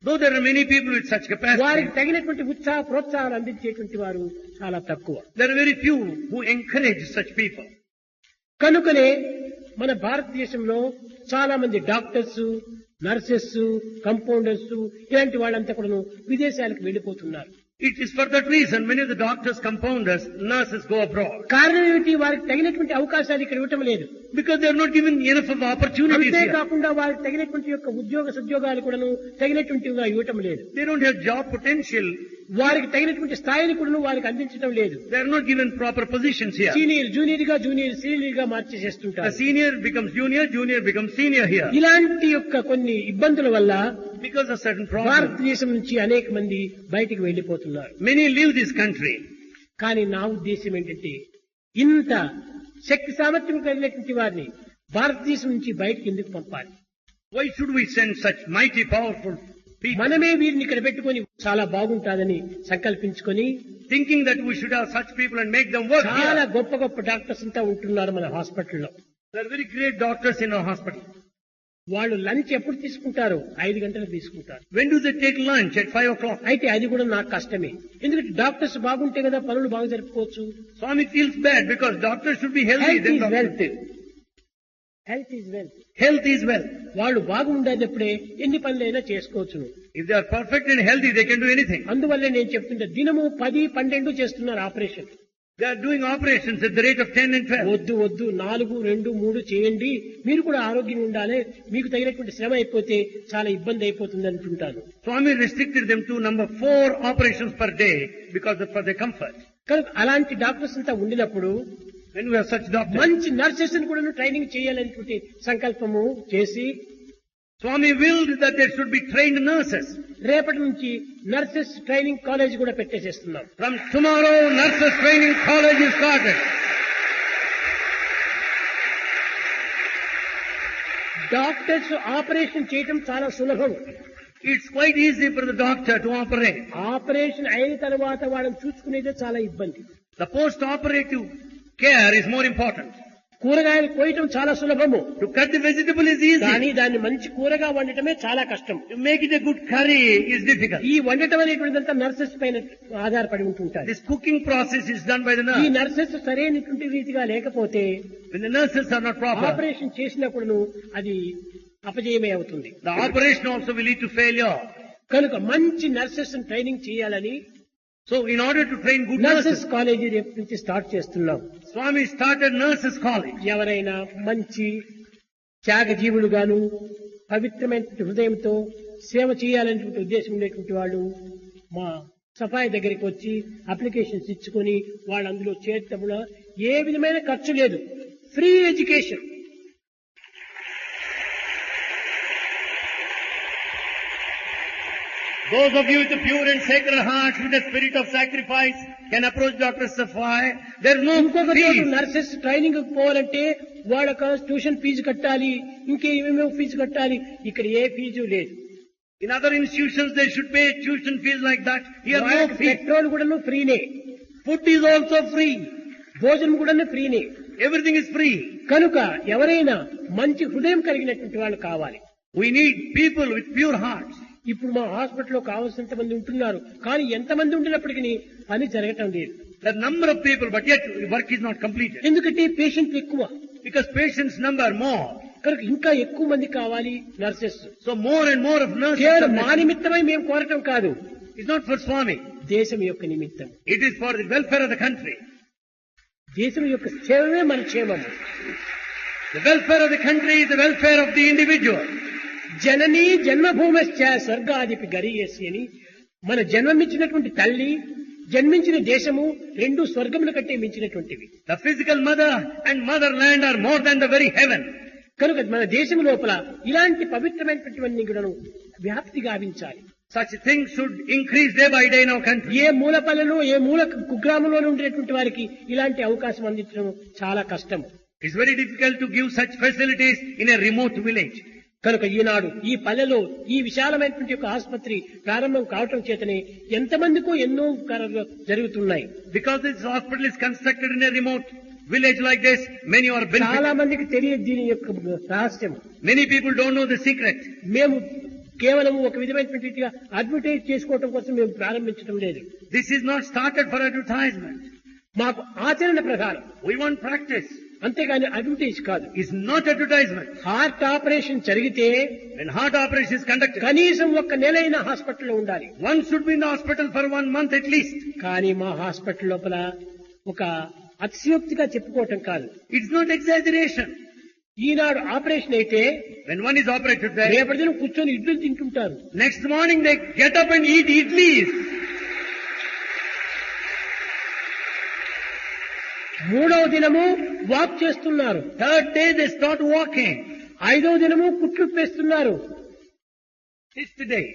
Speaker 2: Though there are many people with such capacity,
Speaker 1: వారికి తగినటువంటి ఉత్సాహ ప్రోత్సాహాలు అందించేటువంటి వారు చాలా తక్కువ.
Speaker 2: there are very few who encourage such people.
Speaker 1: కనుకనే మన భారతదేశంలో చాలా మంది డాక్టర్స్, నర్సెస్, కంపౌండర్స్ ఇలాంటి వాళ్ళంతా కూడా విదేశాలకు వెళ్లిపోతున్నారు.
Speaker 2: It is for that reason many of the doctors, compounders, nurses go abroad.
Speaker 1: కారణం ఏమిటి? వారికి తగినటువంటి అవకాశాలు ఇక్కడ ఇవ్వటం లేదు.
Speaker 2: Because they are not given enough of opportunities here.
Speaker 1: అంతేకాకుండా వారికి తగినటువంటి యొక్క సద్యోగాలు కూడా తగినటువంటివిగా ఇవ్వటం లేదు.
Speaker 2: They don't have job potential.
Speaker 1: వారికి తగినటువంటి స్థాయిని కూడా వారికి అందించడం లేదు.
Speaker 2: They are not given proper positions here.
Speaker 1: Junior గా సీనియర్ గా మార్చేసేస్తుంటారు.
Speaker 2: A senior becomes junior, junior becomes senior here.
Speaker 1: ఇలాంటి యొక్క కొన్ని ఇబ్బందుల వల్ల
Speaker 2: Because of certain problems,
Speaker 1: భారతదేశం నుంచి అనేక మంది బయటికి వెళ్లిపోతున్నారు.
Speaker 2: many leave this country.
Speaker 1: కానీ నా ఉద్దేశం ఏంటంటే ఇంత శక్తి సామర్థ్యం కలిగినటువంటి వారిని భారతదేశం నుంచి బయటికి ఎందుకు పంపాలి?
Speaker 2: Why should we send such mighty, powerful people?
Speaker 1: మనమే వీరిని ఇక్కడ పెట్టుకొని చాలా బాగుంటాదని సంకల్పించుకొని
Speaker 2: Thinking that we should have such people and make them work
Speaker 1: చాలా
Speaker 2: here.
Speaker 1: గొప్ప గొప్ప డాక్టర్స్ అంతా ఉంటున్నారు మన హాస్పిటల్లో.
Speaker 2: There are very great doctors in our hospital.
Speaker 1: వాళ్ళు లంచ్ ఎప్పుడు తీసుకుంటారు? 5 గంటలకు తీసుకుంటారు.
Speaker 2: When do they take lunch? At 5 o'clock.
Speaker 1: అయితే అది కూడా నాకు కష్టమే. ఎందుకంటే డాక్టర్స్ బాగుంటే కదా పనులు బాగా జరుపుకోవచ్చు.
Speaker 2: Swami feels bad because doctors should be healthy.
Speaker 1: Health
Speaker 2: Then
Speaker 1: is
Speaker 2: doctors-
Speaker 1: wealth. Health is wealth.
Speaker 2: Health is wealth.
Speaker 1: వాళ్ళు బాగుండేటప్పుడే ఎన్ని పనులైనా చేసుకోవచ్చు.
Speaker 2: If they are perfect and healthy, they can do anything.
Speaker 1: అందువల్లే నేను చెప్తుంటే దినము 10, 12 చేస్తున్నారు operation.
Speaker 2: They are doing operations at the rate of 10 and 12.
Speaker 1: వద్దు 4, 2, 3 చేయండి. మీరు కూడా ఆరోగ్యంగా ఉండాలి. మీకు తగినటువంటి శ్రమ అయిపోతే చాలా ఇబ్బంది అయిపోతుంది అంటుంటాను.
Speaker 2: Swami restricted them to number 4 operations per day because of for their comfort.
Speaker 1: కనుక అలాంటి డాక్టర్స్ అంతా ఉండినప్పుడు
Speaker 2: When we have such doctors,
Speaker 1: మంచి నర్సెస్ కూడా ట్రైనింగ్ చేయాలనేటువంటి సంకల్పము చేసి
Speaker 2: Swami willed that there should be trained nurses.
Speaker 1: రేపటి నుంచి నర్సెస్ ట్రైనింగ్ కాలేజ్ కూడా పెట్టేసేస్తున్నాం.
Speaker 2: From tomorrow, nurses training college is started.
Speaker 1: Doctors operation చేయటం చాలా సులభం.
Speaker 2: It's quite easy for the doctor to operate.
Speaker 1: Operation అయిన తర్వాత వాళ్ళని చూసుకునేదే చాలా ఇబ్బంది.
Speaker 2: The post-operative care is more important.
Speaker 1: కూరగాయలు కోయటం చాలా సులభము.
Speaker 2: To cut the vegetable is
Speaker 1: కానీ
Speaker 2: easy.
Speaker 1: దాన్ని మంచి కూరగా వండటమే చాలా కష్టం.
Speaker 2: To make it a good curry is difficult.
Speaker 1: ఈ వండటం అనేటువంటిదంతా నర్సెస్ పైన ఆధారపడి ఉంటుంటారు.
Speaker 2: This cooking process is done by the
Speaker 1: ఈ
Speaker 2: nurse.
Speaker 1: నర్సెస్ సరైనటువంటి రీతిగా లేకపోతే
Speaker 2: When the nurses are not proper,
Speaker 1: operation చేసినప్పుడు అది అపజయమే అవుతుంది.
Speaker 2: the operation also will lead to failure.
Speaker 1: కనుక మంచి నర్సెస్ ట్రైనింగ్ చేయాలని
Speaker 2: So in order to train good
Speaker 1: nurses
Speaker 2: nurses,
Speaker 1: college రేపు నుంచి స్టార్ట్ చేస్తున్నాం.
Speaker 2: Swami started nurses college.
Speaker 1: ఎవరైనా మంచి త్యాగజీవులుగాను పవిత్రమైన హృదయంతో సేవ చేయాలనేటువంటి ఉద్దేశం ఉండేటువంటి వాళ్ళు మా సఫాయి దగ్గరికి వచ్చి అప్లికేషన్స్ ఇచ్చుకొని వాళ్ళు అందులో చేర్చడం ఏ విధమైన ఖర్చు లేదు. Free education.
Speaker 2: Those of you with a pure and sacred heart, with a spirit of sacrifice, can approach Dr. Safai. There is no
Speaker 1: ఇంకొక చోట
Speaker 2: fees.
Speaker 1: నర్సెస్ ట్రైనింగ్ పోవాలంటే వాళ్ళకి ట్యూషన్ ఫీజు కట్టాలి, ఇంకేమేమో ఫీజు కట్టాలి. ఇక్కడ ఏ ఫీజు లేదు.
Speaker 2: In other institutions, they should pay tuition fees like that. Here, no fee.
Speaker 1: Petrol కూడా ఫ్రీనే,
Speaker 2: Food is also free.
Speaker 1: భోజనం కూడా ఫ్రీనే.
Speaker 2: Everything is free.
Speaker 1: కనుక ఎవరైనా మంచి హృదయం కలిగినటువంటి వాళ్ళు కావాలి.
Speaker 2: We need people with pure hearts.
Speaker 1: ఇప్పుడు మా హాస్పిటల్లో కావాల్సినంత మంది ఉంటున్నారు, కానీ ఎంతమంది ఉండినప్పటికీ పని జరగటం లేదు.
Speaker 2: There are number of people, but yet work is not completed.
Speaker 1: ఎందుకంటే పేషెంట్ ఎక్కువ.
Speaker 2: because patients number more.
Speaker 1: కనుక ఇంకా ఎక్కువ మంది కావాలి nurses.
Speaker 2: So more and more of nurses.
Speaker 1: కేవలం మా నిమిత్తమై మేము కోరటం కాదు,
Speaker 2: It's not for Swami.
Speaker 1: దేశం యొక్క నిమిత్తం.
Speaker 2: It is for the welfare of the country.
Speaker 1: దేశం యొక్క క్షేమమే మన క్షేమము.
Speaker 2: The welfare of the country is the welfare of the individual.
Speaker 1: జననీ జన్మభూమశ్చ స్వర్గాదిపి గరీయసి అని మన జన్మమిచ్చినటువంటి తల్లి, జన్మించిన దేశము రెండు స్వర్గముల కంటే మించినటువంటివి.
Speaker 2: The physical mother and motherland are more than the very heaven.
Speaker 1: కనుక మన దేశం లోపల ఇలాంటి పవిత్రమైనటువంటివన్నీ కూడా వ్యాప్తి గావించాలి.
Speaker 2: Such things should increase day by day in our country.
Speaker 1: ఏ మూల పల్లెలో ఏ మూల కుగ్రామంలో ఉండేటువంటి వారికి ఇలాంటి అవకాశం అందించడం చాలా కష్టం.
Speaker 2: It's very difficult to give such facilities in a remote village.
Speaker 1: కనుక ఈనాడు ఈ పల్లెలో ఈ విశాలమైనటువంటి ఒక ఆసుపత్రి ప్రారంభం కావటం చేతనే ఎంతమందికో ఎన్నో కార్యాలు జరుగుతున్నాయి.
Speaker 2: Because this hospital is constructed in a remote village like this, many are
Speaker 1: చాలా
Speaker 2: benefiting.
Speaker 1: మందికి తెలియదు దీని యొక్క రహస్యం.
Speaker 2: Many people don't know the secret.
Speaker 1: మేము కేవలం ఒక విధమైనటువంటి రీతిగా అడ్వర్టైజ్ చేసుకోవటం కోసం మేము ప్రారంభించడం లేదు.
Speaker 2: This is not started for advertisement.
Speaker 1: మాకు ఆచరణ ప్రకారం,
Speaker 2: We want practice.
Speaker 1: అంతేగాని అడ్వర్టైజ్ కాదు.
Speaker 2: It's not advertisement.
Speaker 1: Heart operation జరిగితే
Speaker 2: When heart operation is conducted,
Speaker 1: కనీసం ఒక్క నెలైన హాస్పిటల్లో ఉండాలి.
Speaker 2: one should be in the hospital for 1 month at least.
Speaker 1: కానీ మా హాస్పిటల్ లోపల ఒక అతిశయోక్తిగా చెప్పుకోవటం కాదు.
Speaker 2: It's not exaggeration.
Speaker 1: Eenadu operation అయితే
Speaker 2: When one is operated there,
Speaker 1: రేపటి దినం కూర్చొని ఇడ్లు తింటుంటారు.
Speaker 2: next morning they get up and eat idlis.
Speaker 1: మూడవ దినము వాక్ చేస్తున్నారు.
Speaker 2: Third day they start walking.
Speaker 1: ఐదవ దినము కుట్లు పేస్తున్నారు.
Speaker 2: Fifth day.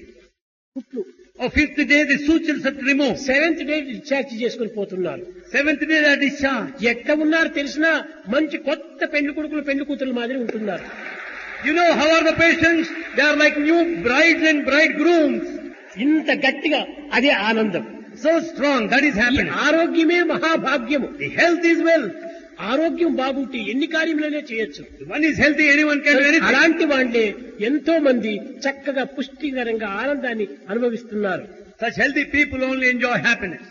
Speaker 1: కుట్లు.
Speaker 2: Or fifth day the sutures are removed.
Speaker 1: Seventh day discharge చేసుకుని పోతున్నారు.
Speaker 2: Seventh day they are discharged.
Speaker 1: ఎట్లా ఉన్నారు తెలిసినా మంచి కొత్త పెళ్లి కొడుకులు పెళ్లి కూతురు మాదిరి ఉంటున్నారు.
Speaker 2: You know how are the patients? They are like new brides and bridegrooms.
Speaker 1: ఇంత గట్టిగా అదే ఆనందం.
Speaker 2: So strong, that is
Speaker 1: ఈ
Speaker 2: happening.
Speaker 1: ఆరోగ్యమే మహాభాగ్యము.
Speaker 2: The health is wealth.
Speaker 1: ఆరోగ్యం బాగుంటే ఎన్ని కార్యములనే చేయొచ్చు.
Speaker 2: If one is healthy, anyone can do anything.
Speaker 1: అలాంటి వాళ్ళే ఎంతో మంది చక్కగా పుష్టికరంగా ఆనందాన్ని అనుభవిస్తున్నారు.
Speaker 2: Such healthy people only enjoy happiness.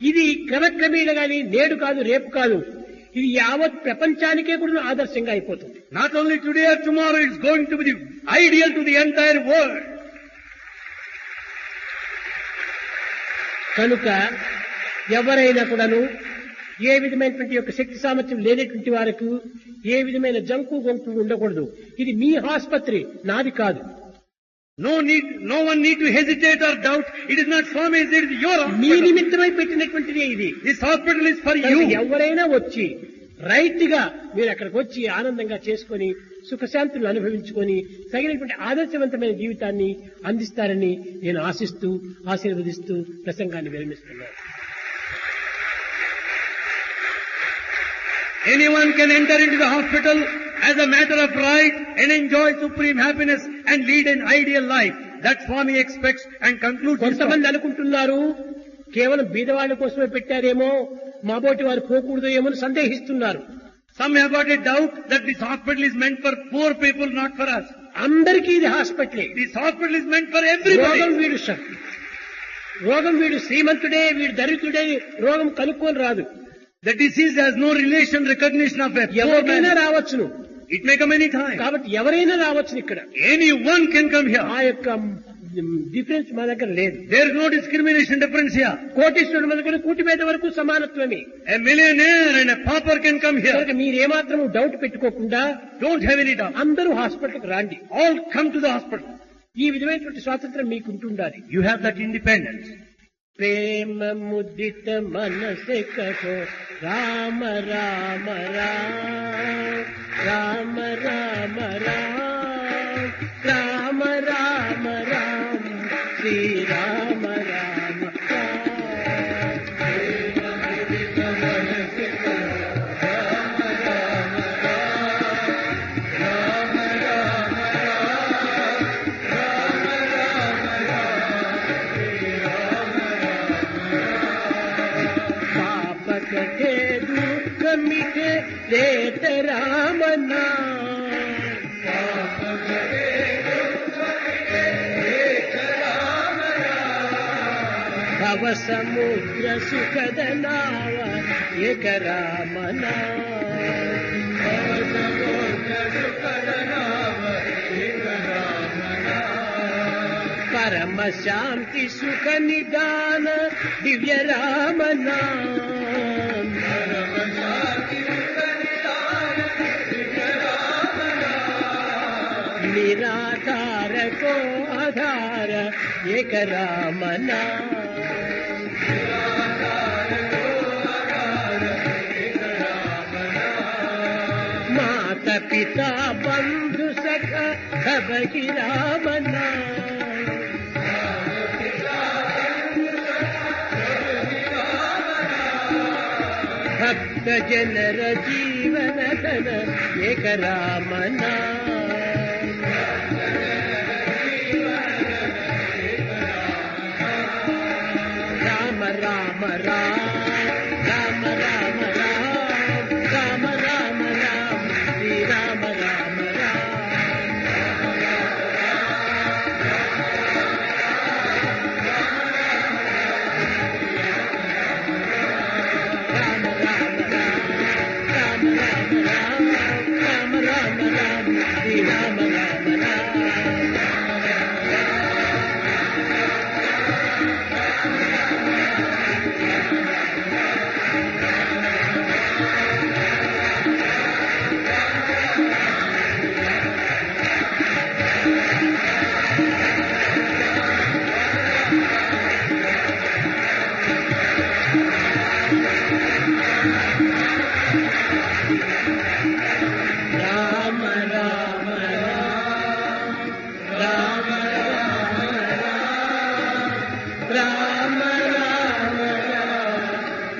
Speaker 1: ఇది క్రమక్రమేణా గాని నేడు కాదు రేపు కాదు, ఇది యావత్ ప్రపంచానికే కూడా ఆదర్శంగా అయిపోతుంది.
Speaker 2: Not only today or tomorrow, it's going to be the ideal to the entire world.
Speaker 1: కనుక ఎవరైనా కూడాను ఏ విధమైనటువంటి యొక్క శక్తి సామర్థ్యం లేనటువంటి వారికి ఏ విధమైన జంకు గొంతు ఉండకూడదు. ఇది మీ ఆసుపత్రి, నాది కాదు.
Speaker 2: No one need to hesitate or doubt. It is not Swami's, it is your
Speaker 1: me
Speaker 2: hospital.
Speaker 1: నిమిత్తమై పెట్టినటువంటిదే ఇది.
Speaker 2: This hospital is for
Speaker 1: కనుక
Speaker 2: you.
Speaker 1: ఎవరైనా వచ్చి రైట్ గా మీరు అక్కడికి వచ్చి ఆనందంగా చేసుకొని సుఖశాంతులు అనుభవించుకొని తగినటువంటి ఆదర్శవంతమైన జీవితాన్ని అందిస్తారని నేను ఆశిస్తూ ఆశీర్వదిస్తూ ప్రసంగాన్ని విరమిస్తున్నాను.
Speaker 2: Anyone can enter into the hospital as a matter of right and enjoy supreme happiness and lead an ideal life. That Swami expects and concludes his talk.
Speaker 1: కొంతమంది అనుకుంటున్నారు కేవలం బీదవాళ్ల కోసమే పెట్టారేమో, మాబోటి వారు పోకూడదు ఏమో అని సందేహిస్తున్నారు.
Speaker 2: Some have got a doubt that this hospital is meant for poor people, not for us.
Speaker 1: అందరికీ ఇది హాస్పిటలే.
Speaker 2: This hospital is meant for everybody.
Speaker 1: రోగం వీడు శ్రీమంతుడే వీడు దరిద్రుడే రోగం కనుక్కొని రాదు.
Speaker 2: The disease has no relation, recognition of a poor
Speaker 1: ఎవరికైనా
Speaker 2: man.
Speaker 1: రావచ్చును.
Speaker 2: It may come any time.
Speaker 1: కాబట్టి ఎవరైనా రావచ్చును. ఇక్కడ
Speaker 2: Anyone can come here.
Speaker 1: ఆ యొక్క డిఫరెన్స్ మా దగ్గర లేదు.
Speaker 2: There is no discrimination difference here.
Speaker 1: కోటీశ్వరుడు మన దగ్గర కూటి మీద వరకు సమానత్వమే.
Speaker 2: A millionaire and a pauper can come here.
Speaker 1: కనుక మీరేమాత్రం డౌట్ పెట్టుకోకుండా
Speaker 2: Don't have any doubt.
Speaker 1: అందరూ హాస్పిటల్కి రాండి.
Speaker 2: All come to the hospital.
Speaker 1: ఈ విధమైనటువంటి స్వాతంత్రం మీకు ఉంటుండాలి.
Speaker 2: You have that independence.
Speaker 1: ప్రేమ ముదిత మనసే కహో రామ రామ రామ రామ రామ రామ రామ రామ రామ శ్రీ రామ రామ मिठे देत राम भव समुद्र सुखद नाव एक राम नाम శాంతి సుఖ నిదాన దివ్య రామ నామ నిరాధార కో ఆధార ఏక రామ నామ మాత పితా బంధు సఖ సబకి రామ నామ భక్త జనర జీవన ధన ఏక రామ నామ రామ రామ రామ రామ రామ రామ రామ రామ రామ శ్రీ రామ రామ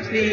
Speaker 1: శ్రీ